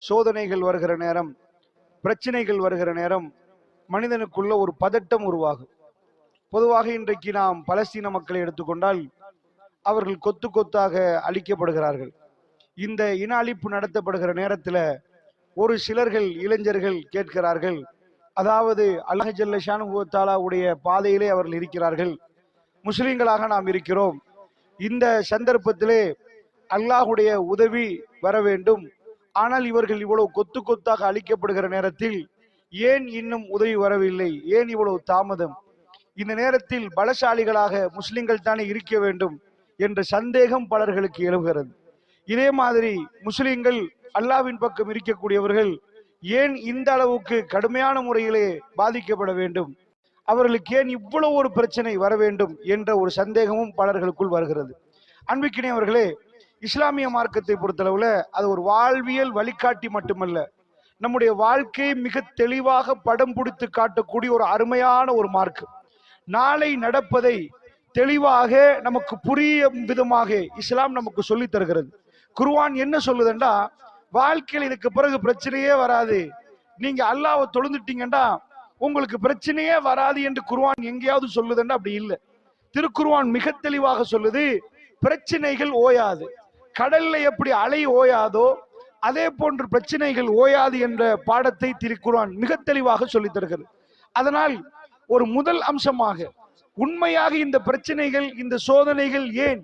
சோதனைகள் வருகிற நேரம், பிரச்சனைகள் வருகிற நேரம் மனிதனுக்குள்ள ஒரு பதட்டம் உருவாகும். பொதுவாக இன்றைக்கு நாம் பலஸ்தீன மக்களை எடுத்துக்கொண்டால் அவர்கள் கொத்து கொத்தாக அழிக்கப்படுகிறார்கள். இந்த இன அழிப்பு நடத்தப்படுகிற நேரத்தில் ஒரு சிலர்கள் இளைஞர்கள் கேட்கிறார்கள், அதாவது அல்லாஹ் ஜல்ல ஷானஹு தஆலாவுடைய பாதையிலே அவர்கள் இருக்கிறார்கள், முஸ்லிம்களாக நாம் இருக்கிறோம், இந்த சந்தர்ப்பத்திலே அல்லாஹுடைய உதவி வர வேண்டும், ஆனால் இவர்கள் இவ்வளவு கொத்து கொத்தாக அழிக்கப்படுகிற நேரத்தில் ஏன் இன்னும் உதவி வரவில்லை, ஏன் இவ்வளவு தாமதம், இந்த நேரத்தில் பலசாலிகளாக முஸ்லிம்கள் தானே இருக்க வேண்டும் என்ற சந்தேகம் பலர்களுக்கு எழுகிறது. இதே மாதிரி முஸ்லிம்கள் அல்லாஹ்வின் பக்கம் இருக்கக்கூடியவர்கள் ஏன் இந்த அளவுக்கு கடுமையான முறையிலே பாதிக்கப்பட வேண்டும், அவர்களுக்கு ஏன் இவ்வளவு ஒரு பிரச்சனை வர வேண்டும் என்ற ஒரு சந்தேகமும் பலர்களுக்குள் வருகிறது. அன்பிக்கினியவர்களே, இஸ்லாமிய மார்க்கத்தை பொறுத்தளவுல அது ஒரு வாழ்வியல் வழிகாட்டி மட்டுமல்ல, நம்முடைய வாழ்க்கையை மிக தெளிவாக படம் பிடித்து காட்டக்கூடிய ஒரு அருமையான ஒரு மார்க்கம். நாளை நடப்பதை தெளிவாக நமக்கு புரியும் விதமாக இஸ்லாம் நமக்கு சொல்லி தருகிறது. குர்ஆன் என்ன சொல்லுதுண்டா, வாழ்க்கையில் இதுக்கு பிறகு பிரச்சனையே வராது, நீங்க அல்லாஹ்வை தொழுந்துட்டீங்கடா உங்களுக்கு பிரச்சனையே வராது என்று குர்ஆன் எங்கேயாவது சொல்லுதுண்டா? அப்படி இல்லை. திருக்குர்ஆன் மிக தெளிவாக சொல்லுது, பிரச்சனைகள் ஓயாது. கடல்ல எப்படி அலை ஓயாதோ அதே போன்று பிரச்சனைகள் ஓயாது என்ற பாடத்தை திருக்குர்ஆன் மிக தெளிவாக சொல்லி தருகிறது. அதனால் ஒரு முதல் அம்சமாக உண்மையாக இந்த பிரச்சனைகள், இந்த சோதனைகள் ஏன்,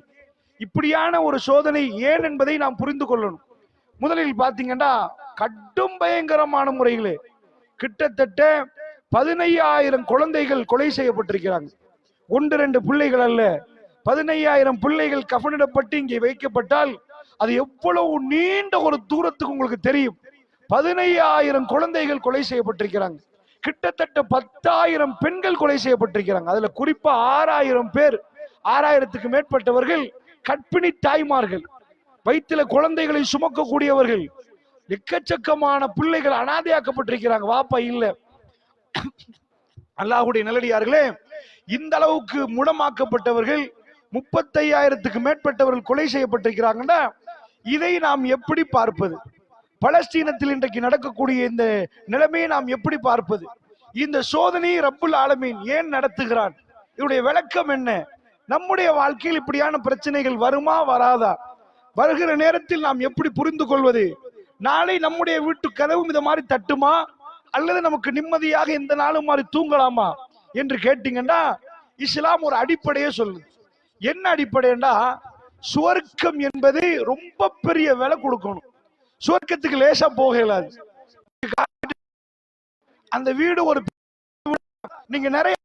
இப்படியான ஒரு சோதனை ஏன் என்பதை நாம் புரிந்து கொள்ளணும். முதலில் பாத்தீங்கன்னா கடும் பயங்கரமான முறைகளே கிட்டத்தட்ட 15,000 குழந்தைகள் கொலை செய்யப்பட்டிருக்கிறாங்க. 1-2 பிள்ளைகள் அல்ல, 15,000 பிள்ளைகள் கஃனிடப்பட்டு இங்கே வைக்கப்பட்டால் அது எவ்வளவு நீண்ட ஒரு தூரத்துக்கு உங்களுக்கு தெரியும். 15,000 குழந்தைகள் கொலை செய்யப்பட்டிருக்கிறாங்க. கிட்டத்தட்ட 10,000 பெண்கள் கொலை செய்யப்பட்டிருக்கிறாங்க. அதுல குறிப்பா 6,000 பேர், 6,000க்கு மேற்பட்டவர்கள் கற்பிணி தாய்மார்கள், வயிற்றுல குழந்தைகளை சுமக்கக்கூடியவர்கள், எக்கச்சக்கமான பிள்ளைகள் அனாதையாக்கப்பட்டிருக்கிறாங்க, வாப்பா இல்ல. அல்லாஹ்வுடைய நல்லடியார்களே, இந்த அளவுக்கு முடமாக்கப்பட்டவர்கள் 35,000க்கு மேற்பட்டவர்கள் கொலை செய்யப்பட்டிருக்கிறாங்கன்னா இதை நாம் எப்படி பார்ப்பது? பலஸ்தீனத்தில் இன்றைக்கு நடக்கக்கூடிய இந்த நிலைமையை நாம் எப்படி பார்ப்பது? இந்த சோதனையை ரப்புல் ஆலமீன் ஏன் நடத்துகிறான்? இதனுடைய விளக்கம் என்ன? நம்முடைய வாழ்க்கையில் இப்படியான பிரச்சனைகள் வருமா வராதா? வருகிற நேரத்தில் நாம் எப்படி புரிந்து கொள்வது? நாளை நம்முடைய வீட்டு கதவும் இந்த மாதிரி தட்டுமா, அல்லது நமக்கு நிம்மதியாக இந்த நாளும் மாதிரி தூங்கலாமா என்று கேட்டீங்கன்னா இஸ்லாம் ஒரு அடிப்படையே சொல்லுது. என்ன அடிப்படைன்னா, சுவர்க்கம் என்பது ரொம்ப பெரிய விலை கொடுக்கணும். சுவர்க்கத்துக்கு லேசா போக இயலாது. அந்த வீடு ஒரு நீங்க நிறைய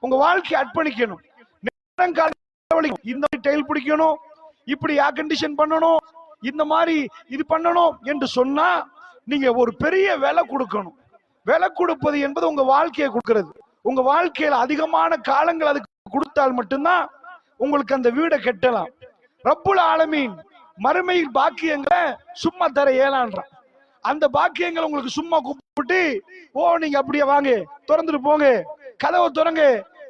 உங்க வாழ்க்கை அர்ப்பணிக்கணும். இந்த டைல் பிடிக்கணும், இப்படி ஏர் கண்டிஷன் பண்ணணும், இந்த மாதிரி இது பண்ணணும் என்று சொன்னா நீங்க ஒரு பெரிய விலை கொடுக்கணும். விலை கொடுப்பது என்பது உங்க வாழ்க்கையை கொடுக்கிறது. உங்க வாழ்க்கையில அதிகமான காலங்கள் அதுக்கு கொடுத்தால் மட்டும்தான் உங்களுக்கு அந்த வீடை கட்டலாம். ரப்புல் ஆலமீன் மறுமையில் பாக்கியங்களை சும்மா தர இயலான்றான். அந்த பாக்கியங்களை உங்களுக்கு சும்மா கூப்பிட்டு, ஓ நீங்க அப்படியே வாங்க, திறந்துட்டு போங்க, கதவை திறங்க,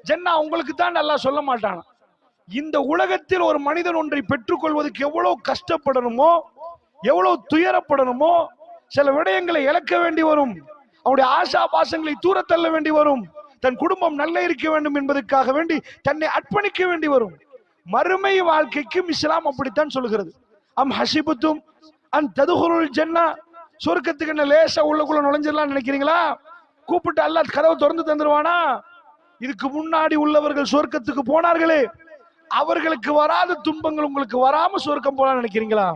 ஜன்னா உங்களுக்கு தான் நல்லா சொல்ல மாட்டானா. இந்த உலகத்தில் ஒரு மனிதன் ஒன்றை பெற்றுக் கொள்வதற்கு எவ்வளவு கஷ்டப்படணுமோ, எவ்வளவு துயரப்படணுமோ, சில விடயங்களை இழக்க வேண்டி வரும், அவருடைய ஆசா பாசங்களை தூர தள்ள வேண்டி வரும், தன் குடும்பம் நல்ல இருக்க வேண்டும் என்பதற்காக வேண்டி தன்னை அர்ப்பணிக்க வேண்டி வரும். மறுமை வாழ்க்கைக்கும் இஸ்லாம் அப்படித்தான் சொல்கிறது. அம் ஹசிபுத்தும் அன் ததுகுருல் ஜன்னா, சொர்க்கத்துக்கு என்ன லேசா உள்ளக்குள்ள நுழைஞ்சிடலாம் நினைக்கிறீங்களா? கூப்பிட்டு அல்லாஹ் கதவை திறந்து தந்துருவானா? இதுக்கு முன்னாடி உள்ளவர்கள் சொர்க்கத்துக்கு போனார்களே, அவர்களுக்கு வராத துன்பங்கள் உங்களுக்கு வராம சொர்க்கம் போலாம் நினைக்கிறீங்களா?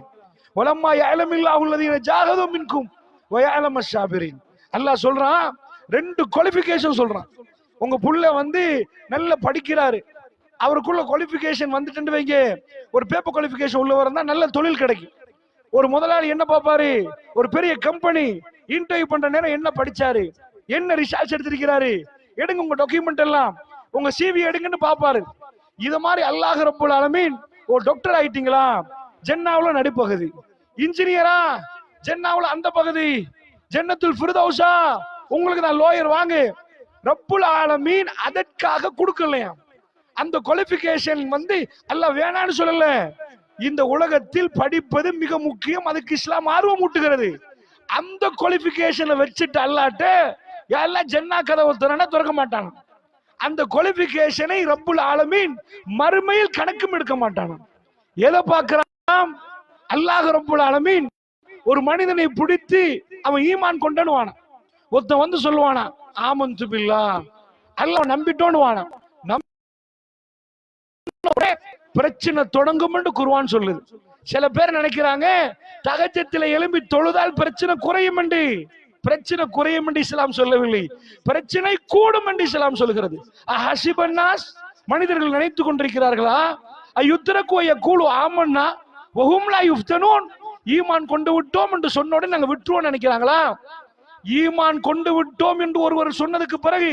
வலம்மா யஅலமில்லாஹு அல்லதீன ஜாஹது மின்கும் வ யஅலம ஸாபிரீன். அல்லாஹ் சொல்றான், 2 குவாலிஃபிகேஷன் சொல்றான். உங்க புள்ள நல்ல படிக்கிறாரு, அவருக்குள்ள குவாலிஃபிகேஷன் வந்துட்டு வைங்க, ஒரு பேப்பர் குவாலிஃபிகேஷன் உள்ளவர் தான் நல்ல தொழில் கிடைக்கும். ஒரு முதலாளி என்ன பார்ப்பாரு, ஒரு பெரிய கம்பெனி இன்டர்வியூ பண்ற நேரம் என்ன படிச்சாரு, என்ன ரிசர்ச் எடுத்திருக்கிறாரு, எடுங்க உங்க டாக்குமெண்ட் எல்லாம், உங்க சிவி எடுங்கன்னு பாப்பாரு. இது மாதிரி அல்லாஹ் ரப்புல் ஆலமீன், ஒரு டாக்டர் ஆயிட்டீங்களா, ஜன்னாவுல நடுப்பகுதி, இன்ஜினியரா ஜன்னாவுல அந்த பகுதி, ஜன்னத்துல் ஃபிர்தௌஸா உங்களுக்கு நான் லோயர் வாங்க. ரப்புல் ஆலமீன் அதற்காக கொடுக்கலையா. அந்த குவாலிஃபிகேஷன் அல்லாஹ் வேணான்னு சொல்லல, இந்த உலகத்தில் படிப்பது மிக முக்கியம், அதுக்கு இஸ்லாம் ஆர்வம் ஊட்டுகிறது. அந்த குவாலிபிகேஷனை வச்சுட்டு அல்லாட்ட எல்லாம் ஜன்னா கதவை திறக்க மாட்டாங்க. அந்த குவாலிபிகேஷனை ரப்புல் ஆலமீன் மறுமையில் கணக்கும் எடுக்க மாட்டாங்க. எதை பார்க்கிறான்? அல்லாஹ் ரப்புல் ஆலமீன் ஒரு மனிதனை பிடித்து அவன் ஈமான் கொண்டாடுவானா. ஒருத்தன் வந்து சொல்லுவானா ஆமன்து பில்லாஹ், அல்லாஹ் நம்பிட்டோன்னு வானா. பிரச்சனை தொடங்கும் என்று குர்ஆன் சொல்லுது. சில பேர் நினைக்கிறாங்க தஹஜ்ஜுதில் எழும்பி தொழுதால் பிரச்சனை குறையும் என்று. பிரச்சனை குறையும் என்று இஸ்லாம் சொல்லவில்லை, பிரச்சனை கூடும் என்று இஸ்லாம் சொல்கிறது. அஹஸிபன்னாஸ், மனிதர்கள் நினைத்துக் கொண்டிருக்கிறார்களா, அயுத்ரகு யகூலு ஆமன்னா வஹும் லா யுஃப்தனூன், ஈமான் கொண்டு விட்டோம் என்று சொன்ன உடனே நாங்க விட்டுருவோம் நினைக்கிறாங்களா? ஈமான் கொண்டு விட்டோம் என்று ஒருவர் சொன்னதுக்கு பிறகு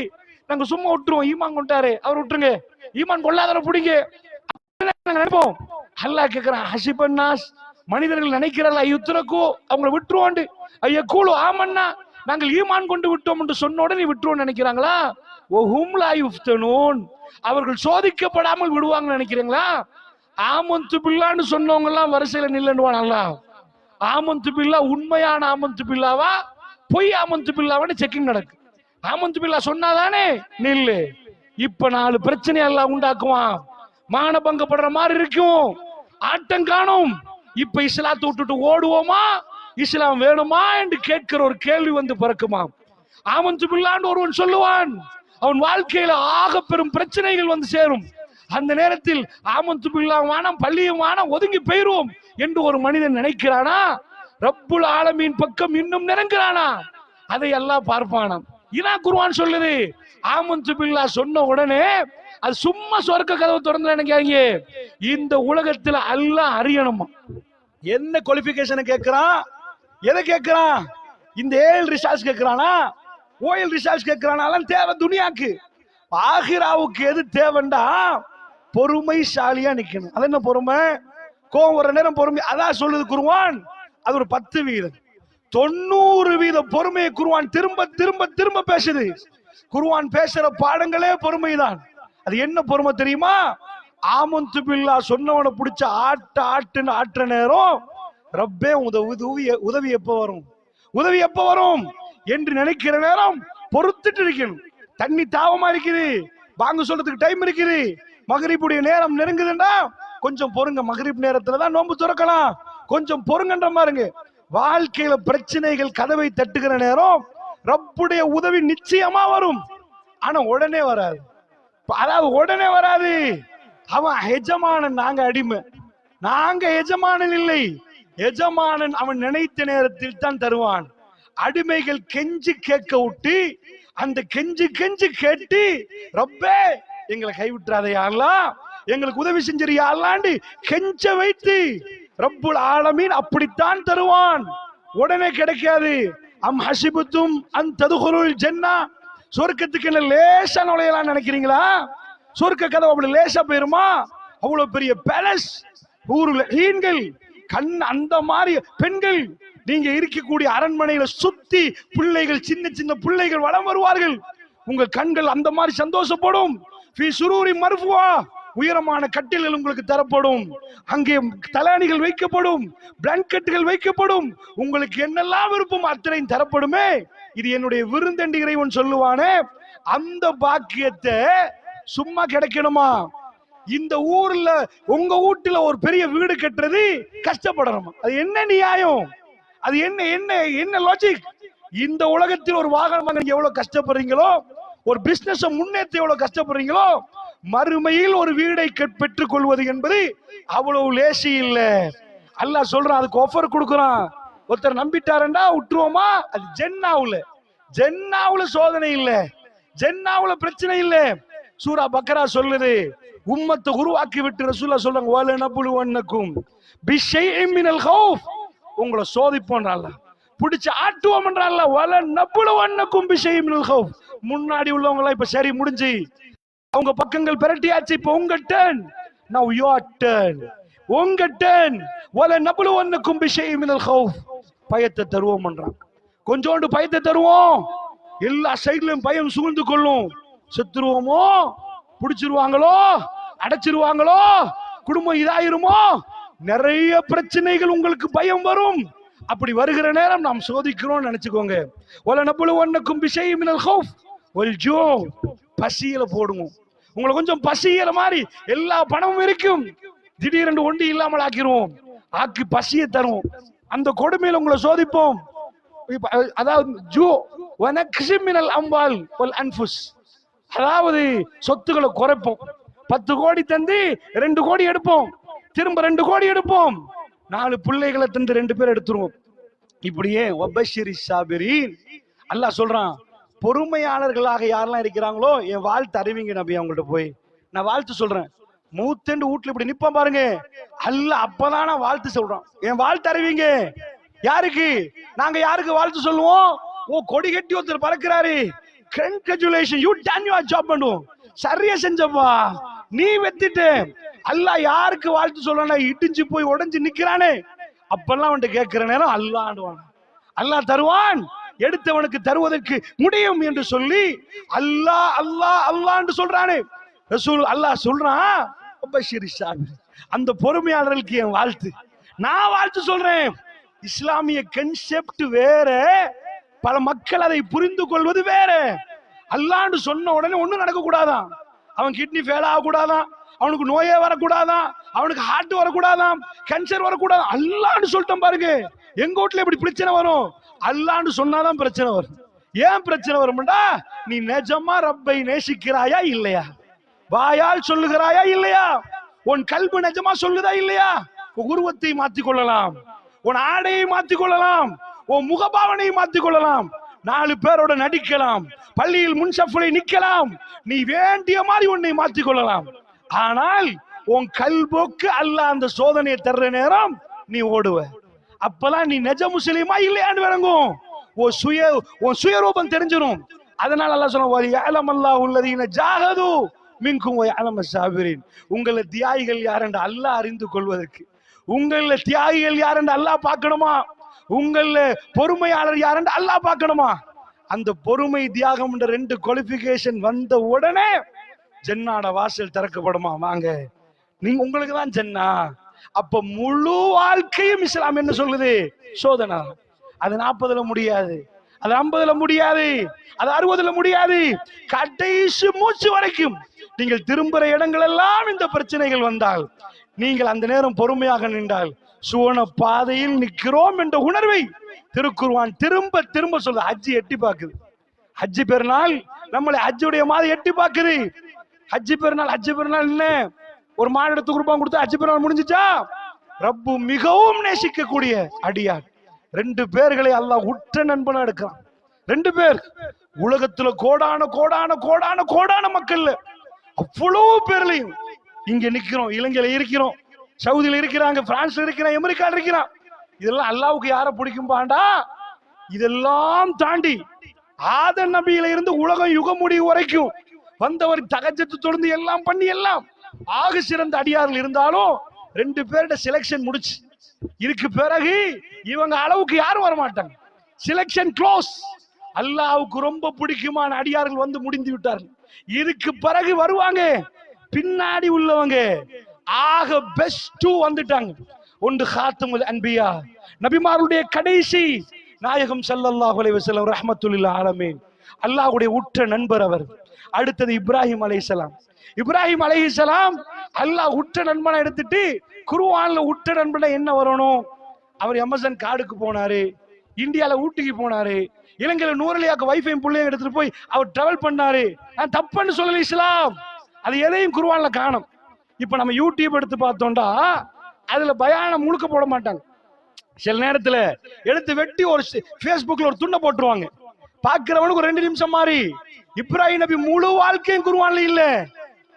நாங்க சும்மா விட்டுருவோம். ஈமான் கொண்டாரு அவர் விட்டுருங்க, ஈமான் கொள்ளாதவரை பிடிங்க நினைப்போம். அல்லாஹ் கேட்கிறான் ஹஸிபன்னாஸ், மனிதர்கள் நினைக்கிறார்கள் ஐயுத்ரகு அவங்களை விட்டுருவோம், ஐயக்கூலு ஆமன்னா நாங்கள் ஈமான் கொண்டு விட்டோம் என்று சொன்ன உடனே விட்டுருவோம் நினைக்கிறாங்களா? வஹும் லா யுஃப்தனூன், அவர்கள் சோதிக்கப்படாமல் விடுவாங்கன்னு நினைக்கிறீங்களா? ஆமன்து பில்லான்னு சொன்னவங்க எல்லாம் வரிசையில நில்லுவான். அல்லாஹ் ஆமன்து பில்லா உண்மையான ஆமன்து பில்லாவா பொய் ஆமன்து பில்லாவான்னு செக்கிங் நடக்கு. ஆமன்து பில்லா சொன்னாதானே நில்லு. இப்ப 4 பிரச்சனை எல்லாம் உண்டாக்குவான், மானபங்கப்படுற மாதிரி இருக்கும், ஆட்டம் காணும். இப்ப இஸ்லாத்தை விட்டுட்டு ஓடுவோமா, இஸ்லாம் வேணுமா என்று கேட்கிற ஒரு கேள்வி வந்து பிறக்குமா? ஆமன்து பில்லான்னு ஒருவன் சொல்லுவான், அவன் வாழ்க்கையில ஆக பெரும் பிரச்சனைகள் வந்து சேரும். அந்த நேரத்தில் ஆமன்து பில்லாஹ் வானம் பள்ளியும் வானம் ஒதுங்கி போயிருவோம் என்று ஒரு மனிதன் நினைக்கிறானா, ரப்புல் ஆலமீன் பக்கம் இன்னும் நெருங்குறானா? அதை எல்லாம் பார்ப்பானாம். இதான் குர்ஆன் சொல்லுது. ஆமன்து பில்லாஹ் சொன்ன உடனே அது சும்மா சொர்க்க கதவு திறந்து நினைக்காதீங்க. இந்த உலகத்துல அல்லாஹ் அறியணுமா. என்ன குவாலிபிகேஷனை கேட்கிறான், எதை கேட்கிறான்? இந்த ஏல் ரிசர்ச் கேட்கிறானா, ஓஎல் ரிசர்ச் கேட்கிறானாலும் தேவை துனியாக்கு. ஆகிராவுக்கு எது தேவைண்டா பொறுமைசாலியா நிக்கணும். அது என்ன பொறுமை? கோவம் வர நேரம் பொறுமை. அதான் சொல்லுது குர்ஆன், அது ஒரு 10%. 90% பொறுமையை குர்ஆன் திரும்ப திரும்ப திரும்ப பேசுது. குர்ஆன் பேசுற பாடங்களே பொறுமைதான். அது என்ன பொறுமை தெரியுமா? ஆமன்து பில்லாஹ் சொன்னவனை பிடிச்ச ஆட்டுன்னு ஆட்டுற நேரம் ரப்பே உதவி எப்ப வரும், உதவி எப்ப வரும் என்று நினைக்கிற நேரம் பொறுத்துட்டு இருக்கணும். தண்ணி தாவமா இருக்குது, வாங்க சொல்றதுக்கு டைம் இருக்குது, மகரிபுடைய நேரம் நெருங்குதுன்னா கொஞ்சம் பொறுங்க, மகரிப் நேரத்துல தான் நோன்பு துறக்கலாம், கொஞ்சம் பொறுங்கன்ற மாதிரிங்க. வாழ்க்கையில பிரச்சனைகள் கதவை தட்டுகிற நேரம் ரப்புடைய உதவி நிச்சயமா வரும். ஆனா உடனே வராது. அதாவது உடனே வராது. அவன் எஜமானன், நாங்க அடிமை. நாங்க எஜமானன் இல்லை, எஜமானன் அவன் நினைத்த நேரத்தில் தான் தருவான். அடிமைகள் கெஞ்சி கேட்க விட்டு அந்த கெஞ்சி கெஞ்சி கேட்டு ரப்பே எங்களை கைவிட்டுறாதையா அல்லாஹ், எங்களுக்கு உதவி செஞ்சிரியா அல்லாண்டு கெஞ்ச வைத்து ரப்புல் ஆலமீன் அப்படித்தான் தருவான். உடனே கிடைக்காது. அம் ஹஸிபத்தும் அன் ததுகுலுல் ஜன்னா, சொர்க்கத்துக்கு என்ன லேசா நுழையலாம் நினைக்கிறீங்களா? சொர்க்க கதவு அப்படி லேசா போயிருமா? அவ்வளவு பெரிய பேலஸ், ஊருல ஹீன்கள், கண் அந்த மாதிரி பெண்கள், நீங்க இருக்கக்கூடிய அரண்மனையில சுத்தி பிள்ளைகள், சின்ன சின்ன பிள்ளைகள் வலம் வருவார்கள். உங்க கண்கள் அந்த மாதிரி சந்தோஷப்படும். ஃபீ சுரூரி மர்ஃபுவா, உயரமான கட்டில்கள் உங்களுக்கு தரப்படும், அங்கே தலாணிகள் வைக்கப்படும், பிளாங்கெட்டுகள் வைக்கப்படும், உங்களுக்கு என்னெல்லாம் விருப்பம் அத்தனையும் தரப்படுமே. இது என்னுடைய விருந்தண்டி இறைவன் சொல்லுவானே, அந்த பாக்கியத்தை சும்மா கிடைக்கணுமா? இந்த ஊர்ல உங்க வீட்டுல ஒரு பெரிய வீடு கட்டுறது கஷ்டப்படணுமா? அது என்ன நியாயம்? அது என்ன என்ன என்ன லாஜிக்? இந்த உலகத்தில் ஒரு வாகனம் வாங்க எவ்வளவு கஷ்டப்படுறீங்களோ, ஒரு பிசினஸ் முன்னேற்ற எவ்வளவு கஷ்டப்படுறீங்களோ, மறுமையில் ஒரு வீடை பெற்றுக் கொள்வது என்பது அவ்வளவு லேசி இல்ல. அல்லாஹ் சொல்றான், அதுக்கு ஆஃபர் கொடுக்கறான். ஒருத்தர் நம்பிட்டாருண்டா விட்டுருவோமா? அது ஜென்னாவுல, ஜென்னாவுல சோதனை இல்ல, ஜென்னாவுல பிரச்சனை இல்ல. சூரா பக்கரா சொல்லுது, உம்மத்தை உருவாக்கி விட்டு ரசூலுல்லாஹ் சொல்றாங்க, வல நபுலுவன்னக்கும் பிஷைஇம் மினல் கௌஃப், உங்களை சோதிப்போம்ன்றாங்க, பிடிச்சு ஆட்டுவோம்ன்றாங்க. வல நபுலுவன்னக்கும் பிஷைஇம் மினல் கௌஃப், முன்னாடி உள்ளவங்க எல்லாம் இப்ப சரி முடிஞ்சு அவங்க பக்கங்கள் பிரட்டியாச்சு, இப்ப உங்க டர்ன். நவ யுவர் டர்ன், உங்க டர்ன். வல நபுலுவன்னக்கும் பிஷைஇம் மினல் கௌஃப், பயத்தை தருவோம்ன்றாங்க. கொஞ்சோண்டு பயத்தை தருவோம், எல்லா சைடுலயும் பயம் சூழ்ந்து கொள்ளும். செத்துருவோமோ, பிடிச்சிருவாங்களோ, அடைச்சிருவாங்களோ, குடும்பம் இதாயிருமோ, நிறைய பிரச்சனைகள் உங்களுக்கு பயம் வரும். அப்படி வருகிற நேரம் நாம் சோதிக்கிறோம் நினைச்சுக்கோங்க. ஒல நபுலுவன்னக்கும் பிஷைஇம் மினல் ஹௌஃப் வல் ஜூ, பசியில போடுவோம். உங்களை கொஞ்சம் பசியிற மாதிரி எல்லா பணமும் இருக்கும், திடீரென்று ஒண்டி இல்லாமல் ஆக்கிடுவோம், ஆக்கி பசியை தருவோம். அந்த கொடுமையில உங்களை சோதிப்போம். அதாவது ஜூ வனக்ஸிம் மினல் அம்வால் வல் அன்ஃபுஸ், அதாவது சொத்துக்களை குறைப்போம். 10 கோடி தந்து 2 கோடி எடுப்போம், திரும்ப 2 கோடி எடுப்போம், 4 பிள்ளைகளை தந்து 2 பேர் எடுத்துருவோம். இப்படியே வபஷிரி சாபிரீன், அல்லாஹ் சொல்றான், பொறுமையாளர்களாக யாரெல்லாம் இருக்கிறாங்களோ என் வாழ்த்து அறிவிங்க நபி. அவங்கள்ட்ட போய் நான் வாழ்த்து சொல்றேன். மூத்தண்டு வீட்டுல இப்படி நிப்பான் பாருங்க, அல்லாஹ் அப்பதான் நான் வாழ்த்து சொல்றான். என் வாழ்த்து அறிவிங்க. யாருக்கு? நாங்க யாருக்கு வாழ்த்து சொல்லுவோம்? ஓ, கொடி கட்டி ஒருத்தர் பறக்கிறாரு, congratulation, you done your job பண்ணுவோம், சரியா செஞ்சப்பா, நீ வெத்திட்டு. அல்லாஹ் யாருக்கு வாழ்த்து சொல்லணும்? இடிஞ்சு போய் உடைஞ்சு நிக்கிறானே, அப்பெல்லாம் அவன்கிட்ட கேட்கிற நேரம் அல்லாஹ் ஆடுவான். அல்லாஹ் தருவான், எடுத்தவனுக்கு தருவதற்கு முடியும் என்று சொல்லி அல்லாஹ் அல்லாஹ் அல்லாஹ் என்று சொல்றானே ரசூல். அல்லாஹ் சொல்றான், அந்த பொறுமையாளர்களுக்கு என் வாழ்த்து. நான் வாழ்த்து சொல்றேன். இஸ்லாமிய கன்செப்ட் வேற, பல மக்கள் அதை புரிந்து கொள்வது வேற. அல்லாஹ்னு சொன்ன உடனே ஒண்ணும் நடக்க கூடாதான், அவன் கிட்னி ஃபெயில் ஆக கூடாதான், அவனுக்கு நோயே வரக்கூடாதான், அவனுக்கு ஹார்ட் வரக்கூடாதான், கேன்சர் வரக்கூடாது. அல்லாஹ்னு சொல்லிட்டோம் பாருங்க. எங்க வீட்டுல எப்படி பிரச்சனை வரும்? அல்லாஹ்னு சொன்னாதான் பிரச்சனை வரும். ஏன் பிரச்சனை வரும்டா, நீ நிஜமா ரப்பை நேசிக்கிறாயா இல்லையா? வாயால் சொல்லுகிறாயா இல்லையா? உன் கல்பு நிஜமா சொல்லுதா இல்லையா? உருவத்தை மாற்றிக் கொள்ளலாம், உன் ஆடையை மாற்றிக் கொள்ளலாம், உன் முகபாவனையை மாற்றிக் கொள்ளலாம், 4 பேரோட நடிக்கலாம், பள்ளியில் முன்சஃப்ல நிக்கலாம், நீ வேண்டிய மாதிரி உன்னை மாற்றிக் கொள்ளலாம். ஆனால் உன் கல்போக்கு அல்லாஹ் அந்த சோதனையை தர்ற நேரம் நீ ஓடுவ. அப்பெல்லாம் நீ நிஜ முஸ்லிமா இல்லையான்னு விளங்கும். உன் சுயரூபம் தெரிஞ்சிடும். அதனால அல்லாஹ் சொல்லுவான், உள்ளதீன ஜாஹது மின்கும் வயஅலம ஸாபிரீன், உங்கள தியாகிகள் யார் என்று அல்லாஹ் அறிந்து கொள்வதற்கு. உங்கள தியாகிகள் யார் என்று அல்லாஹ் பார்க்கணுமா? உங்கள பொறுமையாளர் யார் என்று அல்லாஹ் பார்க்கணுமா? அந்த பொறுமை தியாகம் என்ற 2 குவாலிஃபிகேஷன் வந்த உடனே ஜன்னாட வாசல் திறக்கப்படுமா? வாங்க, நீங்க உங்களுக்கு தான் ஜன்னா. அப்ப முழு வாழ்க்கையும் இஸ்லாம் என்ன சொல்லுது? சோதனை. அது 40ல முடியாது, அது 50ல முடியாது, அது 60ல முடியாது, கடைசி மூச்சு வரைக்கும் நீங்கள் திரும்புற இடங்கள் எல்லாம் இந்த பிரச்சனைகள் வந்தால் நீங்கள் அந்த நேரம் பொறுமையாக நின்றால் சுவன பாதையில் நிற்கிறோம் என்ற உணர்வை திருக்குர்ஆன் திரும்ப திரும்ப சொல்லுது. ஹஜ்ஜி எட்டி பாக்குது. ஹஜ்ஜி பெருநாள் நம்மளை ஹஜ்ஜுடைய மாதிரி எட்டி பாக்குது. ஹஜ்ஜி பெருநாள் என்ன, ஒரு மாடு எடுத்து குர்பான் கொடுத்தா ஹஜ்ஜி பெருநாள் முடிஞ்சிச்சா? ரப்பு மிகவும் நேசிக்கக்கூடிய அடியார் 2 பேர்களை அல்லாஹ் உற்ற நண்பனா எடுக்கிறான். 2 பேர். உலகத்துல கோடான கோடான கோடான கோடான மக்கள் அவ்வளவு பேர்லையும் இங்க நிக்கிறோம், இலங்கையில இருக்கிறோம், சவுதியில இருக்கிறாங்க, பிரான்ஸ்ல இருக்கிறான், அமெரிக்கால இருக்கிறான். இதெல்லாம் அல்லாவுக்கு யார பிடிக்கும் பாண்டா? இதெல்லாம் தாண்டி ஆதம் நபியில இருந்து உலகம் யுக முடிவு வரைக்கும் வந்தவர் தகஜத்து தொடர்ந்து எல்லாம் பண்ணி எல்லாம் ஆக சிறந்த அடியார்கள் இருந்தாலும் 2 பேரோட செலக்ஷன் முடிச்சு. இதுக்கு பிறகு இவங்க அளவுக்கு யாரும் வரமாட்டாங்க. Selection close. அல்லாஹ்வுக்கு ரொம்ப பிடிக்குமான அடியார்கள் வந்து முடிந்து விட்டார்கள். இதுக்கு பிறகு வருவாங்க பின்னாடி உள்ளவங்க. ஆக பெஸ்ட் வந்துட்டாங்க. ஒன்று காத்தமுல் அன்பியா, நபிமாருடைய கடைசி நாயகம் ஸல்லல்லாஹு அலைஹி வஸல்லம் ரஹ்மத்துல் ஆலமீன், அல்லாஹ்வுடைய உற்ற நண்பர் அவர். அடுத்தது இப்ராஹிம் அலைஹிஸ்ஸலாம். இப்ராஹிம் அலைஹிஸ்ஸலாம் அல்லாஹ் உற்ற நண்பனை எடுத்துட்டு குர்ஆன்ல உற்ற நண்பனை என்ன வரணும்? அவர் அமேசான் காடுக்கு போனாரு, இந்தியால ஊட்டிக்கு போனாரு, இலங்கையில நூறலியாக்கு வைஃபையும் பிள்ளையும் எடுத்துட்டு போய் அவர் டிராவல் பண்ணாரு. நான் தப்புன்னு சொல்லல இஸ்லாம், அது எதையும் குர்ஆன்ல காணும். இப்ப நம்ம யூடியூப் எடுத்து பார்த்தோம்டா அதுல பயானம் முழுக்க போட மாட்டாங்க. சில நேரத்துல எடுத்து வெட்டி ஒரு பேஸ்புக்ல ஒரு துண்டை போட்டுருவாங்க, பாக்குறவனுக்கு ஒரு 2 நிமிஷம் மாதிரி. இப்ராஹிம் நபி முழு வாழ்க்கையும் குர்ஆன்ல இல்ல,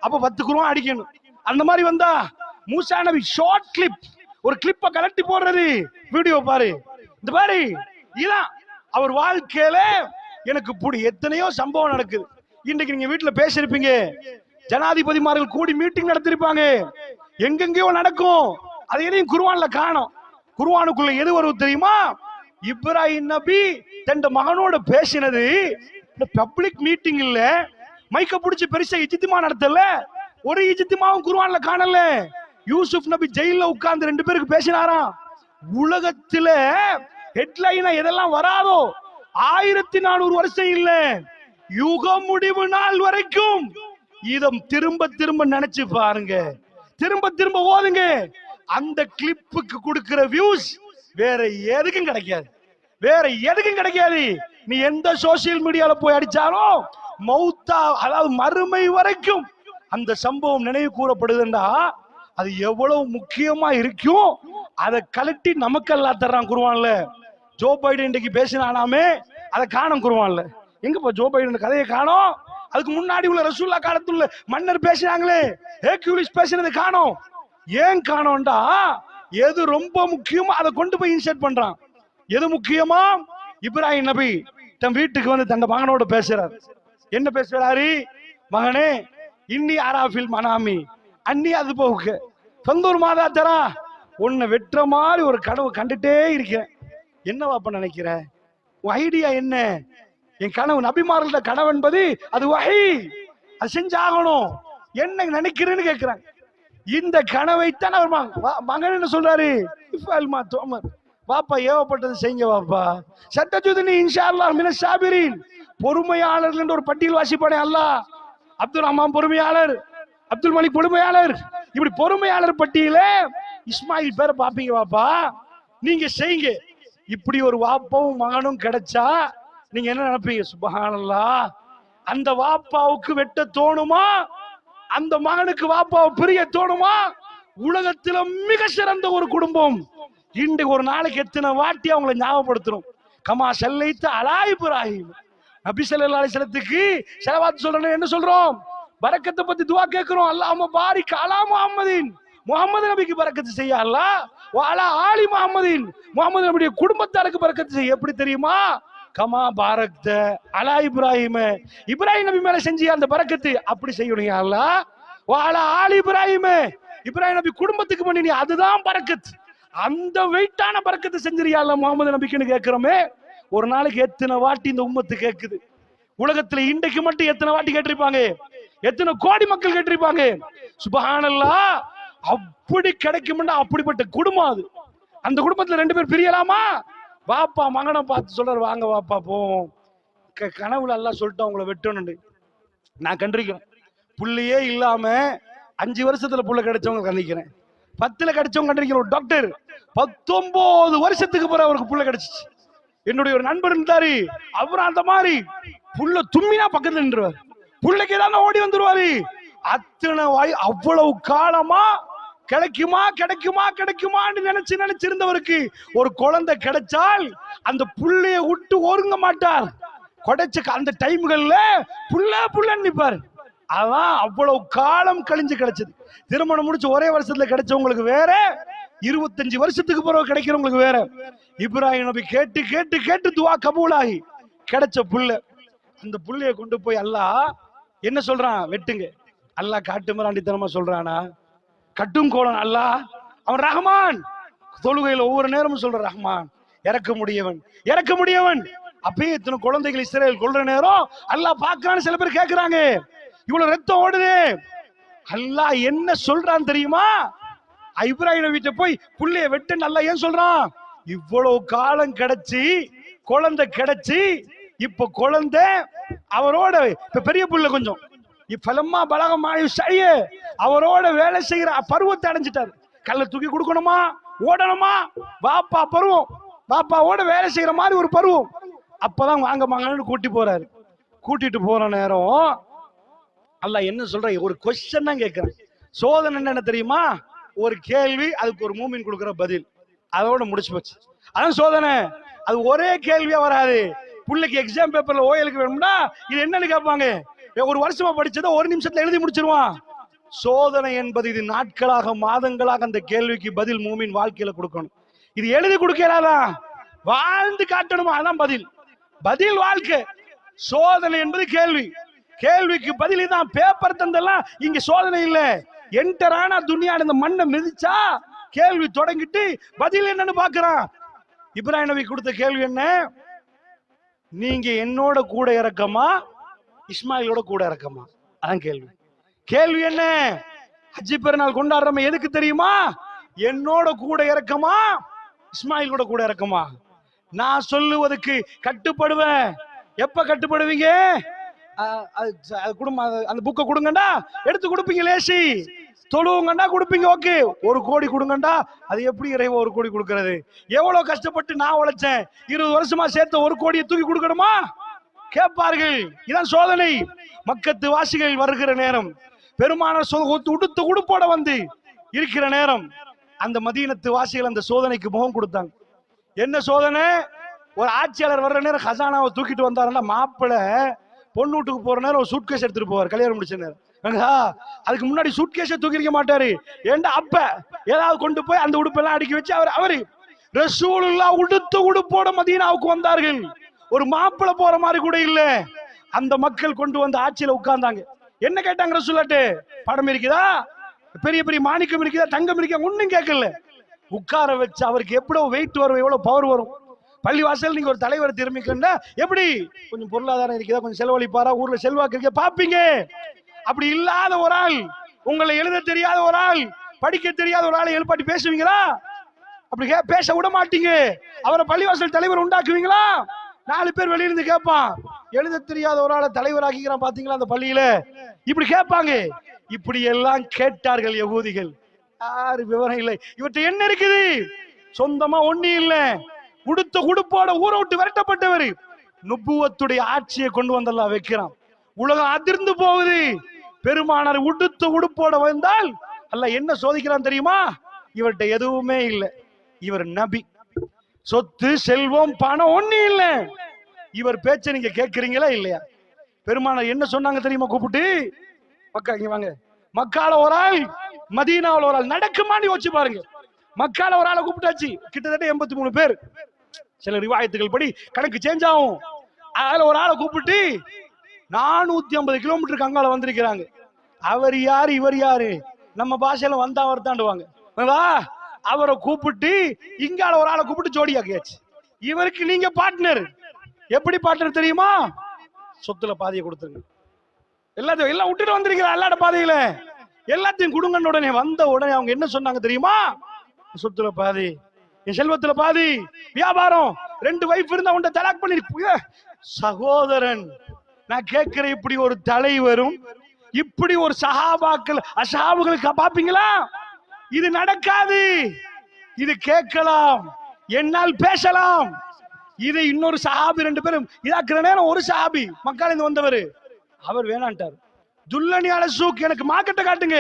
அப்ப 10 குர்ஆன் அடிக்கணும். அந்த மாதிரி வந்தா மூசா நபி ஷார்ட் கிளிப், ஒரு கிளிப்பை கலட்டி போடுறது, வீடியோ பாரு, இந்த பாரு, இதான் அவர் வாழ்க்கையில எனக்கு எத்தனையோ சம்பவம் நடக்குது. இன்றைக்கு நீங்க வீட்டுல பேசிருப்பீங்க, ஜனாதிபதிமார்கள் கூடி மீட்டிங் நடத்திருப்பாங்க, எங்கெங்கயோ நடக்கும். அது எதையும் குர்ஆன்ல காணோம். குர்ஆனுக்குள்ள எது வரும் தெரியுமா? இப்ராஹிம் நபி தன் மகனோட பேசினது பப்ளிக் மீட்டிங் இல்ல, மைக்க பிடிச்சி பெருசா இஜ்திமா நடத்தல, ஒரு இஜ்திமாவும் குர்ஆன்ல காணல. யூசுப் நபி ஜெயில உட்கார்ந்து 2 பேருக்கு பேசினாராம். உலகத்துல ஹெட்லைனா எதெல்லாம் வராதோ 1400 வருஷம் இல்ல, யுக முடிவு நாள் வரைக்கும் இத திரும்ப திரும்ப நினைச்சு பாருங்க, திரும்ப திரும்ப ஓதுங்க. அந்த கிளிப்புக்கு கொடுக்கிற வியூஸ் வேற எதுக்கும் கிடைக்காது, வேற எதுக்கும் கிடைக்காது. நீ எந்த சோசியல் மீடியால போய் அடிச்சாலும் மௌத்தா, அதாவது மறுமை வரைக்கும் அந்த சம்பவம் நினைவு கூறப்படுதுண்டா அது எவ்வளவு முக்கியமா இருக்கும். அதை கலட்டி நமக்கெல்லாம் தர்றான் குருவான்ல. ஜோ பைடன் இன்னைக்கு பேசினானாமே, அதை காணும் குருவான்ல. எங்கப்பா ஜோ பைடன் கதையை காணோம்? அதுக்கு முன்னாடி உள்ள ரசூல்லா காலத்துல மன்னர் பேசினாங்களே, ஹெர்குலிஸ் பேசினது காணோம். ஏன் காணோம்டா, எது ரொம்ப முக்கியமோ அதை கொண்டு போய் இன்சர்ட் பண்றான். எது முக்கியமா? இப்ராஹிம் நபி தன் வீட்டுக்கு வந்து தன் மகனோட பேசுறாரு. என்ன பேசுறாரு? மகனே, இன்னி ஆராஃபில் மனாமி அன்னி அது போக்கு சொந்தூர் மாதா தரா, உன்னை வெற்ற மாதிரி ஒரு கனவு கண்டுட்டே இருக்கேன். என்னவாப்ப நினைக்கிற? ஐடியா என்ன? என் கனவு நபிமார்கள கனவு என்பது அது வஹி, அது செஞ்சாகணும். என்ன நினைக்கிறேன்னு கேட்கிறேன். இந்த கனவைத்தான் அவர் மகன் என்ன சொல்றாரு? வாப்பா ஏவப்பட்டது செய்யுங்க வாப்பா. சத்தஜுதனி இன்ஷா அல்லாஹ் மினஸ் சாபிரீன், பொறுமையாளர்கள் என்ற ஒரு பட்டியல் வாசிப்பானே அல்லாஹ். அப்துல் ரஹ்மான் பொறுமையாளர், அப்துல் மலிக் பொறுமையாளர், இப்படி பொறுமையாளர் பட்டியல இஸ்மாயில் பேரை பாப்பீங்க வாப்பா. நீங்க செய்யுங்க. இப்படி ஒரு வாப்பாவும் மகனும் கிடைச்சா நீங்க என்ன நினைப்பீங்க? சுப்ஹானல்லாஹ். அந்த வாப்பாவுக்கு வெட்ட தோணுமா? அந்த மகனுக்கு வாப்பாவை பிரிய தோணுமா? உலகத்துல மிக சிறந்த ஒரு குடும்பம் இன்றைக்கு ஒரு நாளைக்கு எத்தனை வாட்டி அவங்களை ஞாபகப்படுத்தணும். கமா சல்லைத்த அலா இப்ராஹிம், நபி ஸல்லல்லாஹு அலைஹி வஸல்லத்துக்கு ஸலவாத் சொல்றோம். என்ன சொல்றோம்? பரக்கத்தை பத்தி துஆ கேட்கிறோம். அல்லாஹும்ம பாரிக் அலா முஹம்மதின், முஹம்மது நபிக்கு பரக்கத்து செய்ய அல்லாஹ். வ அலா ஆலி முஹம்மதின், முஹம்மது நபியுடைய குடும்பத்தாருக்கு பரக்கத்து செய்ய. எப்படி தெரியுமா? கமா பாரக்த அலா இப்ராஹிம், இப்ராஹிம் நபி மேல செஞ்சிய அந்த பரக்கத்து அப்படி செய்யணும் யா அல்லாஹ். வ அலா ஆலி இப்ராஹிம், இப்ராஹிம் நபி குடும்பத்துக்கு பண்ணி அதுதான் பரக்கத். அந்த வெயிட்டான பரக்கத்தை செஞ்சிரியா அல்லாஹ் முஹம்மது நபிக்குன்னு கேட்கிறோமே. ஒரு நாளைக்கு எத்தனை வாட்டி இந்த உம்மத்து கேட்குது? உலகத்துல இன்றைக்கு மட்டும் எத்தனை வாட்டி கேட்டிருப்பாங்க? எத்தனை கோடி மக்கள் கேட்டிருப்பாங்க? சுப்ஹானல்லாஹ். அப்படி கிடைக்கும்னா அப்படிப்பட்ட குடும்பம் அது. அந்த குடும்பத்துல 2 பேர் பிரியலாமா? வாப்பா மகனை பார்த்து சொல்றாரு, வாங்க வாப்பா போவோம். கனவுல எல்லாம் சொல்லிட்டு உங்களை வெட்டணும். நான் கண்டிருக்கிறேன். புள்ளையே இல்லாம 5 வருஷத்துல புள்ள கிடைச்சவங்க கண்டிக்கிறேன். 10ல கிடைச்சவங்க கண்டிருக்கிறேன். ஒரு டாக்டர் 19 வருஷத்துக்கு பிறகு அவருக்கு புள்ள கிடைச்சிச்சு. என்னுடைய ஒரு நண்பர் இருந்தாரு, அவரும் அந்த மாதிரி புள்ள தும்மினா பக்கத்துல நின்றுவார், புள்ளைக்கு ஏதாவது ஓடி வந்துருவாரு. அத்தனை அவ்வளவு காலமா கிடைக்குமா கிடைக்குமா கிடைக்குமான்னு நினைச்சிருந்தவருக்கு ஒரு குழந்தை கிடைச்சால் அந்த புள்ளைய விட்டு ஒருங்க மாட்டார். கிடைச்ச அந்த டைம்கள்ல புள்ள புள்ளன்னு நிப்பாரு. அதான் அவ்வளவு காலம் கழிஞ்சு கிடைச்சது. திருமணம் முடிச்சு ஒரே வருஷத்துல கிடைச்சவங்களுக்கு வேற, 25 வருஷத்துக்கு பிறகு கிடைக்கிறவங்களுக்கு வேற. இப்ராஹிம் நபி கேட்டு கேட்டு கேட்டு துஆ கபூலாகி கிடைச்ச புள்ள. அந்த புள்ளைய கொண்டு போய் அல்லாஹ் என்ன சொல்றான்? வெட்டுங்க. அல்லாஹ் காட்டு மிராண்டித்தனமா சொல்றானா? கட்டும் கோலம் அல்லாஹ். அவன் ரஹ்மான். தொழுகையில ஒவ்வொரு நேரமும் சொல்ற ரஹ்மான், இறக்க முடியவன், இறக்க முடியவன். அப்பயே இத்தனை குழந்தைகள் இஸ்ரேல் கொல்ற நேரம் அல்லாஹ் பாக்குறான்னு சில பேர் கேட்கிறாங்க. இவ்வளவு ரத்தம் ஓடுது, அல்லாஹ் என்ன சொல்றான் தெரியுமா? இப்ராஹிம் வீட்டை போய் புள்ளைய வெட்டு அல்லாஹ் ஏன் சொல்றான்? இவ்வளவு காலம் கிடைச்சி குழந்தை கிடைச்சி, இப்ப குழந்தை அவரோட இப்ப பெரிய புள்ள கொஞ்சம் இப்பலமா பலகமாயு செய்ய அவரோட வேலை செய்யற பருவத்தை அடைஞ்சிட்டாரு. கல்ல தூக்கி கொடுக்கணுமா, ஓடணுமா, பாப்பா பருவம், பாப்பாவோட வேலை செய்யற மாதிரி ஒரு பருவம். அப்பதான் வாங்க மகன்னு கூட்டி போறாரு. கூட்டிட்டு போற நேரம் அல்லாஹ் என்ன சொல்ற? ஒரு கொஸ்டின் தான் கேட்கிறேன். சோதனை என்ன தெரியுமா? ஒரு கேள்வி, அதுக்கு ஒரு மூமின் கொடுக்கிற பதில், அதோட முடிச்சு போச்சு. அதான் சோதனை. அது ஒரே கேள்வியா வராது. பிள்ளைக்கு எக்ஸாம் பேப்பர்ல ஓயலுக்கு வேணும்னா இது என்னன்னு கேட்பாங்க. ஒரு வருஷமா படிச்சதை 1 நிமிஷத்துல எழுதி முடிச்சிருவான். சோதனை என்பது இது நாட்களாக மாதங்களாக அந்த கேள்விக்கு பதில் மூமின் வாழ்க்கையில கொடுக்கணும். இது எழுதி கொடுக்கலாதான், வாழ்ந்து காட்டணுமா? அதான் பதில். பதில் வாழ்க்கை. சோதனை என்பது கேள்வி, கேள்விக்கு பதில் தான். பேப்பர் தந்தெல்லாம் இங்க சோதனை இல்ல. என்டரான துனியா இந்த மண்ணை மிதிச்சா கேள்வி தொடங்கிட்டு பதில் என்னன்னு பாக்குறான். இப்ராஹிம் நபி கொடுத்த கேள்வி என்ன? நீங்க என்னோட கூட இறக்கமா, இஸ்மாயிலோட கூட இறக்கமா? அதான் கேள்வி. கேள்வி என்ன? ஹஜ்ஜி பெருநாள் கொண்டாடுறோம் எதுக்கு தெரியுமா? என்னோட கூட இறக்கமா, இஸ்மாயில் கூட இறக்கமா? நான் சொல்லுவதுக்கு கட்டுப்படுவேன். எப்ப கட்டுப்படுவீங்க? குடும்பம் அந்த புக்கை கொடுங்கண்டா எடுத்து கொடுப்பீங்க, லேசி தொழுவுங்கண்டா கொடுப்பீங்க, ஓகே. 1 கோடி கொடுங்கண்டா, அது எப்படி இறைவன் 1 கோடி கொடுக்கிறது? எவ்வளவு கஷ்டப்பட்டு நான் உழைச்சேன், 20 வருஷமா சேர்த்த 1 கோடியை தூக்கி கொடுக்கணுமா? கேட்பார்கள். இதான் சோதனை. மக்கத்து வாசிகள் வருகிற நேரம், பெருமானார் உடுத்து உடுப்போட வந்து இருக்கிற நேரம், அந்த மதீனத்து வாசிகள் அந்த சோதனைக்கு முகம் கொடுத்தாங்க. என்ன சோதனை? ஒரு ஆட்சியாளர் வர்ற நேரம் ஹசானாவை தூக்கிட்டு வந்தாருன்னா, மாப்பிள்ளை பொண்ணு வீட்டுக்கு போற நேரம் ஒரு சூட்கேஸ் எடுத்துட்டு போவார், கல்யாணம் முடிச்ச நேரம். அதுக்கு முன்னாடி சூட்கேஸை தூக்கிக்க மாட்டாரு. ஏண்டா அப்ப ஏதாவது கொண்டு போய் அந்த உடுப்பெல்லாம் அடுக்கி வச்சு அவரு ரசூலுல்லாஹ் உடுத்து உடுப்போட மதீனாவுக்கு வந்தார்கள். ஒரு மாப்பிள்ளை போற மாதிரி கூட இல்ல. அந்த மக்கள் கொண்டு வந்த ஆட்சியில உட்கார்ந்தாங்க. என்ன கேட்டாங்க ரசூலுல்லாஹ்ட்ட? படம் இருக்குதா, பெரிய பெரிய மாணிக்கம் இருக்குதா, தங்கம் இருக்கா, ஒன்னும் கேட்கல. உட்கார வச்சு அவருக்கு எவ்வளவு வெயிட் வரும், எவ்வளவு பவர் வரும். பள்ளிவாசல் நீங்க ஒரு தலைவரை திரும்பிக்கா எப்படி கொஞ்சம் பொருளாதாரம் இருக்குதா, கொஞ்சம் செலவழிப்பாரா, ஊர்ல செல்வாக்கு இருக்க பாப்பீங்க. அப்படி இல்லாத ஒரு ஆள், உங்களை எழுத தெரியாத ஒரு ஆள், படிக்க தெரியாத ஒரு ஆளை எழுப்பாட்டி பேசுவீங்களா? அப்படி பேச விட மாட்டீங்க. அவரை பள்ளிவாசல் தலைவர் உண்டாக்குவீங்களா? 4 பேர் வெளியிருந்து கேட்பான், எழுத தெரியாத ஒரு ஆளை தலைவர் ஆக்கிக்கிறான் பாத்தீங்களா அந்த பள்ளியில, இப்படி கேட்பாங்க. இப்படி எல்லாம் கேட்டார்கள் யகூதிகள். யாரு விவரம் இல்லை. இவற்றை என்ன இருக்குது? சொந்தமா ஒண்ணு இல்ல, உடுத்த உடுப்போட ஊரை விட்டு விரட்டப்பட்டவர் நுபுவத்துடைய ஆட்சியை கொண்டு வந்தெல்லாம் வைக்கிறான். உலகம் அதிர்ந்து போகுது. பெருமானார் உடுத்த உடுப்போட வந்தால் அல்லாஹ் என்ன சோதிக்கிறான் தெரியுமா? இவர்கிட்ட எதுவுமே இல்லை, இவர் நபி, சொத்து செல்வம் பணம் ஒண்ணு இல்ல. இவர் பேச்ச நீங்க கேட்கிறீங்களா இல்லையா? பெருமானார் என்ன சொன்னாங்க தெரியுமா? கூப்பிட்டு, மக்கா இங்க வாங்க. மக்கால ஒரு ஆள், மதீனாவில் ஒரு ஆள், நடக்குமான்னு யோசிச்சு பாருங்க. மக்கால ஒரு ஆளை கூப்பிட்டாச்சு, கிட்டத்தட்ட 83 பேர். சில ரிவாயத்துகள் படி கணக்கு சேஞ்ச் ஆகும். அதுல ஒரு ஆளை கூப்பிட்டு 450 கிலோமீட்டருக்கு அங்கால வந்திருக்கிறாங்க. அவர் யாரு இவர் யாரு, நம்ம பாஷையில வந்தா அவர் தாண்டுவாங்க. அவரை கூப்பிட்டு இங்கால ஒரு ஆளை கூப்பிட்டு ஜோடியாக்கியாச்சு. இவருக்கு நீங்க பார்ட்னர். எப்படி பார்ட்னர் தெரியுமா? சொத்துல பாதியை கொடுத்துருங்க, எல்லாத்தையும் எல்லாம் விட்டுட்டு வந்திருக்கிற அல்லாட பாதையில எல்லாத்தையும் கொடுங்கன்னு உடனே வந்த உடனே அவங்க என்ன சொன்னாங்க தெரியுமா? சொத்துல பாதி, என் செல்வத்துல பாதி, வியாபாரம், 2 வைஃப் இருந்தா உன்னை தலாக் பண்ணி. சகோதரன், நான் கேட்கிற இப்படி ஒரு தலைவரும் இப்படி ஒரு சஹாபாக்கள் அஷாபுகளுக்கு பாப்பீங்களா? இது நடக்காது. இது கேட்கலாம், என்னால் பேசலாம். இது இன்னொரு சஹாபி 2 பேரும் இதாக்குற நேரம் ஒரு சஹாபி மக்கள் இருந்து வந்தவர், அவர் வேணான்ட்டார். துல்லனி அல சூக், எனக்கு மார்க்கெட்டை காட்டுங்க,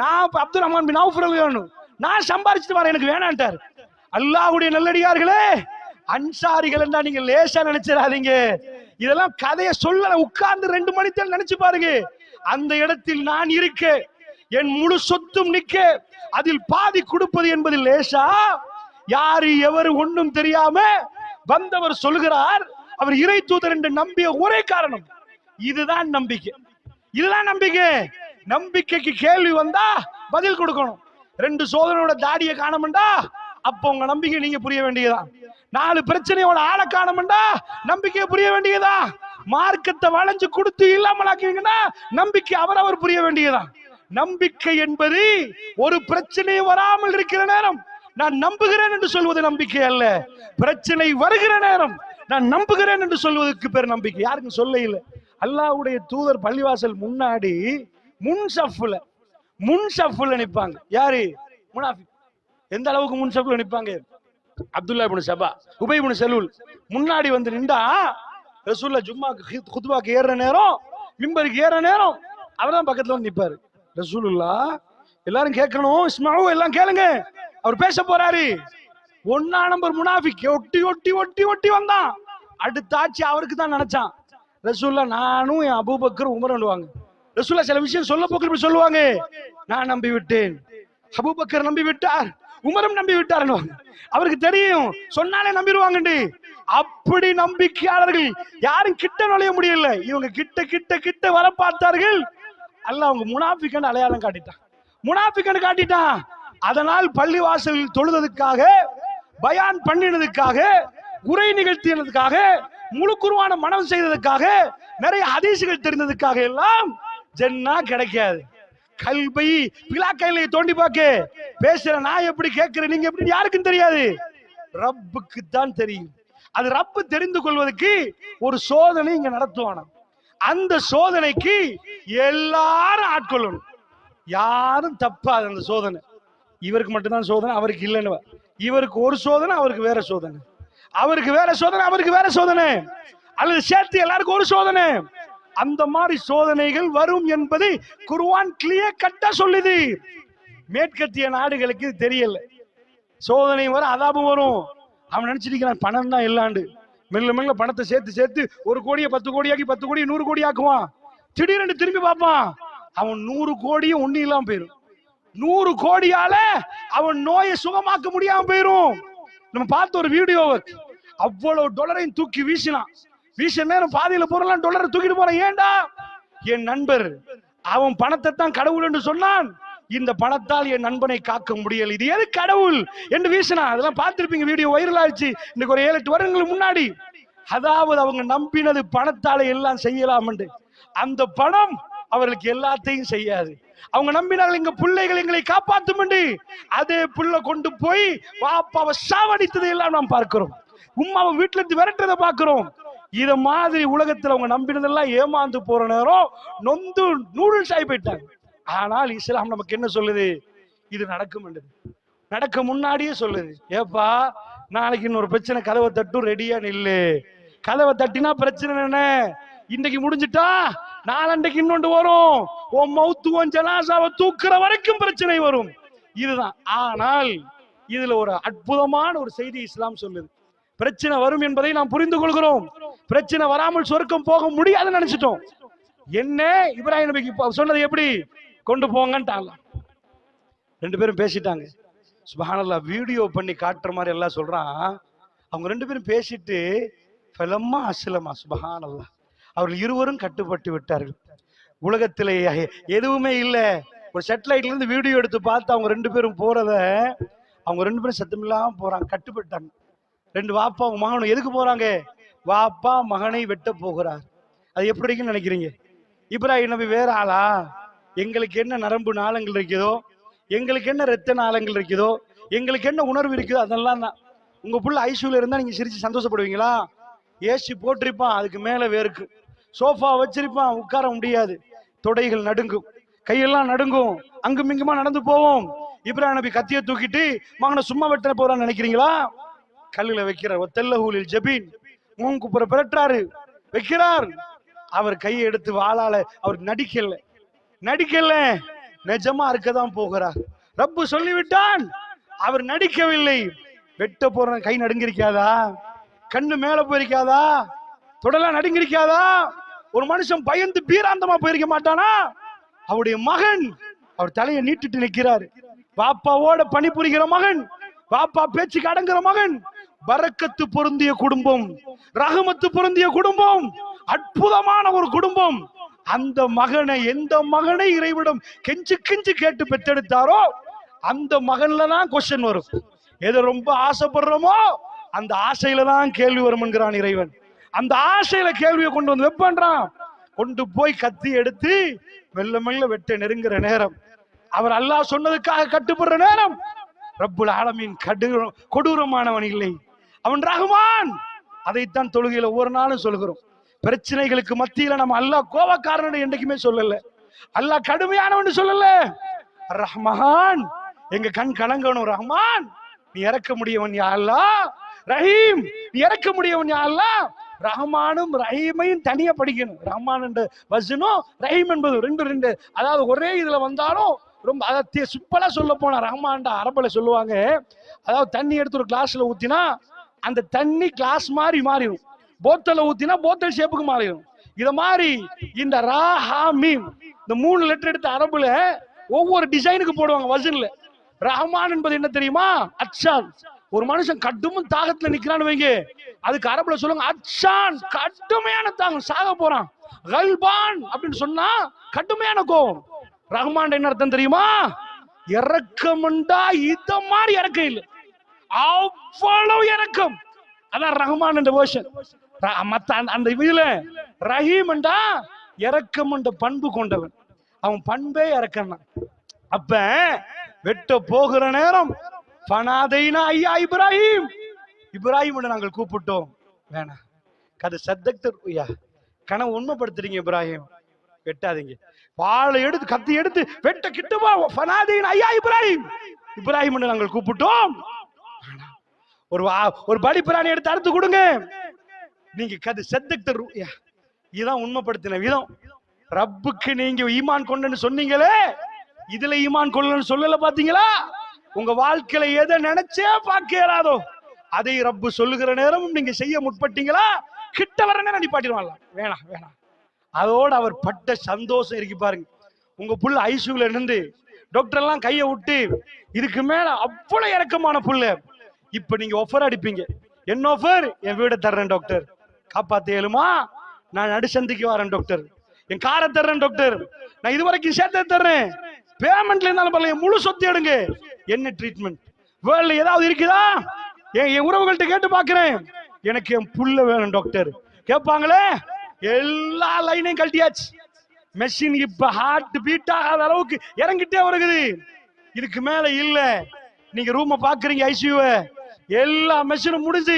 நான் அப்துல் ரஹ்மான் பின் அவுஃப் ரலியல்லாஹு நான் சம்பாரிச்சுட்டு வரேன், எனக்கு வேணான்ட்டார். அல்லாஹ்வுடைய நல்லடியார்களே, அன்சாரிகள் என்றா நீங்க லேசா நினைச்சிடாதீங்க. இதெல்லாம் கதையை சொல்ல உட்கார்ந்து 2 மணி நேரம் நினைச்சு பாருங்க. அந்த இடத்தில் நான் இருக்க, என் முழு சொத்தும் நிக்க, அதில் பாதி கொடுப்பது என்பது லேசா? யாரு எவரு ஒன்றும் தெரியாம வந்தவர் சொல்கிறார், அவர் இறை தூதர் என்று நம்பிய ஒரே காரணம் இதுதான் நம்பிக்கை. இதுதான் நம்பிக்கை. நம்பிக்கைக்கு கேள்வி வந்தா பதில் கொடுக்கணும். 2 சோதனையோட தாடியை காணமுண்டா, அப்ப உங்க நம்பிக்கை நீங்க புரிய வேண்டியதான். 4 பிரச்சனையோட ஆளை காணமுண்டா, நம்பிக்கையை புரிய வேண்டியதா. மார்க்கத்தை வளைஞ்சு கொடுத்து இல்லாமலாக்குவீங்கன்னா நம்பிக்கை அவரவர் புரிய வேண்டியதான். நம்பிக்கை என்பது ஒரு பிரச்சனை வராமல் இருக்கிற நேரம் நான் நம்புகிறேன் என்று சொல்வது நம்பிக்கை அல்ல. பிரச்சனை வருகிற நேரம் நான் நம்புகிறேன் என்று சொல்வதற்கு பேர் நம்பிக்கை. யாருக்கும் சொல்ல இல்லை. அல்லாஹ்வுடைய தூதர் பள்ளிவாசல் முன்னாடி முன்சஃப்ல நிப்பாங்க. யாரு? முனாஃபிக். எந்த அளவுக்கு முன்சஃப்ல நிப்பாங்க? அப்துல்லா இப்னு சபா, உபை இப்னு சலூல் முன்னாடி வந்து நின்றா, ரசூலுல்லாஹ் ஜும்மாக்கு குத்பாக்கு ஏறுற நேரம், மிம்பருக்கு ஏறுற நேரம் அவர்தான் பக்கத்துல வந்து நிப்பாரு. ரசூலுல்லாஹ் எல்லாரும் கேட்கணும், இஸ்மாவு எல்லாம் கேளுங்க, அவர் பேச போறாரு. 1 நம்பர் முனாஃபிக் ஒட்டி ஒட்டி ஒட்டி ஒட்டி வந்தான். அடுத்த ஆட்சி அவருக்கு தான் நினைச்சான். ரசூலுல்லாஹ் நானும் என் அபூபக்கர் உமர் சொல்லுவாங்க. ரசூலுல்லாஹ் சில விஷயம் சொல்ல போக்கு இப்படி சொல்லுவாங்க, நான் நம்பி விட்டேன், அபூபக்கர் நம்பி விட்டார், உமரும் நம்பி விட்டார். அவருக்கு தெரியும் சொன்னாலே நம்பிடுவாங்க. அப்படி நம்பிக்கையாளர்கள் யாரும் கிட்ட நுழைய முடியல. இவங்க கிட்ட கிட்ட கிட்ட வர பார்த்தார்கள். அல்லாஹ் அவங்க முனாஃபிக்னு அடையாளம் காட்டிட்டான், முனாஃபிக்னு காட்டிட்டான். அதனால் பள்ளிவாசலில் தொழுததுக்காக, பயான் பண்ணினதுக்காக, உரை நிகழ்த்தினதுக்காக, முழு குர்ஆன மனம் செய்ததுக்காக, நிறைய ஹதீஸ்கள் தெரிந்ததுக்காக எல்லாம் ஜன்னா கிடைக்காது. கல்பை பிலாக்கையில தோண்டி பாக்க. பேசுற நான் எப்படி கேட்கிறேன் நீங்க எப்படி யாருக்கும் தெரியாது, ரப்புக்கு தான் தெரியும். அது ரப்பு தெரிந்து கொள்வதற்கு ஒரு சோதனை இங்க நடத்துவானா. அந்த சோதனைக்கு எல்லாரும் ஆட்கொள்ளணும், யாரும் தப்பாது. அந்த சோதனை இவருக்கு மட்டும்தான் சோதனை, அவருக்கு இல்லைன்னு. இவருக்கு ஒரு சோதனை, அவருக்கு வேற சோதனை, அவருக்கு வேற சோதனை, அவருக்கு வேற சோதனை, அல்லது சேர்த்து எல்லாருக்கும் ஒரு சோதனை. அந்த மாதிரி சோதனைகள் வரும் என்பது குர்ஆன் கிளியர் கட்டா சொல்லுது. மேற்கத்திய நாடுகளுக்கு தெரியல, சோதனை வரும் அதாபம் வரும். அவன் நினைச்சிருக்கிறான் பணம் தான் எல்லாண்டு, மெல்ல மெல்ல பணத்தை சேர்த்து சேர்த்து 1 கோடியை 10 கோடியாக்கி 10 கோடி 100 கோடி ஆக்குவான். திடீரென்று திரும்பி பார்ப்பான், அவன் 100 கோடியும் ஒண்ணு இல்லாம போயிரும். 100 கோடியால அவன் நோயை சுகமாக்க முடியாம போயிரும். நம்ம பார்த்த ஒரு வீடியோ, அவ்வளவு டாலரையும் தூக்கி வீசினான். வீச நேரம் பாதியில பொருளாம் டாலரை தூக்கிட்டு போறான். ஏண்டா? என் நண்பர் அவன் பணத்தை தான் கடவுள் என்று சொன்னான், இந்த பணத்தால் என் நண்பனை காக்க முடியல, இது எது கடவுள் என்று வீசினா. அதெல்லாம் பார்த்திருப்பீங்க, வீடியோ வைரல் ஆயிடுச்சு இன்னைக்கு ஒரு 7-8 வருடங்களுக்கு முன்னாடி. அதாவது அவங்க நம்பினது பணத்தால எல்லாம் செய்யலாம் என்று, அந்த பணம் அவர்களுக்கு எல்லாத்தையும் செய்யாது. அவங்க நம்பினார்கள் எங்க பிள்ளைகள் எங்களை காப்பாற்றும் என்று, அதே புள்ள கொண்டு போய் வாப்பாவை சாவடித்ததை எல்லாம் நாம் பார்க்கிறோம், உம்மாவை வீட்டுல இருந்து விரட்டுறதை பார்க்கிறோம். இத மாதிரி உலகத்துல அவங்க நம்பினதெல்லாம் ஏமாந்து போற நேரம் நொந்து நூடுல்ஸ் ஆகி போயிட்டாங்க. ஆனால் இஸ்லாம் நமக்கு என்ன சொல்லுது? இது நடக்கும் என்று நடக்க முன்னாடியே சொல்லுது. ஏப்பா நாளைக்கு இன்னொரு பிரச்சனை கதவை தட்டும், ரெடியா நில்லு. கதவை தட்டினா பிரச்சனை என்ன? இன்னைக்கு முடிஞ்சிட்டா நாளண்டைக்கு இன்னொன்று வரும், உன் மௌத்து உன் ஜனாசாவை தூக்குற வரைக்கும் பிரச்சனை வரும். இதுதான். ஆனால் இதுல ஒரு அற்புதமான ஒரு செய்தி இஸ்லாம் சொல்லுது. பிரச்சனை வரும் என்பதை நாம் புரிந்து கொள்கிறோம். பிரச்சனை வராமல் சொர்க்கம் போக முடியாதுன்னு நினைச்சிட்டோம். என்ன இப்ராஹிம் நபிக்கு சொன்னது எப்படி? கொண்டு போங்கன்ட்டாங்க. 2 பேரும் பேசிட்டாங்க. சுப்ஹானல்லாஹ், வீடியோ பண்ணி காட்டுற மாதிரி எல்லாம் சொல்றான். அவங்க 2 பேரும் பேசிட்டு ஃபலம்மா அஸ்லமா, சுப்ஹானல்லாஹ், அவர்கள் இருவரும் கட்டுப்பட்டு விட்டார்கள். உலகத்திலே எதுவுமே இல்லை, ஒரு சேட்டலைட்ல இருந்து வீடியோ எடுத்து பார்த்து அவங்க 2 பேரும் போறத, அவங்க 2 பேரும் சத்தமில்லாம போறாங்க, கட்டுப்பட்டாங்க. 2 வாப்பா மகனும் எதுக்கு போறாங்க? வாப்பா மகனை வெட்ட போகிறார். அது எப்படி இருக்குன்னு நினைக்கிறீங்க? இப்ராஹிம் நபி வேற ஆளா? எங்களுக்கு என்ன நரம்பு நாளங்கள் இருக்குதோ, எங்களுக்கு என்ன ரத்த நாளங்கள் இருக்குதோ, எங்களுக்கு என்ன உணர்வு இருக்குதோ அதெல்லாம் தான். உங்க புள்ள ஐசியூல இருந்தா நீங்க சிரிச்சு சந்தோஷப்படுவீங்களா? ஏசி போட்டிருப்பான், அதுக்கு மேல வேர்க்கு. சோஃபா வச்சிருப்பான், உட்கார முடியாது, தொடைகள் நடுங்கும், கையெல்லாம் நடுங்கும், அங்கும் இங்குமா நடந்து போவோம். இப்ராஹிம் நபி கத்திய தூக்கிட்டு மகனை சும்மா வெட்ட போறான்னு நினைக்கிறீங்களா? கல்லுல வைக்கிறார், ஒத்தல்லஹூலில் ஜபீன், மூங்குப்புற பிரட்டுறாரு, வைக்கிறார். அவர் கையை எடுத்து வாளால, அவர் நடிக்கல, நிஜமா இருக்கதான் போகிறார். ரப்பு சொல்லிவிட்டான், அவர் நடிக்கவில்லை. வெட்ட போற கை நடுங்கிருக்காதா? கண்ணு மேல போயிருக்காதா? தொடலாம் நடுங்கிருக்காதா? ஒரு மனுஷன் பயந்து பீராந்தமா போயிருக்க மாட்டானா? அவருடைய மகன் அவர் தலையை நீட்டிட்டு நிற்கிறார். பாப்பாவோட பணிபுரிகிற மகன், பாப்பா பேச்சுக்கு அடங்குற மகன், பரக்கத்து பொருந்திய குடும்பம், ரஹமத்து பொருந்திய குடும்பம், அற்புதமான ஒரு குடும்பம். அந்த மகனை, எந்த மகனை இறைவிடம் கெஞ்சு கெஞ்சு கேட்டு பெற்றெடுத்தாரோ அந்த மகன்ல தான் கொஸ்டின் வரும். எதை ரொம்ப ஆசைப்படுறோமோ அந்த ஆசையில தான் கேள்வி வரும் என்கிறான் இறைவன். அந்த ஆசையில கேள்வியை கொண்டு வந்து வெப்பன்றான். கொண்டு போய் கத்தி எடுத்து மெல்ல மெல்ல வெட்ட நெருங்குற நேரம், அவர் அல்லாஹ் சொன்னதுக்காக கட்டுப்படுற நேரம், ரப்புல் ஆலமீன் கொடூரமானவன் இல்லை, அவன் ரஹ்மான். அதைத்தான் தொழுகையில ஒவ்வொரு நாளும் சொல்கிறோம். பிரச்சனைகளுக்கு மத்தியில நம்ம அல்லாஹ் கோபக்காரன் என்றைக்குமே சொல்லல, அல்லாஹ் கடுமையானவன் சொல்லல. ரஹ்மான், எங்க கண் கலங்கணும். ரஹ்மான், நீ இறக்க முடியவன் யா அல்லாஹ். ரஹீம், நீ இறக்க முடியவன் யா அல்லாஹ். ரஹ்மானும் ரஹீமையும் தனியா படிக்கணும். ரஹ்மான் என்ற வசனம், ரஹீம் என்பது ரெண்டு, அதாவது ஒரே இதுல வந்தாலும் ரொம்ப அதை சிம்பிளா சொல்ல போனா, ரஹ்மான் அரபுல சொல்லுவாங்க, அதாவது தண்ணி எடுத்து ஒரு கிளாஸ்ல ஊத்தினா அந்த தண்ணி கிளாஸ் மாதிரி மாறிடும், போத்தல ஊத்தினா போத்தல் ஷேப்புக்கு மாறிடும். இத மாதிரி இந்த ரா ஹா மீம், இந்த 3 லெட்டர் எடுத்து அரபுல ஒவ்வொரு டிசைனுக்கு போடுவாங்க வசன்ல. ரஹ்மான் என்பது என்ன தெரியுமா? அச்சான். ஒரு மனுஷன் கடுமையான தாகத்துல நிக்கிறான்னு வைங்க, அதுக்கு அரபுல சொல்லுவாங்க அச்சான், கடுமையான தாகம், சாக போறான். கல்பான் அப்படின்னு சொன்னா கடுமையான கோபம். ரஹ்மான் என்ன அர்த்தம் தெரியுமா? இறக்கம்ண்டா இத மாதிரி இறக்கம் இல்லை, அவ்வளவு இறக்கம். அதான் ரஹ்மான் என்ற வேர்ஷன். மத்த அந்த இதுல ரஹீம்ண்டா இறக்கம் என்ற பண்பு கொண்டவன். அவன் பண்பே இறக்கணும். அப்ப வெட்ட போகிற நேரம் பனாதைனா ஐயா இப்ராஹிம், இப்ராஹிம் நாங்கள் கூப்பிட்டோம். வேணாம், கதை சத்தக்தர் கனவு உண்மைப்படுத்துறீங்க இப்ராஹிம், வெட்டாதீங்க. வாழை எடுத்து கத்தி எடுத்து வெட்ட கிட்டுமா பனாதைனா ஐயா இப்ராஹிம், இப்ராஹிம் நாங்கள் கூப்பிட்டோம். ஒரு பலி பிராணி எடுத்து அறுத்து கொடுங்க. நீங்க கது சத்தக்தர் இதான் உண்மைப்படுத்தின விதம். ரப்புக்கு நீங்க ஈமான் கொண்டு சொன்னீங்களே, இதுல ஈமான் கொள்ளன்னு சொல்லல. பாத்தீங்களா, உங்க வாழ்க்கையில எதை நினைச்சே பார்க்க இயலாதோ அதை ரப்பு சொல்லுகிற நேரமும் நீங்க செய்ய முற்பட்டீங்களா, கிட்ட வர நேரம் நிப்பாட்டிடுவாங்க. வேணாம் வேணாம். அதோட அவர் பட்ட சந்தோஷம் இருக்கு பாருங்க. உங்க புள்ள ஐசியூல இருந்து டாக்டர் எல்லாம் கையை விட்டு இதுக்கு மேல அவ்வளவு இறக்கமான புள்ள. இப்ப நீங்க ஆஃபர் அடிப்பீங்க, என்ன ஆஃபர்? என் வீட தர்றேன் டாக்டர், காப்பாத்தேலுமா? நான் நடுசந்திக்கு வரேன் டாக்டர், என் காரை தர்றேன் டாக்டர், நான் இதுவரைக்கும் சேர்த்து தர்றேன், பேமெண்ட்ல இருந்தாலும் பரவாயில்ல, முழு சொத்து எடுங்க. என்ன ட்ரீட்மெண்ட் வேர்ல்ட்ல ஏதாவது இருக்குதா? என் உறவுகள்கிட்ட கேட்டு பாக்குறேன், எனக்கு என் புள்ள வேணும் டாக்டர் கேட்பாங்களே. எல்லா லைனையும் கழட்டியாச்சு. மெஷின் இப்ப ஹார்ட் பீட் ஆகாத அளவுக்கு இறங்கிட்டே வருகுது. இதுக்கு மேல இல்ல. நீங்க ரூம பாக்குறீங்க, ஐசியூ எல்லா மெஷினும் முடிஞ்சு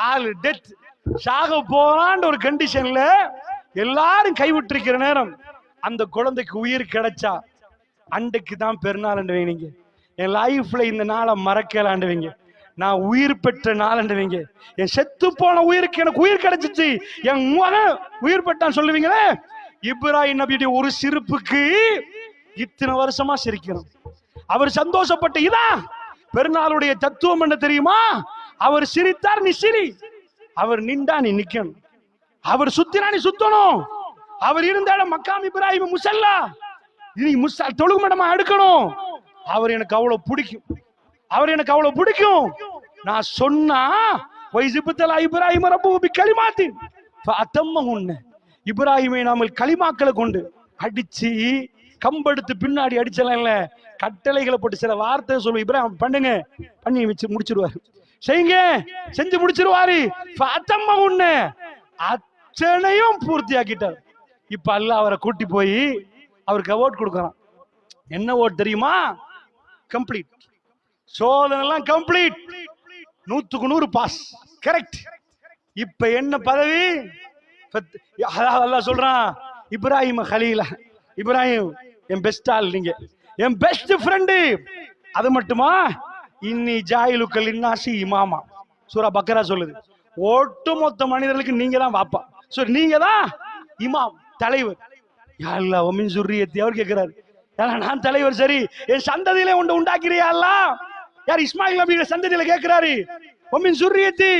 ஆள் டெத், சாக போறான்ற ஒரு கண்டிஷன்ல எல்லாரும் கைவிட்டிருக்கிற நேரம் அந்த குழந்தைக்கு உயிர் கிடைச்சா அன்றைக்கு தான் பெருநாள்ண்டுவீங்க. என் லைஃப்ல இந்த நாளை மறக்கலாண்டுவீங்க. நான் உயிர் பெற்ற நாள்ண்டுவீங்க. என் செத்து போன உயிருக்கு எனக்கு உயிர் கிடைச்சிச்சு, என் மகன் உயிர் பெற்றான் சொல்லுவீங்களே. இப்ராஹிம் நபியுடைய ஒரு சிரிப்புக்கு இத்தனை வருஷமா சிரிக்கணும். அவர் சந்தோஷப்பட்ட இதான் பெருநாளுடைய தத்துவம் என்ன தெரியுமா? அவர் சிரித்தார், நீ சிரி. அவர் நின்றா நீ நிக்கணும். அவர் சுத்தினா நீ சுத்தணும். அவர் இருந்த இடம் மக்காம் இப்ராஹிம் முசல்லா, நீ தொழுகு மடமா எடுக்கணும். அவர் எனக்கு அவ்வளவு பிடிக்கும், அவர் எனக்கு அவ்வளவு பிடிக்கும். நான் சொன்னா இப்ராஹிம் ரப்பு களிமாத்தி இப்ராஹிமை நாம களிமாக்களை கொண்டு அடிச்சு கம்பெடுத்து பின்னாடி அடிச்சலாம் இல்ல, கட்டளைகளை போட்டு சில வார்த்தை சொல்லுவோம். இப்ராஹிம் பண்ணுங்க, பண்ணி வச்சு முடிச்சிருவாரு, செய்யுங்க, செஞ்சு முடிச்சிருவாரு. அத்தனையும் பூர்த்தி ஆக்கிட்டார். இப்ப அல்லாஹ் அவரை கூட்டி போய் அவருக்கு அவார்ட் கொடுக்கறான். என்ன அவார்ட் தெரியுமா? கம்ப்ளீட். சோதனை எல்லாம் கம்ப்ளீட், 100க்கு 100 பாஸ், கரெக்ட். இப்ப என்ன பதவி? அல்லாஹ் சொல்றான், இப்ராஹிம் கலீலா, இப்ராஹிம் என் பெஸ்ட் ஆள், நீங்க என் பெஸ்ட் ஃப்ரெண்டு. அது மட்டுமா, இன்னி ஜாயிலுக்கல் இன்னாசி இமாமா, சூரா பக்கரா சொல்லுது. ஒட்டுமொத்த மனிதர்களுக்கு நீங்க தான் வாப்பா, நீங்க தான் இமாம், தலைவர். யாழ்லா ஒமின் சுர்ரியத்தி, அவர் கேட்கிறாரு, நான் தலைவர், சரி என் சந்ததியில ஒன்று உண்டாக்கிறியா? யார்? இஸ்மாயில் நபியோட சந்ததியில கேட்கிறாரு. ஒமின் சுர்ரியத்தி,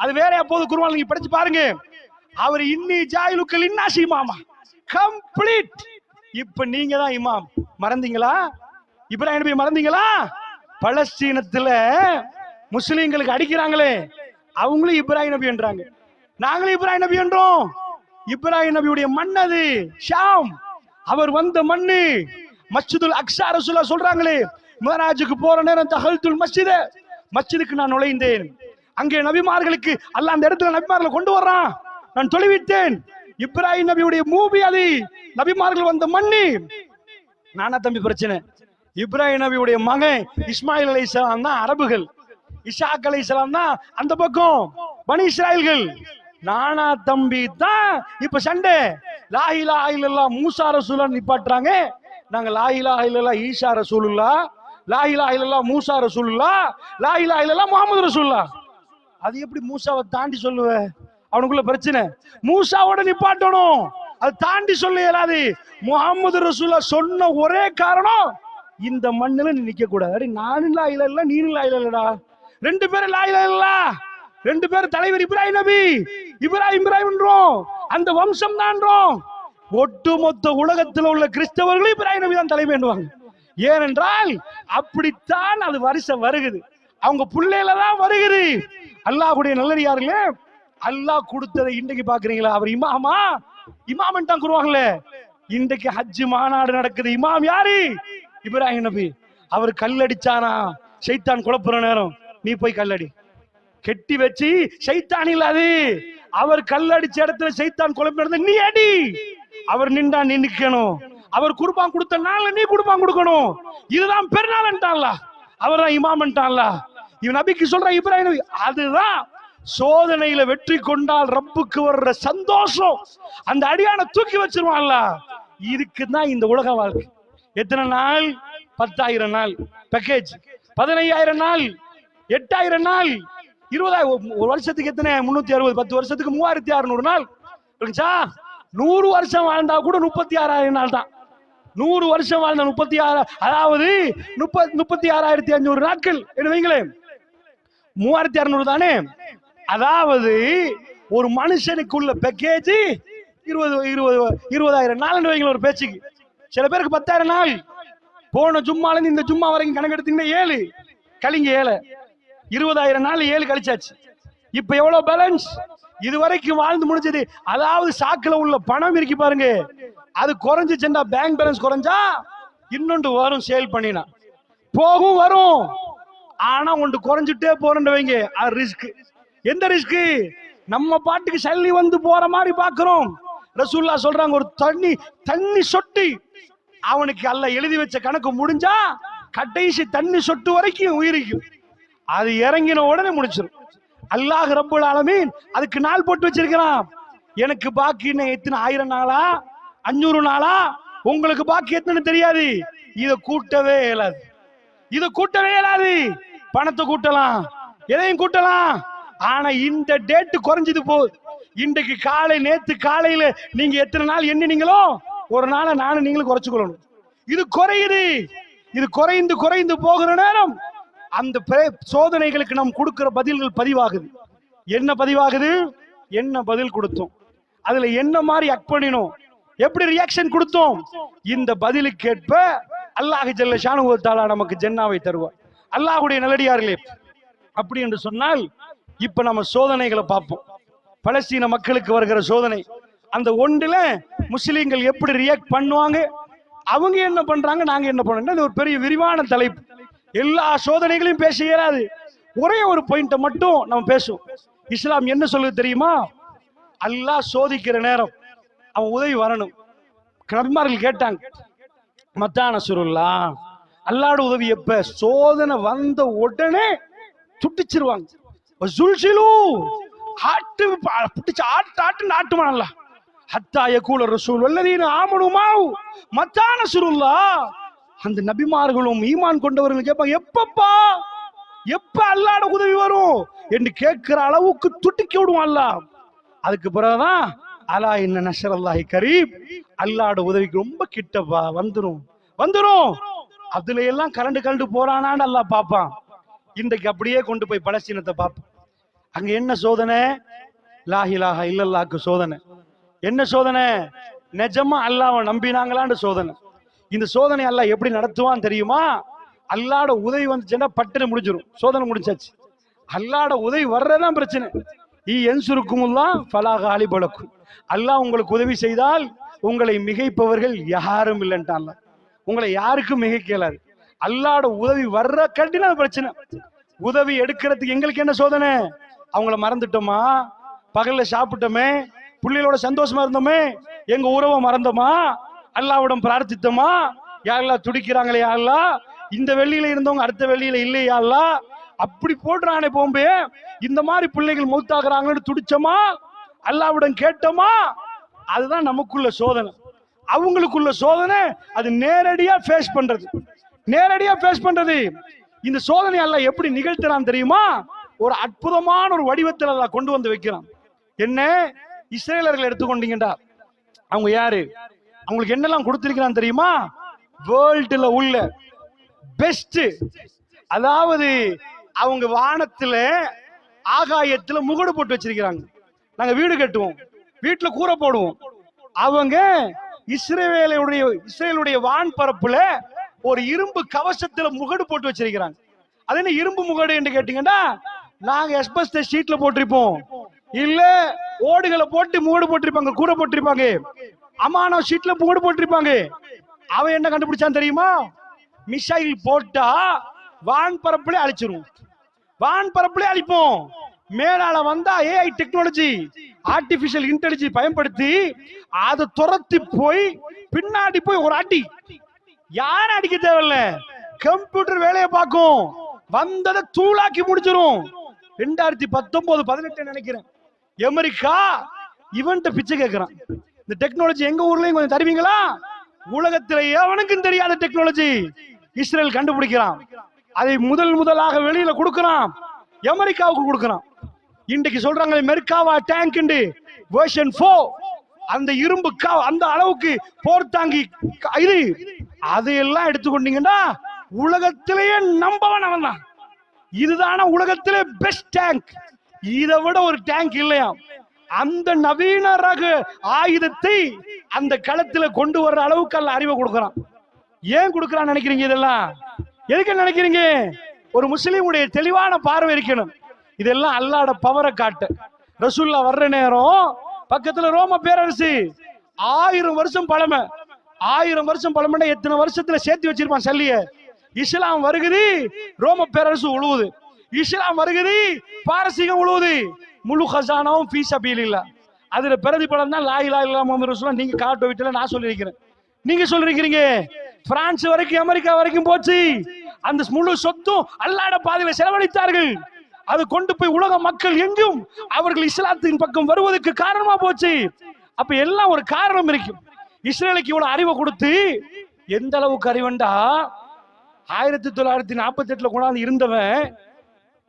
அது வேற போது குர்ஆன்ல நீங்க படிச்சு பாருங்க. அவர் இன்னி ஜாயிலுக்கல் இன்னாசி இமாமா, கம்ப்ளீட். இப்ப நீங்க தான் இமாம். மறந்தீங்களா? இப்ராஹிம் நபி மறந்தீங்களா? பலஸ்தீனத்துல முஸ்லிம்களுக்கு அடிக்கிறாங்களே, அவங்களும் இப்ராஹிம் நபி என்றாங்க, நாங்களும் இப்ராஹிம் நபி என்றோம். இப்ராஹிம் நபியுடைய மண் அது ஷாம், அவர் வந்த மண்ணு. மஸ்ஜிதுல் அக்ஸா ரசூலுல்லாஹ் சொல்றாங்களே, மிராஜுக்கு போற நேரம் தஹல்துல் மஸ்ஜித, மஸ்ஜிதுக்கு நான் நுழைந்தேன். அங்கே நபிமார்களுக்கு அல்லாஹ் அந்த இடத்துல நபிமார்களை கொண்டு வர்றான், நான் தொலைவிட்டேன். இப்ராஹிம் நபியுடைய மூவி அது, நபிமார்கள் வந்த மண்ணு. நானா தம்பி பிரச்சனை? இப்ராஹிம் நபியுடைய மகன் இஸ்மாயில் அலைஹிஸ்ஸலாம் தான் அரபுகள், இசாக் அலைஹிஸ்ஸலாம் தான் அந்த பக்கம் பனி இஸ்ராயல்கள். நானா தம்பி தான் இப்ப சண்டை. லா இலாஹ இல்லல்லாஹ் மூசா ரசூலுல்லாஹ் நிப்பாட்டுறாங்க, நாங்க லா இலாஹ இல்லல்லாஹ் ஈசா ரசூலுல்லாஹ், லா இலாஹ இல்லல்லாஹ் மூசா ரசூலுல்லாஹ், லா இலாஹ இல்லல்லாஹ் முஹம்மது ரசூலுல்லாஹ். அது எப்படி மூசாவை தாண்டி சொல்லுவ? அவனுக்குள்ள பிரச்சனை. மூசாவோட நிப்பாட்டணும், அது தாண்டி சொல்ல இயலாது. முஹம்மது ரசூலுல்லாஹ் சொன்ன ஒரே காரணம், இந்த மண்ணில நீ நிக்க கூடாது. நானும் லா இலாஹ இல்லல்லாஹ், நீனும் லா இலாஹ இல்லடா, ரெண்டு பேரும் லா இலாஹ இல்லல்லாஹ், ரெண்டு பேரும் தலைவர் இப்ராஹிம் நபி, இப்ராஹிம் அந்த வம்சம் தான். ஒட்டுமொத்த உலகத்தில் உள்ள கிறிஸ்தவர்களும் இப்ராஹிம் நபி தான் தலைமைண்டுவாங்க. ஏனென்றால் அப்படித்தான் அது வருஷம் வருகிறது, அவங்க பிள்ளையில தான் வருகிறது. அல்லாஹ்வுடைய நல்லடியார்களே, அல்லாஹ் கொடுத்ததை இன்றைக்கு பாக்குறீங்களா? அவர் இமாமா, இமாம் தான் கூறுவாங்களே. இன்றைக்கு ஹஜ் மாநாடு நடக்குது, இமாம் யாரு? இப்ராஹிம் நபி. அவர் கல்லடிச்சானா சைத்தான் குழப்புற நேரம், நீ போய் கல்லடி, கெட்டி வச்சு சைத்தான் இல்லாது, அவர் கல்லடிச்ச இடத்துல சைத்தான் குழப்பம், நீ அடி. அவர் நின்றா நீ நிக்கணும். அவர் குர்பான் கொடுத்த நாள்ல நீ குர்பான் கொடுக்கணும். இதுதான் பெருநாள்ன்றான்ல, அவர் தான் இமாம்ன்றான்ல. இவன் நபிக்கு சொல்ற இப்ராஹிம் நபி. அதுதான் சோதனையில வெற்றி கொண்டால் ரப்புக்கு வர்ற சந்தோஷம். அந்த அடியான தூக்கி வச்சிருவான்ல. இதுக்கு தான் இந்த உலக வாழ்க்கை. எத்தனை நாள்? 10,000 நாள் பேக்கேஜ், 15,000 நாள், 8,000 நாள், 20,000. ஒரு வருஷத்துக்கு எத்தனை? 360. 10 வருஷத்துக்கு 3,600 நாள் இருந்துச்சா? 100 வருஷம் வாழ்ந்தா கூட 36,000 நாள் தான். 100 வருஷம் வாழ்ந்த 36, அதாவது 36,500 நாட்கள் என்ன வைங்களேன், 3,600 தானே. அதாவது ஒரு மனுஷனுக்குள்ள பேக்கேஜ் 20,000 நாள் வைங்களேன் ஒரு பேச்சுக்கு. சில பேருக்கு 10,000 நாள். போன ஜும்மால இருந்து இந்த ஜும்மா வரைக்கும் கணக்கு எடுத்தீங்கன்னா 7 கழிங்க 7, 20,000 நாள் 7 கழிச்சாச்சு. இப்ப எவ்வளவு பேலன்ஸ்? இது வரைக்கும் வாழ்ந்து முடிஞ்சது. அதாவது சாக்குல உள்ள பணம் இருக்கு பாருங்க, அது குறைஞ்சிச்சுண்டா, பேங்க் பேலன்ஸ் குறைஞ்சா இன்னொன்று வரும். சேல் பண்ணினா போகும் வரும். ஆனா ஒன்று குறைஞ்சிட்டே போறேன்னு வைங்க, அது ரிஸ்க். எந்த ரிஸ்க்? நம்ம பாட்டுக்கு சல்லி வந்து போற மாதிரி பாக்குறோம். ரசூல்லா சொல்றாங்க, ஒரு தண்ணி சொட்டு அவனுக்கு அல்லாஹ் எழுதி வச்ச கணக்கு முடிஞ்சா கடைசி தண்ணி சொட்டு வரைக்கும் உயிரிக்கும். அது இறங்கின உடனே முடிச்சிடும். அல்லாஹ் ரப்புல் ஆலமீன் அதுக்கு நாள் போட்டு வச்சிருக்கிறான். எனக்கு பாக்கி எத்தனை 1000 நாளா 500 நாளா, உங்களுக்கு பாக்கி எத்தனை தெரியாது. இதை கூட்டவே இயலாது, இதை கூட்டவே இயலாது. பணத்தை கூட்டலாம், எதையும் கூட்டலாம். ஆனா இந்த டேட் குறைஞ்சது போகுது. இன்றைக்கு காலை, நேத்து காலையில நீங்க எத்தனை நாள் எண்ணினீங்களோ ஒரு நாளை நானும் நீங்களும் குறைச்சுக்கொள்ளணும். இது குறையுது. இது குறைந்து குறைந்து போகிற நேரம் அந்த சோதனைகளுக்கு நாம் கொடுக்கிற பதில்கள் பதிவாகுது. என்ன பதிவாகுது? என்ன பதில் கொடுத்தோம், அதுல என்ன மாதிரி ஆக்ட் பண்ணினோம், எப்படி ரியாக்ஷன் கொடுத்தோம். இந்த பதிலுக்கு ஏற்ப அல்லாஹ் ஜல்ல ஷானுஹு வ தஆலா நமக்கு ஜன்னாவை தருவார். அல்லாஹ்வுடைய நல்லடியார்களே, அப்படி என்று சொன்னால் இப்ப நம்ம சோதனைகளை பார்ப்போம். பலஸ்தீன மக்களுக்கு வருகிற சோதனை, அந்த ஒன்றுல முஸ்லீம்கள் எப்படி ரியாக்ட் பண்ணுவாங்க, அவங்க என்ன பண்றாங்க, நாங்க என்ன பண்றோம். ஒரு பெரிய விரிவான தலைப்பு. எல்லா சோதனைகளையும் பேச இயலாது. ஒரே ஒரு பாயிண்ட மட்டும் நம்ம பேசுவோம். இஸ்லாம் என்ன சொல்லுது தெரியுமா? அல்லாஹ் சோதிக்கிற நேரம் அவன் உதவி வரணும். நபிமார்கள் கேட்டாங்க, மத்தா நஸ்ருல்லா, அல்லாஹ்வோட உதவி எப்ப? சோதனை வந்த உடனே துட்டிச்சிருவாங்க. ஆட்டு பிடிச்ச ஆட்டு ஆட்டுமானல்ல ஹத்தா யகூல ரசூல் வல்லதீன ஆமனுமாவு மத்தா நஸ்ருல்லா. அந்த நபிமார்களும் ஈமான் கொண்டவர்கள் கேட்பாங்க, எப்பப்பா, எப்ப அல்லாஹ்வோட உதவி வரும் என்று கேட்கிற அளவுக்கு துட்டிக்கி விடுவான் அல்லாஹ். அதுக்கு பிறகுதான் அலா இன்ன நஸ்ரல்லாஹி கரீப், அல்லாஹ்வோட உதவிக்கு ரொம்ப கிட்டப்பா, வந்துரும் வந்துரும். அதுல எல்லாம் கரண்டு போறானான்னு அல்லாஹ் பாப்பான். இன்றைக்கு அப்படியே கொண்டு போய் பலஸ்தீனத்தை பார்ப்போம். அங்க என்ன சோதனை? லா இலாஹா இல்லல்லாஹ்க்கு சோதனை. என்ன சோதனை? நிஜமா அல்லாஹ்வை நம்பினாங்களான்னு சோதனை. இந்த சோதனை அல்லாஹ் எப்படி நடத்துவான் தெரியுமா? அல்லாஹ்வோட உதவி வந்துச்சுன்னா பட்டுன்னு முடிஞ்சிடும், சோதனை முடிஞ்சாச்சு. அல்லாஹ்வோட உதவி வர்றதான் பிரச்சனை. என்சுருக்குமுல்லாஹ் ஃபலா காலிப லக்கும், அல்லாஹ் உங்களுக்கு உதவி செய்தால் உங்களை மிகைப்பவர்கள் யாரும் இல்லைன்ட்டான்ல. உங்களை யாருக்கும் மிகைக்க இயலாது. அல்லாஹ்வோட உதவி வர்ற கண்டினா பிரச்சனை. உதவி எடுக்கிறதுக்கு எங்களுக்கு என்ன சோதனை? அவங்கள மறந்துட்டோமா, பகல்ல சாப்பிட்டோமே, பிள்ளைகளோட சந்தோஷமா இருந்தோமே, எங்க உறவை மறந்தோமா, அல்லாஹ்விடம் பிரார்த்தித்தோமா, யாரெல்லாம் துடிக்கிறாங்களே யாரெல்லாம், இந்த வெள்ளியில இருந்தவங்க அடுத்த வெள்ளியில இல்லையா அல்லாஹ், அப்படி போடுறானே போம்பே, இந்த மாதிரி பிள்ளைகள் மௌத்தாகிறாங்கன்னு துடிச்சோமா, அல்லாஹ்விடம் கேட்டோமா, அதுதான் நமக்குள்ள சோதனை. அவங்களுக்குள்ள சோதனை அது நேரடியா ஃபேஸ் பண்றது, நேரடியா ஃபேஸ் பண்றது. இந்த சோதனை அல்லாஹ் எப்படி நிகழ்த்துறான் தெரியுமா? ஒரு அற்புதமான ஒரு வடிவத்தில் அல்லாஹ் கொண்டு வந்து வைக்கிறான். என்ன? இஸ்ரேலர்கள் எடுத்துக்கொண்டீங்கடா, அவங்க யாரு, அவங்களுக்கு என்னெல்லாம் கொடுத்திருக்கிறான் தெரியுமா? வேர்ல்டுல உள்ள பெஸ்ட், அதாவது அவங்க வானத்துல ஆகாயத்துல முகடு போட்டு வச்சிருக்கிறாங்க. நாங்க வீடு கட்டுவோம், வீட்டுல கூரை போடுவோம். அவங்க இஸ்ரேலுடைய வான் பரப்புல ஒரு இரும்பு கவசத்துல முகடு போட்டு வச்சிருக்கிறாங்க. அது என்ன இரும்பு முகடு என்று கேட்டீங்கன்னா, நாங்க எஸ்பெஸ்ட் ஷீட்ல போட்டிருப்போம், இல்ல ஓடுகளை போட்டு முகடு போட்டிருப்பாங்க, கூரை போட்டிருப்பாங்க, அமானோ ஷீட்ல முகடு போட்டிருப்பாங்க. அவன் என்ன கண்டுபிடிச்சான் தெரியுமா? மிசைல் போட்டா வான் பரப்புல அழிச்சிரும், வான் பரப்புல அழிப்போம். மேலால வந்தா ஏஐ டெக்னாலஜி, ஆர்டிபிஷியல் இன்டெலிஜென்ஸ் பயன்படுத்தி அதை துரத்தி போய் பின்னாடி போய் ஒரு அடி, யாரும் அடிக்க தேவையில்ல, கம்ப்யூட்டர் வேலையை பார்க்கும், வந்ததை தூளாக்கி முடிச்சிடும். 2019-18 நினைக்கிறேன், அமெரிக்கா இவன்ட்ட பிச்சை கேட்கிறான். இந்த டெக்னாலஜி எங்க ஊர்லயும் கொஞ்சம் தருவீங்களா? உலகத்துல எவனுக்கும் தெரியாத டெக்னாலஜி இஸ்ரேல் கண்டுபிடிக்கிறான். அதை முதலாக வெளியில கொடுக்கிறான், அமெரிக்காவுக்கு கொடுக்கிறான். இன்றைக்கு சொல்றாங்க மெர்காவா டேங்க் வெர்ஷன் 4, அந்த இரும்பு அந்த அளவுக்கு போர் தாங்கி இது அதையெல்லாம் எடுத்துக்கொண்டீங்கன்னா உலகத்திலேயே நம்பவன் அவன் தான். இதுதான உலகத்திலே பெஸ்ட் டேங்க், இதை விட ஒரு டேங்க் இல்லையா. அந்த நவீன ரக ஆயுதத்தை அந்த களத்துல கொண்டு வர்ற அளவுக்கு அல்ல அறிவை கொடுக்கறான். ஏன் கொடுக்கறான்னு நினைக்கிறீங்க? இதெல்லாம் எதுக்கு நினைக்கிறீங்க? ஒரு முஸ்லீமுடைய தெளிவான பார்வை இருக்கணும். இதெல்லாம் அல்லாஹ்வோட பவரை காட்ட. ரசூலுல்லாஹ் வர்ற நேரம் பக்கத்துல ரோம பேரரசு 1000 வருஷம் பழமை. 1000 வருஷம் பழமைன்னா எத்தனை வருஷத்துல சேர்த்து வச்சிருப்பான் சல்லிய. இஸ்லாம் வருகுது, ரோம பேரரசு உழுவுது. இஸ்லாம் வருகுது, பாரசீகம் உழுவுது. முழு ஹசானாவும் ஃபீ சபீலில்லாஹ். அதுல பிரதிபலன் தான் லா இலாஹ இல்லல்லாஹ் முஹம்மது ரசூலுல்லாஹ். நீங்க காட்ட விட்டல, நான் சொல்லியிருக்கிறேன், நீங்க சொல்லிருக்கீங்க. பிரான்ஸ் வரைக்கும் அமெரிக்கா வரைக்கும் போச்சு. அந்த முழு சொத்தும் அல்லாஹ்வோட பாதையில செலவழித்தார்கள். அது கொண்டு போய் உலக மக்கள் எங்கும் அவர்கள் இஸ்லாத்தின் பக்கம் வருவதற்கு காரணமா போச்சு. அப்ப எல்லாம் ஒரு காரணம் இருக்கும். இஸ்ரேலுக்கு இவ்வளவு அறிவை கொடுத்து எந்த அளவுக்கு அறிவண்டா, 1948 கொண்டாந்து இருந்தவன்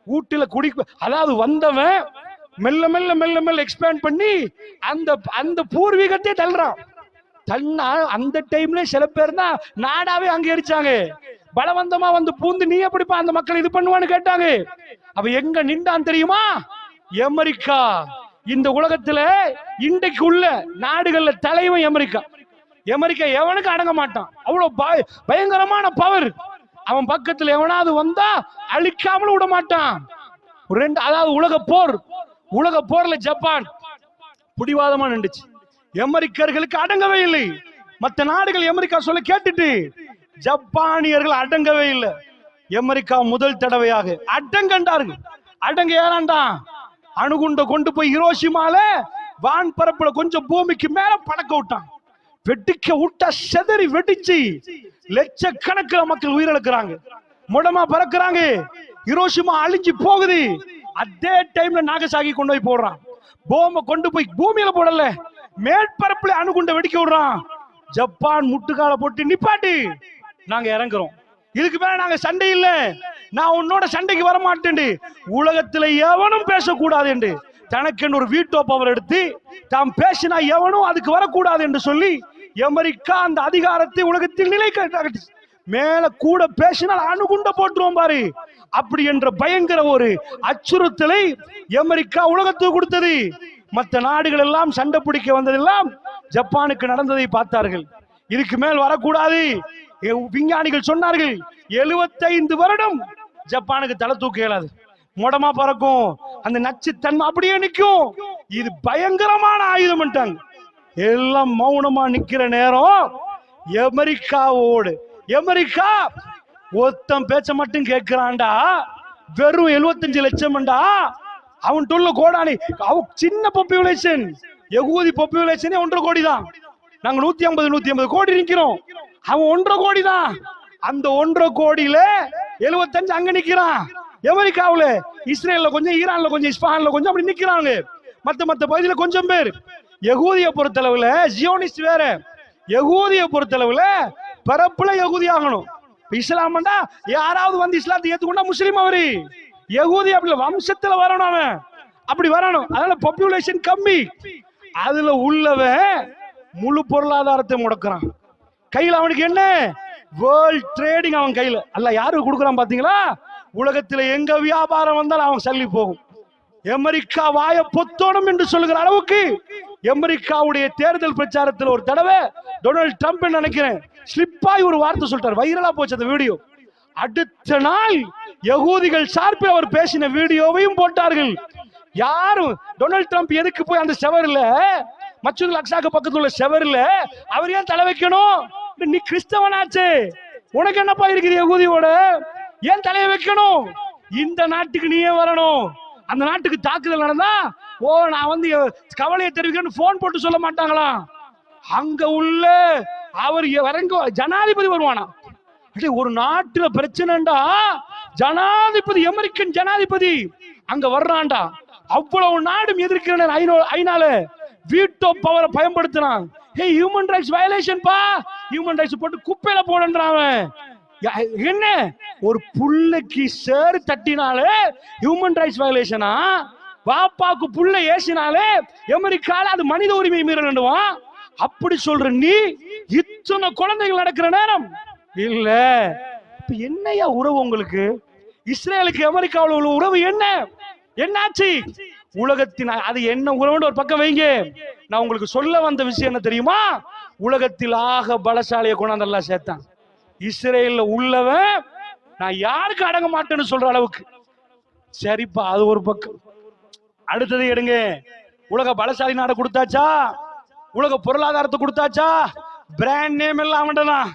ஊட்டில குடி, அதாவது வந்தவன் மெல்ல மெல்ல மெல்ல மெல்ல எக்ஸ்பேண்ட் பண்ணி அந்த அந்த பூர்வீகத்தை தள்ளுறான். தள்ளா அந்த டைம்ல சில பேர் தான் நாடாவே அங்க எரிச்சாங்க. பலவந்தமா வந்து பூந்து நீ எப்படிப்பா அந்த மக்கள் இது பண்ணுவான்னு கேட்டாங்க. அவ எங்க நின்றான் தெரியுமா? அமெரிக்கா. இந்த உலகத்துல இன்றைக்கு உள்ள நாடுகள்ல தலைவன் அமெரிக்கா. அமெரிக்கா எவனுக்கு அடங்க மாட்டான், அவ்வளவு பயங்கரமான பவர். அவன் பக்கத்துல எவனாவது வந்தா அழிக்காமலும் விட மாட்டான். அதாவது உலக போர்ல ஜப்பான் புடிவாதமா நின்றுச்சு. அமெரிக்கர்களுக்கு அடங்கவே இல்லை. மற்ற நாடுகள் அமெரிக்கா சொல்ல கேட்டுட்டு ஜப்பானியர்கள் அடங்கவே இல்லை. அமெரிக்கா முதல் தடவையாக அடங்கண்டார்கள். அடங்க ஏறாண்டான், அணுகுண்ட கொண்டு போய் ஹிரோஷிமால வான் பரப்புல கொஞ்சம் பூமிக்கு மேல பறக்க விட்டான். வெடிக்க விட்டா செதறி வெடிச்சு லட்சக்கணக்கில் மக்கள் உயிரிழக்கிறாங்க, முடமா பறக்குறாங்க. ஹிரோஷிமா அழிஞ்சு போகுது. அதே டைம்ல நாகசாகி கொண்டு போய் போடுறான். போமை கொண்டு போய் பூமியில போடல, மேற்பரப்புல அணுகுண்ட வெடிக்க விடுறான். ஜப்பான் முட்டுக்கால போட்டு நிப்பாட்டி, நாங்க இறங்குறோம், இதுக்கு மேல நாங்க சண்டை இல்ல, நான் உன்னோட சண்டைக்கு வர மாட்டேன், உலகத்துல எவனும் பேசக்கூடாது என்று தனக்கு ஒரு வீட்டோ பவர் எடுத்து தாம் பேசினா எவனும் அதுக்கு வரக்கூடாது என்று சொல்லி அமெரிக்கா அந்த அதிகாரத்தை உலகத்தில் நிலைக்க மேல கூட பேசினால் அணுகுண்ட போட்டுருவோம் பாரு. அப்படி என்ற பயங்கர ஒரு அச்சுறுத்தலை அமெரிக்கா உலகத்துக்கு கொடுத்தது. மற்ற நாடுகள் எல்லாம் சண்டை பிடிக்க வந்ததெல்லாம் ஜப்பானுக்கு நடந்ததை பார்த்தார்கள். இதுக்கு மேல் வரக்கூடாது. விஞ்ஞானிகள் சொன்னார்கள் 75 வருடம் ஜப்பானுக்கு தலை தூக்க இயலாது, மொடமா பறக்கும், அந்த நச்சு தன்மை அப்படியே நிற்கும். இது பயங்கரமான ஆயுதம். எல்லாம் மௌனமா நிக்கிற நேரம் அமெரிக்கா ஒருத்தன் பேச்ச மட்டும் கேட்கிறான்டா. வெறும் 75 லட்சம்டா. அவன் தொல்ல கோடானி, சின்ன பாப்புலேஷன். யகூதி பாப்புலேஷனே 1.5 கோடி தான். நாங்க 150 கோடி நிக்கிறோம், அவன் 1.5 கோடி தான். அந்த 1.5 கோடியில 75 அங்க நிக்கிறான். அமெரிக்காவுல, இஸ்ரேல்ல கொஞ்சம், ஈரான்ல கொஞ்சம், இஸ்பான்ல கொஞ்சம் அப்படி நிக்கிறாங்க. மத்த பகுதியில கொஞ்சம் பேர். யகூதிய பொறுத்தளவுல ஜியோனிஸ்ட் வேற. யகூதிய பொறுத்தளவுல பரப்புல யகூதி ஆகணும். இஸ்லாம்டா யாராவது வந்து இஸ்லாத்தை ஏத்துக்கொண்டா முஸ்லீம் அவரு. யகூதி அப்படி வம்சத்துல வரணும், அவன் அப்படி வரணும். அதனால பாப்புலேஷன் கம்மி. அதுல உள்ளவன் முழு பொருளாதாரத்தை முடக்கிறான். கையில அவனுக்கு என்ன? வேர்ல்ட் ட்ரேடிங் அவன் கையில. அல்ல யாருக்கு கொடுக்குறான் பாத்தீங்களா? உலகத்துல எங்க வியாபாரம் வந்தாலும் அவன் சல்லி போகும். அமெரிக்கா வாய பொத்தோடும் என்று சொல்லுகிற அளவுக்கு அமெரிக்காவுடைய தேர்தல் பிரச்சாரத்தில் ஒரு தடவை டொனால்ட் ட்ரம்ப் நினைக்கிறேன் ஸ்லிப்பாய் ஒரு வார்த்தை சொல்லிட்டார். வைரலா போச்சு அந்த வீடியோ. அடுத்த நாள் யகூதிகள் சார்பில் அவர் பேசின வீடியோவையும் போட்டார்கள். யாரும் டொனால்ட் ட்ரம்ப் எதுக்கு போய் அந்த செவர்ல, மசூதுல் அக்ஸாக்கு பக்கத்துல உள்ள செவர்ல அவர் ஏன் தலை வைக்கணும்? நீ கிறிஸ்தவனாச்சு, உனக்கு என்னப்பா இருக்குது யகூதியோட? ஏன் தலையை வைக்கணும்? இந்த நாட்டுக்கு நீயே வரணும். அந்த நாட்டுக்கு தாக்குதல் நடந்தா நான் வந்து கவலையை தெரிவிக்கிறேன்னு போன் போட்டு சொல்ல மாட்டாங்களாம். அங்க உள்ள அவர் இறங்க ஜனாதிபதி வருவானா. ஒரு நாட்டுல பிரச்சனைண்டா ஜனாதிபதி, அமெரிக்கன் ஜனாதிபதி அங்க வர்றான்டா. அவ்வளவு நாடும் எதிர்க்கிற ஐநால வீட்டோ பவரை பயன்படுத்தினான். ஹியூமன் ரைட்ஸ் வயலேஷன் பா, ஹியூமன் ரைட்ஸ் போட்டு குப்பையில போடுன்றான். என்ன ஒரு புள்ளைக்கு சேர் தட்டினாலே ஹியூமன் ரைட்ஸ் வயலேஷனா? பாப்பாக்கு புள்ள ஏசினாலே அமெரிக்கால அது மனித உரிமை மீறலுவான். அப்படி சொல்ற நீ இத்தனை குழந்தைகள் நடக்கிற நேரம் இல்ல. இப்ப என்னையா உறவு உங்களுக்கு? இஸ்ரேலுக்கு அமெரிக்காவில் உள்ள உறவு என்ன? என்னாச்சு உலகத்தின்? அது என்ன உறவுன்னு ஒரு பக்கம் வைங்க. நான் உங்களுக்கு சொல்ல வந்த விஷயம் என்ன தெரியுமா? உலகத்தில் ஆக பலசாலியை கொண்டாந்தெல்லாம் சேர்த்தான். இஸ்ரேல்ல உள்ளவன் நான் யாருக்கு அடங்க மாட்டேன்னு சொல்ற அளவுக்கு. சரிப்பா, அது ஒரு பக்கம். அடுத்தது எடுங்க. உலக பலசாலி நாடு கொடுத்தாச்சா? உலக பொருளாதாரத்தை கொடுத்தாச்சா? பிராண்ட் நேம் எல்லாம் அவன்தான்.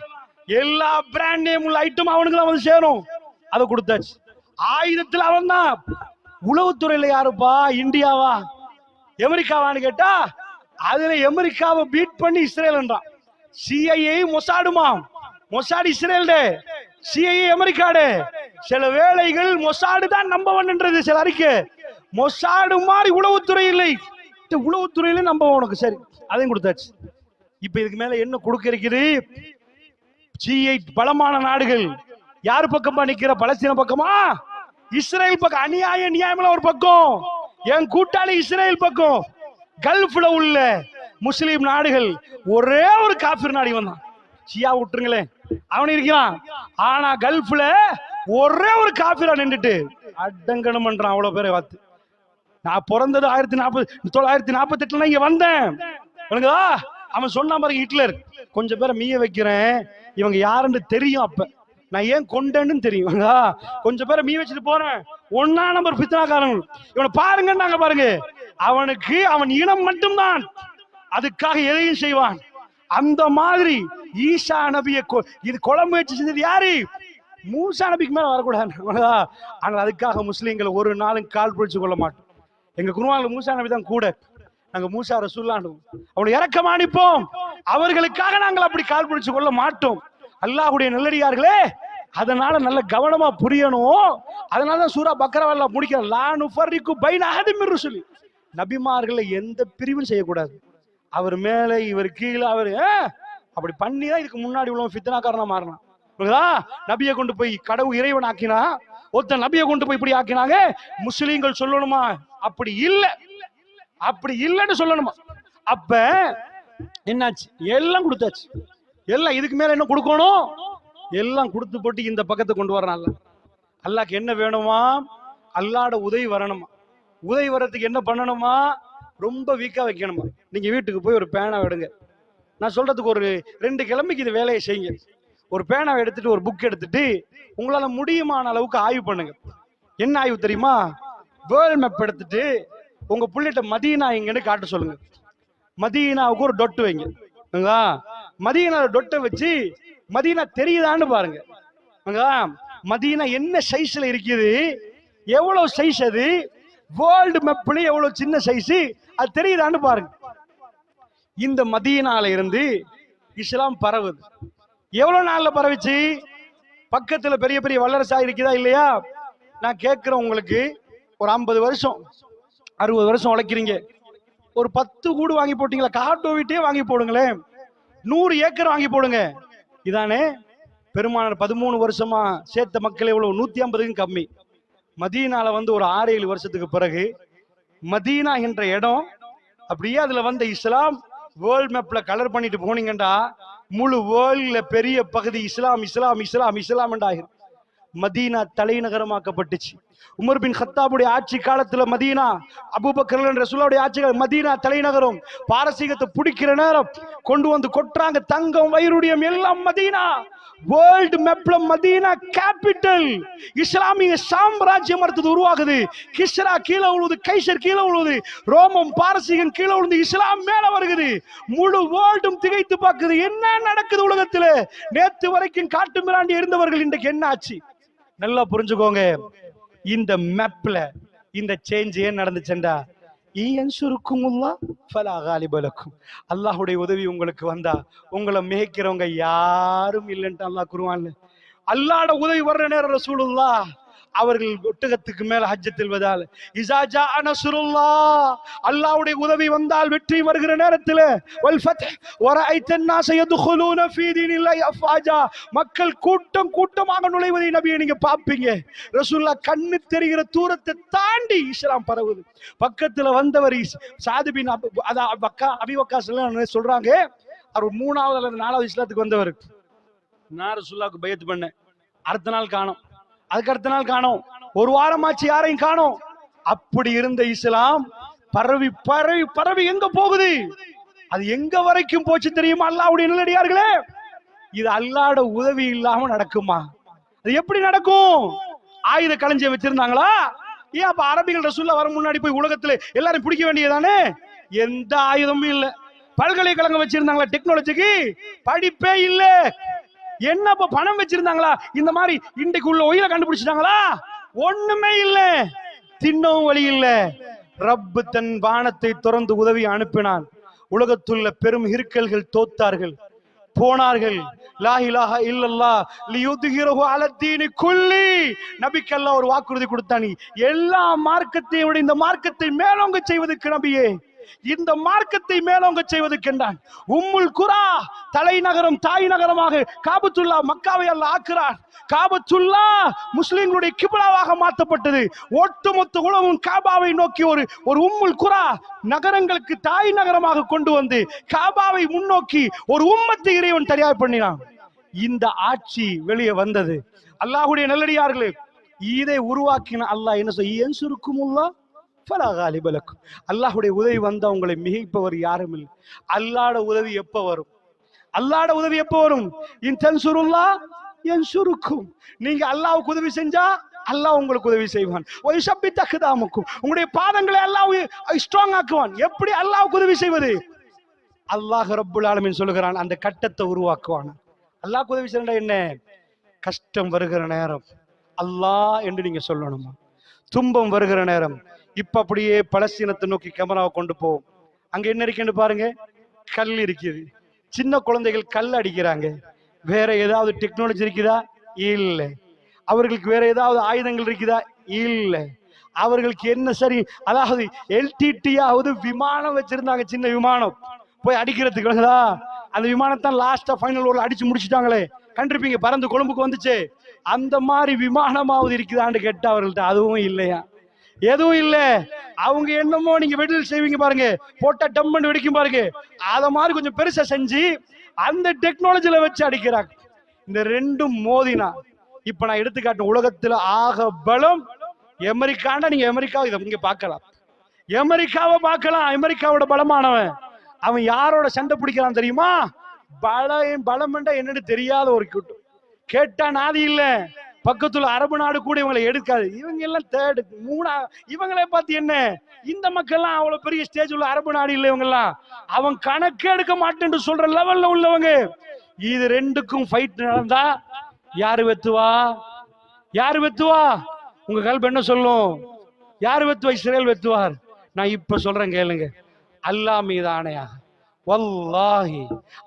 எல்லா பிராண்ட் நேம் உள்ள ஐட்டம் அவனுக்கு தான் வந்து சேரும். அதை கொடுத்தாச்சு. ஆயுதத்தில் அவன் தான். உளவுத்துறையில யாருப்பா? இந்தியாவா அமெரிக்காவான்னு கேட்டா அதுல அமெரிக்காவை பீட் பண்ணி இஸ்ரேல் என்றான். சிஐஏ மொசாடுமா, மொசாடு இஸ்ரேல், சிஐஏ அமெரிக்காடு. சில வேளைகள் மொசாடு தான் நம்பர் 1 சில அறிக்கை. மொசாடு மாதிரி உளவுத்துறை இல்லை. உளவுத்துறையில நம்ப உனக்கு சரி, அதையும் கொடுத்தாச்சு. இப்ப இதுக்கு மேல என்ன கொடுக்க இருக்குது? G8 பலமான நாடுகள் யாரு பக்கமா நிக்கிற? பலஸ்தீன பக்கமா இஸ்ரேல் பக்கம்? அநியாய நியாயம்ல ஒரு பக்கம், என் கூட்டாளி இஸ்ரேல் பக்கம். கல்ஃப்ல உள்ள முஸ்லிம் நாடுகள் ஒரே ஒரு காபிர் நாடு வந்தான். சியா விட்டுருங்களேன், அவன் இருக்கிறான். ஆனா கல்ஃப்ல ஒரே ஒரு காபிரா நின்றுட்டு அடங்கணும் பண்றான். அவ்வளவு பேரை பார்த்து நான் பிறந்தது 1948 இங்க வந்தேன். அவன் சொன்ன பாருங்க, ஹிட்லர் கொஞ்சம் பேரை மீய வைக்கிறேன், இவங்க யாருன்னு தெரியும். அப்ப நான் ஏன் கொண்டேன்னு தெரியும். கொஞ்சம் பேரை மீ வச்சுட்டு போறேன். 1ஆம் நம்பர் பித்தனாக்காரன் இவனை பாருங்க. நாங்க பாருங்க, அவனுக்கு அவன் இனம் மட்டும்தான், அதுக்காக எதையும் செய்வான். அந்த மாதிரி ஈசா நபியை இது கொலை முயற்சி செஞ்சது யாரு? மூசா நபிக்கு மேல வரக்கூடாது. ஆனால் அதுக்காக முஸ்லீம்கள் ஒரு நாளும் கால் பிடிச்சு கொள்ள மாட்டோம். எங்க குருவான்ல மூசா நபி தான் கூட. நாங்க மூசா ரசூலுல்லாஹ் அவனை இறக்கமானிப்போம். அவர்களுக்காக நாங்கள் அப்படி கால் பிடிச்சு கொள்ள மாட்டோம். அல்லாஹ்வுடைய நல்லடியார்களே, அதனால நல்ல கவனமா புரியணும். அதனாலதான் சூரா பக்ராவல்ல முடிக்கிற லா நுஃபர்ரிகு பைன அஹதின் மிர் ருசுலி. நபிமார்களை எந்த பிரிவும் செய்யக்கூடாது. அவர் மேல இவர் கீழே, அவர் அப்படி பண்ணிதான் இதுக்கு முன்னாடி உள்ள ஃபித்னாக்காரனா மாறினான். நபியை கொண்டு போய் கடவுள் இறைவன் ஆக்கினா, ஒருத்தன் நபியை கொண்டு போய் இப்படி ஆக்கினாங்க. முஸ்லீம்கள் சொல்லணுமா அப்படி இல்ல, அப்படி இல்லைன்னு சொல்லணுமா? அப்ப என்னாச்சு? எல்லாம் கொடுத்தாச்சு. எல்லாம் இதுக்கு மேல என்ன கொடுக்கணும்? எல்லாம் கொடுத்து போட்டு இந்த பக்கத்தை கொண்டு வர்றான். அல்லாஹ்க்கு என்ன வேணுமா? அல்லாஹ்வோட உதவி வரணுமா? உதவி வர்றதுக்கு என்ன பண்ணணுமா? ரொம்ப வீக்கா வைக்கணுமா? நீங்க வீட்டுக்கு போய் ஒரு பேனா எடுங்க. நான் சொல்றதுக்கு ஒரு 2 கிழமைக்கு இது வேலையை செய்யுங்க. ஒரு பேனாவை எடுத்துட்டு ஒரு புக் எடுத்துட்டு உங்களால முடியுமான அளவுக்கு ஆய்வு பண்ணுங்க. என்ன ஆய்வு தெரியுமா? வேர்ல்ட் மேப் எடுத்துட்டு உங்க புள்ளிட்ட மதீனா எங்கன்னு காட்ட சொல்லுங்க. மதீனாவுக்கு ஒரு டொட்டு வைங்க. மதீனா டொட்டை வச்சு மதீனா தெரியுதான்னு பாருங்க. மதீனா என்ன சைஸ்ல இருக்குது, எவ்வளவு சைஸ், அது வேர்ல்டு மேப்ல எவ்வளவு சின்ன சைஸ், அது தெரியுதான்னு பாருங்க. இந்த மதீனால இருந்து இஸ்லாம் பரவுது. எவ்வளவு நாள்ல பரவிச்சு? பக்கத்துல பெரிய பெரிய வல்லரசா இருக்குதா இல்லையா? நான் கேட்கிறேன், உங்களுக்கு ஒரு 50 வருஷம் 60 வருஷம் உழைக்கிறீங்க, ஒரு 10 கூடு வாங்கி போட்டீங்களா? காட்டோ வீட்டையே வாங்கி போடுங்களேன், 100 ஏக்கர் வாங்கி போடுங்க. இதானே பெருமானார் 13 வருஷமா சேர்த்த மக்கள் எவ்வளவு? 150க்கும் கம்மி. மதீனால வந்து ஒரு 6-7 வருஷத்துக்கு பிறகு மதீனா என்ற இடம் அப்படியே அதுல வந்த இஸ்லாம் வேர்ல்ட் மேப்ல கலர் பண்ணிட்டு போனீங்கண்டா முழு வேர்ல்ட்ல பெரிய பகுதி இஸ்லாம் இஸ்லாம் இஸ்லாம் இஸ்லாம் என்றாயிரும். மதீனா தலைநகரமாக்கப்பட்டுச்சு. உமர் பின் கத்தாபுடைய ஆட்சி காலத்துல மதீனா, அபூபக்கர் ரசூலுல்லாஹ்வுடைய ஆட்சி காலத்துல மதீனா தலைநகரம். பாரசீகத்தை பிடிக்கிற நேரம் கொண்டு வந்து கொட்டுறாங்க, தங்கம் வைரூடியம் எல்லாம் மதீனா. வேர்ல்ட் மேப்ல மதீனா கேபிட்டல். இஸ்லாமிய சாம்ராஜ்யம் அடுத்தது உருவாகுது. கிஸ்ரா கீழே விழுது, கைசர் கீழே விழுது, ரோமம் பாரசீகம் கீழே விழுந்து இஸ்லாம் மேல வருகிறது. முழு வேர்ல்டும் திகைத்து பார்க்குது, என்ன நடக்குது உலகத்துல? நேத்து வரைக்கும் காட்டு மிராண்டி இருந்தவர்கள் இன்றைக்கு என்ன ஆச்சு? நல்லா புரிஞ்சுக்கோங்க. இந்த மேப்ல இந்த சேஞ்ச் ஏன் நடந்துச்சுண்டா, அல்லாஹ்வுடைய உதவி உங்களுக்கு வந்தா உங்களை மேய்க்கிறவங்க யாரும் இல்லைன்ட்டு அல்லாஹ் குர்ஆன்ல. அல்லாஹ்ட உதவி வர்ற நேரம் ரசூலுல்லாஹ் அவர்கள் ஒட்டகத்துக்கு மேல ஹஜ்ஜத்தில் வதால் இஸா ஜா நஸ்ருல்லாஹ், அல்லாஹ்வுடைய உதவி வந்தால் வெற்றி வருகிற நேரத்தில் வல் ஃபத்ஹ் வரைத்தன் நாஸ யதுகுலூன ஃபீ தீனில்லாஹி அஃவாஜா, மக்கள் கூட்டம் கூட்டமாக நுழைவதை நபியை நீங்க பாப்பீங்க. ரசூலுல்லாஹ் கண்ணு தெரிகிற தூரத்தை தாண்டி இஸ்லாம் பரவுது. பக்கத்துல வந்தவர் சாது பின் அபி வக்காஸ் சொல்றாங்க, அவர் 3வது அல்லது 4வது இஸ்லாத்துக்கு வந்தவர். நான் ரசூலுல்லாஹ்க்கு பையத் பண்ணேன், அடுத்த நாள் காணோம், அதுக்கு அடுத்த நாள் காணோம், ஒரு வாரமாச்சு யாரையும் காணோம். அப்படி இருந்த இஸ்லாம் பரவி பரவி பரவி எங்க போகுது? அது எங்க வரைக்கும் போச்சு தெரியுமா? அல்லாஹ்வுடைய நல்லடியார்களே, இது அல்லாஹ்வுட உதவி இல்லாம நடக்குமா? அது எப்படி நடக்கும்? ஆயுத களஞ்சியம் வச்சிருந்தாங்களா? ஏன் அப்ப அரபிகள் ரசூலுல்லாஹ் வர முன்னாடி போய் உலகத்துல எல்லாரும் பிடிக்க வேண்டியதானே? எந்த ஆயுதமும் இல்ல. பல்கலைக்கழகம் வச்சிருந்தாங்களா? டெக்னாலஜிக்கு படிப்பே இல்ல. என்ன இப்ப பணம் வச்சிருந்தாங்களா? இந்த மாதிரி இன்றைக்கு உள்ள ஒயில கண்டுபிடிச்சிட்டாங்களா? ஒண்ணுமே இல்ல. தின்னவும் வழி இல்ல. ரப்பு தன் வானத்தை திறந்து உதவி அனுப்பினான். உலகத்துள்ள பெரும் இருக்கல்கள் தோத்தார்கள், போனார்கள். லா இலாஹா இல்லல்லாஹ் லியுத்ஹிரஹு அலத்தீனி குல்லி, நபிக்கு அல்லாஹ் ஒரு வாக்குறுதி கொடுத்தானி, எல்லா மார்க்கத்தையும் விட இந்த மார்க்கத்தை மேலோங்க செய்வதற்கு நபியே, இந்த மார்க்கத்தை மேலோங்க செய்வதற்கு என்றான். உம்முல் குரா தலைநகரம் தாய் நகரமாக காபத்துல்லா மக்காவை அல்லாஹ் ஆக்குறான். காபத்துல்லா முஸ்லிம்களுடைய கிப்லாவாக மாற்றப்பட்டது. ஒட்டுமொத்த உலகம் காபாவை நோக்கி ஒரு உம்முல் குரா நகரங்களுக்கு தாய் நகரமாக கொண்டு வந்து காபாவை முன்னோக்கி ஒரு உம்மத்தை இறைவன் தயார் பண்ணினான். இந்த ஆட்சி வெளியே வந்தது. அல்லாஹ்வுடைய நல்லடியார்களே, இதை உருவாக்கின அல்லாஹ் என்ன சொல்ல, அல்லாஹ்வுடைய உதவி வந்தா உங்களை மிகைப்பவர் யாரும் இல்லை. அல்லாஹ்வுடைய உதவி எப்ப வரும்? அல்லாஹ்வுடைய உதவி எப்ப வரும்? இன் தன்சுருல்லாஹ் யன்சுருக்கும், நீங்க அல்லாஹ்வுக்கு உதவி செஞ்சா அல்லாஹ் உங்களுக்கு உதவி செய்வான். வயுஸப்பித் அக்தாமுக்கும், உங்களுடைய பாதங்களை அல்லாஹ் ஸ்ட்ராங் ஆக்குவான். எப்படி அல்லாஹ்வுக்கு உதவி செய்வது? அல்லாஹ் ரப்புல் ஆலமீன் சொல்லுகிறான், அந்த கட்டத்தை உருவாக்குவான். அல்லாஹ்வுக்கு உதவி செய்யறா என்ன? கஷ்டம் வருகிற நேரம் அல்லாஹ் என்று நீங்க சொல்லணுமா? துன்பம் வருகிற நேரம். இப்ப அப்படியே பலஸ்தீனத்தை நோக்கி கேமராவை கொண்டு போவோம். அங்க என்ன இருக்குன்னு பாருங்க, கல் இருக்குது. சின்ன குழந்தைகள் கல் அடிக்கிறாங்க. வேற ஏதாவது டெக்னாலஜி இருக்குதா? இல்ல. அவர்களுக்கு வேற ஏதாவது ஆயுதங்கள் இருக்குதா? இல்ல. அவர்களுக்கு என்ன சரி, அதாவது எல்டிடியாவது விமானம் வச்சிருந்தாங்க, சின்ன விமானம் போய் அடிக்கிறதுக்கு. அந்த விமானத்தான் லாஸ்டா ஃபைனல் ஓவர்ல அடிச்சு முடிச்சுட்டாங்களே, கண்டிருப்பீங்க, பறந்து கொழும்புக்கு வந்துச்சு. அந்த மாதிரி விமானமாவது இருக்குதான்னு கேட்டா அவர்கள்ட்ட அதுவும் இல்லையா, எதுவும் இல்ல. அவங்க என்னமோ நீங்க வெடில் செய்வீங்க பாருங்க, போட்டா டம்மன் வெடிக்கும் பாருங்க, அத மாதிரி கொஞ்சம் பெருசா செஞ்சு அந்த டெக்னாலஜில வச்சு அடிக்கிறாங்க. இந்த ரெண்டும் மோதினா, இப்ப நான் எடுத்துக்காட்டு, உலகத்துல ஆக பலம் அமெரிக்காண்டா, நீங்க அமெரிக்காவை இங்க பார்க்கலாம், அமெரிக்காவை பார்க்கலாம். அமெரிக்காவோட பலமானவன் அவன் யாரோட சண்டை பிடிக்கிறான் தெரியுமா? பலம் என்னன்னு தெரியாத ஒரு கூட்டம். கேட்டா நாதி இல்ல, பக்கத்துல அரபு நாடு கூட இவங்களை எடுக்காது. இவங்க எல்லாம் தேர்டு மூணா, இவங்களை பார்த்து என்ன, இந்த மக்கள் எல்லாம் அவ்வளவு பெரிய ஸ்டேஜ் உள்ள அரபு நாடு இல்லை. இவங்க எல்லாம் அவன் கணக்கு எடுக்க மாட்டேன்னு சொல்ற லெவல்ல உள்ளவங்க. இது ரெண்டுக்கும் ஃபைட் நடந்தா யாரு வெத்துவா? யாரு வெத்துவா? உங்க கல்வி என்ன சொல்லும்? யாரு வெத்துவா? இஸ்ரேல் வெத்துவார். நான் இப்ப சொல்றேன் கேளுங்க. அல்லாஹ் மீது ஆணையாக, வல்லாஹி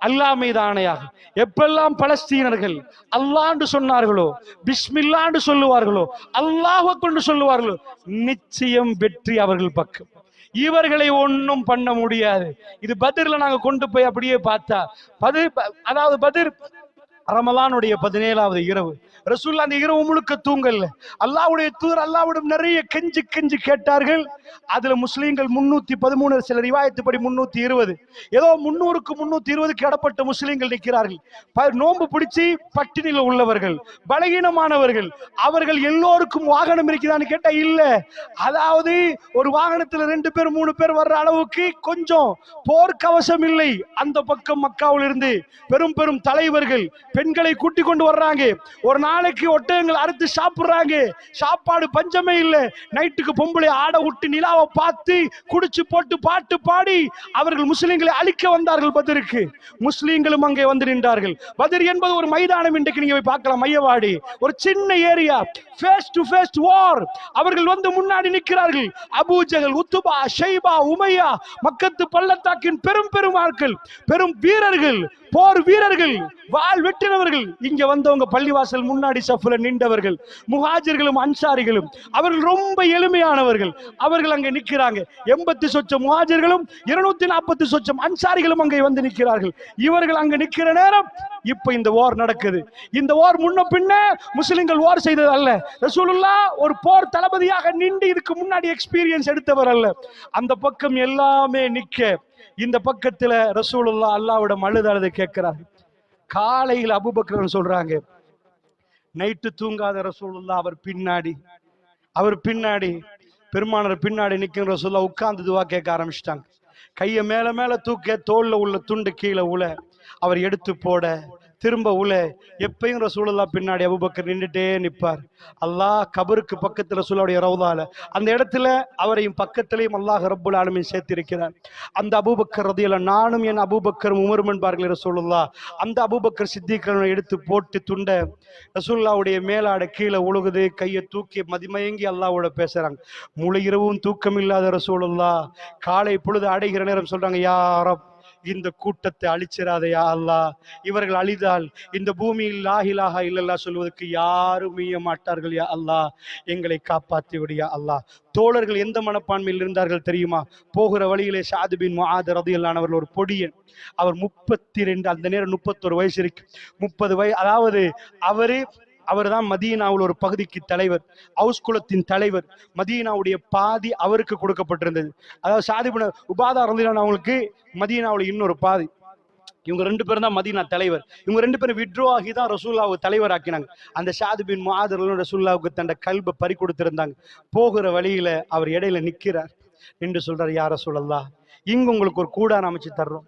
அல்லாஹ் மீது ஆணையாக, எப்பெல்லாம் பலஸ்தீனர்கள் அல்லாஹ்னு சொன்னார்களோ, பிஸ்மில்லாஹ்னு சொல்லுவார்களோ, அல்லாஹ் அக்பர்னு சொல்லுவார்களோ, நிச்சயம் வெற்றி அவர்கள் பக்கம். இவர்களை ஒன்னும் பண்ண முடியாது. இது பத்ர்ல நாங்க கொண்டு போய் அப்படியே பார்த்தா, அதாவது பத்ர் ரமலானுடைய 17வது இரவு. ரசூலுல்லாஹ் அந்த இரவு முழுக்க தூங்கல்ல. அல்லாஹ்வுடைய தூதர் அல்லாஹ்விடம் நிறைய கெஞ்சி கெஞ்சி கேட்டார்கள். அதுல முஸ்லீம்கள் 313, சில ரிவாயத்துப்படி 320, ஏதோ 300க்கு 320 இடப்பட்ட முஸ்லீம்கள் நிற்கிறார்கள். நோன்பு பிடிச்சி பட்டினில உள்ளவர்கள், பலகீனமானவர்கள். அவர்கள் எல்லோருக்கும் வாகனம் இருக்குதான்னு கேட்டா இல்ல. அதாவது ஒரு வாகனத்துல 2 பேர் 3 பேர் வர்ற அளவுக்கு கொஞ்சம் போர்க்கவசம் இல்லை. அந்த பக்கம் மக்காவில் இருந்து பெரும் பெரும் தலைவர்கள், பெண்களை கூட்டி கொண்டு வர்றாங்க. ஒரு நாளைக்கு ஒட்டகங்கள் அறுத்து சாப்பிடுறாங்க. சாப்பாடு பஞ்சமே இல்லை. நைட்டுக்கு பொம்பளை ஆடை விட்டு நிலாவை பார்த்து குடிச்சு போட்டு பாட்டு பாடி அவர்கள் முஸ்லிம்களை அழிக்க வந்தார்கள். பத்ருக்கு முஸ்லிம்களும் அங்கே வந்து நின்றார்கள். பத்ர் என்பது ஒரு மைதானம். இன்றைக்கு நீங்க போய் பார்க்கலாம். மையவாடி ஒரு சின்ன ஏரியா. ஃபேஸ் டு ஃபேஸ் வார். அவர்கள் வந்து முன்னாடி நிற்கிறார்கள். அபூஜஹல், உத்துபா, ஷைபா, உமையா, மக்கத்து பள்ளத்தாக்கின் பெரும் பெருமார்கள், பெரும் வீரர்கள், போர் வீரர்கள், வாள் வெட்டினவர்கள் இங்க வந்தவங்க பள்ளிவாசல் முன்னாடி சஃப்ல நின்றவர்கள். முஹாஜிர்களும் அன்சாரிகளும் அவர்கள் ரொம்ப எளிமையானவர்கள். அவர்கள் அங்கே நிற்கிறாங்க. 80 சொச்சம் முஹாஜிர்களும் 240 சொச்சம் அன்சாரிகளும் அங்கே வந்து நிற்கிறார்கள். இவர்கள் அங்க நிற்கிற நேரம் இப்ப இந்த வார் நடக்குது. இந்த வார் முன்ன பின்ன முஸ்லிம்கள் வார் செய்தது அல்ல. ரசூலுல்லாஹ் ஒரு போர் தளபதியாக நின்று இதுக்கு முன்னாடி எக்ஸ்பீரியன்ஸ் எடுத்தவர் அல்ல. அந்த பக்கம் எல்லாமே நிக்க, இந்த பக்கத்துல ரசூலுல்லாஹ் அல்லாஹ்விடம் அழுது கேட்கிறார். காலையில் அபூபக்கர் சொல்றாங்க, நைட்டு தூங்காத ரசூலுல்லாஹ் அவர் பின்னாடி பெருமானார் பின்னாடி நிக்கிற ரசூலுல்லாஹ் உட்கார்ந்து துவா கேட்க ஆரம்பிச்சிட்டாங்க. கையை மேல மேல தூக்க, தோல்ல உள்ள துண்டு கீழே உல, அவர் எடுத்து போட, திரும்ப உல. எப்பயும் ரசூலுல்லாஹ் பின்னாடி அபூபக்கர் நின்றுட்டே நிற்பார். அல்லாஹ் கபருக்கு பக்கத்துல ரசூலுல்லாஹ்வுடைய ரவுதால அந்த இடத்துல அவரையும் பக்கத்திலையும் அல்லாஹ் ரப்புல் ஆலமீன் சேர்த்திருக்கிறார். அந்த அபூபக்கர் ரலியல்லாஹு, நானும் என் அபூபக்கர் உமரும் என்பார்கள் ரசூலுல்லாஹ். அந்த அபூபக்கர் சித்திகளை எடுத்து போட்டு துண்ட ரசூலுல்லாஹ்வுடைய மேலாட கீழே உழுகுது. கையை தூக்கி மதிமயங்கி அல்லாஹ்வோட பேசுறாங்க. முழு இரவும் தூக்கம் இல்லாத ரசூலுல்லாஹ் காலை பொழுது அடைகிற நேரம் சொல்றாங்க, யா ரப், இந்த கூட்டத்தை அழிச்சிராதையா அல்லாஹ். இவர்கள் அழிதால் இந்த பூமியில் லா இலாஹா இல்லல்லாஹ் சொல்வதற்கு யாரும் மீய மாட்டார்கள் யா அல்லாஹ். எங்களை காப்பாற்றி விடியா அல்லாஹ். தோழர்கள் எந்த மனப்பான்மையில் இருந்தார்கள் தெரியுமா? போகிற வழியிலே ஸஅத் பின் முஆத் ரலியல்லாஹு அன்ஹு அவர்கள் ஒரு பொடியன். அவர் 32, அந்த நேரம் 31 வயசு இருக்கு. 30 வயசு, அதாவது அவர் தான் மதீனாவில் ஒரு பகுதிக்கு தலைவர், ஹவுஸ் குலத்தின் தலைவர். மதீனாவுடைய பாதி அவருக்கு கொடுக்கப்பட்டிருந்தது. அதாவது ஸஅத் இப்னு உபாதா ரலியல்லாஹு அன்ஹு அவங்களுக்கு மதீனாவில் இன்னொரு பாதி. இவங்க 2 பேரும் தான் மதீனா தலைவர். இவங்க 2 பேரும் விட்ரோ ஆகி தான் ரசூலுல்லாஹ்வை தலைவர் ஆக்கினாங்க. அந்த ஸஅத் பின் முஆத் ரசூலுல்லாஹ்வுக்கு தன்னுடைய கல்பை பறி கொடுத்திருந்தாங்க. போகிற வழியில அவர் இடையில நிற்கிறார். நின்று சொல்றார், யா ரசூலல்லாஹ், இங்க உங்களுக்கு ஒரு கூடாரம் அமைச்சு தர்றோம்,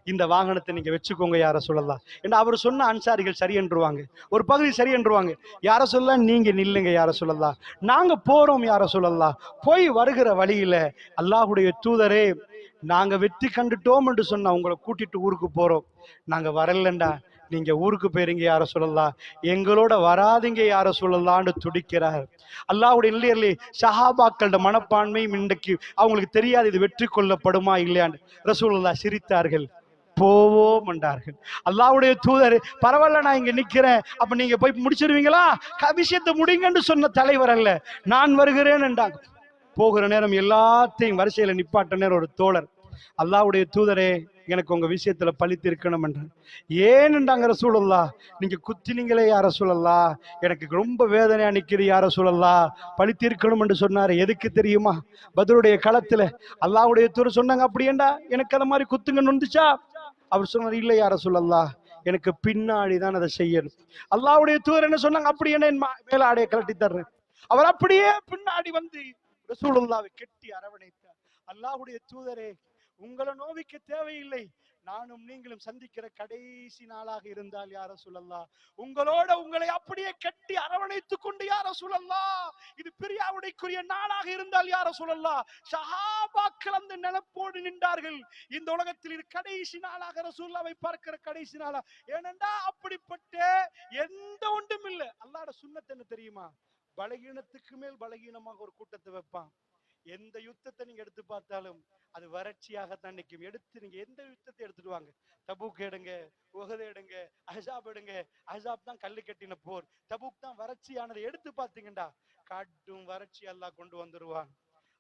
இந்த வாகனத்தை நீங்க வச்சுக்கோங்க யா ரசூலல்லாஹ் என்று அவர் சொன்ன அன்சாரிகள் சரி என்றுவாங்க, ஒரு பகுதி சரி என்றுவாங்க. யா ரசூலல்லாஹ், நீங்க நில்லுங்க யா ரசூலல்லாஹ், நாங்க போறோம் யா ரசூலல்லாஹ். போய் வருகிற வழியில அல்லாஹ்வுடைய தூதரே, நாங்க வெற்றி கண்டுட்டோம் என்று சொன்னா உங்களை கூட்டிட்டு ஊருக்கு போறோம். நாங்க வரலண்டா நீங்க ஊருக்கு போயிருங்க யா ரசூலல்லாஹ், எங்களோட வராதிங்க யா ரசூலல்லாஹ்னு துடிக்கிறார். அல்லாஹ்வுடைய நிலையிலே சஹாபாக்களோட மனப்பான்மையும் இன்றைக்கு அவங்களுக்கு தெரியாது இது வெற்றி கொள்ளப்படுமா இல்லையான்னு. ரசூலுல்லாஹ் சிரித்தார்கள், போவோம் என்றார்கள். அல்லாஹ்வுடைய தூதர், பரவாயில்ல நான் இங்க நிக்கிறேன், அப்ப நீங்க போய் முடிச்சிருவீங்களா, விஷயத்தை முடிங்கன்னு சொன்ன தலைவர் அல்ல, நான் வருகிறேன் என்றாங்க. போகிற நேரம் எல்லாத்தையும் வரிசையில நிப்பாட்ட நேரம் ஒரு தோழர், அல்லாஹ்வுடைய தூதரே, எனக்கு உங்க விஷயத்துல பழித்து இருக்கணும் என்ற. ஏன்னுட்டாங்க ரசூலுல்லாஹ், நீங்க குத்தினீங்களே யா ரசூலல்லாஹ், எனக்கு ரொம்ப வேதனையா நிக்குது யா ரசூலல்லாஹ், பழித்து இருக்கணும் என்று சொன்னாரு. எதுக்கு தெரியுமா? பத்ருடைய களத்துல அல்லாஹ்வுடைய தூதர் சொன்னாங்க, அப்படி ஏண்டா எனக்கு அந்த மாதிரி குத்துங்கன்னு வந்துச்சா? அவர் சொன்னார், இல்லை யா ரசூலல்லாஹ், எனக்கு பின்னாடி தான் அதை செய்யணும். அல்லாஹ்வுடைய தூதர் என்ன சொன்னாங்க, அப்படி என்ன என் மேல ஆடையை கழட்டி தர்றேன். அவர் அப்படியே பின்னாடி வந்து ரசூலுல்லாஹ்வை கெட்டி அரவணைத்தார். அல்லாஹ்வுடைய தூதரே, உங்களை நோவிக்க தேவையில்லை, நானும் நீங்களும் சந்திக்கிற கடைசி நாளாக இருந்தால் யா ரசூலல்லாஹ், உங்களோட உங்களை அப்படியே கட்டி அரவணைத்துக் கொண்டு யா ரசூலல்லாஹ், இது பிரியாவுடைக்குரிய நாளாக இருந்தால் யா ரசூலல்லாஹ். சஹாபாக்கள் அந்த நினைப்போடு நின்றார்கள். இந்த உலகத்தில் இது கடைசி நாளாக ரசூலுல்லாஹ்வை பார்க்கிற கடைசி நாளா. ஏனென்றா அப்படிப்பட்ட எந்த ஒன்றும் இல்லை. அல்லாஹ்வுடைய சுன்னத் என்ன தெரியுமா? பலகீனத்துக்கு மேல் பலகீனமாக ஒரு கூட்டத்தை வைப்பான். எந்த யுத்தத்தை நீங்க எடுத்து பார்த்தாலும் அது வறட்சியாகத்தான் நிற்கும். எடுத்து நீங்க எந்த யுத்தத்தை எடுத்துட்டு வாங்க, தபூக் எடுங்க, உஹது எடுங்க, அஹ்ஸாப் எடுங்க, அஹ்ஸாப் தான் கல்லு கட்டின போர், தபூக் தான் வறட்சியானது. எடுத்து பார்த்தீங்கடா காட்டும் வறட்சி அல்லாஹ் கொண்டு வந்துருவான்.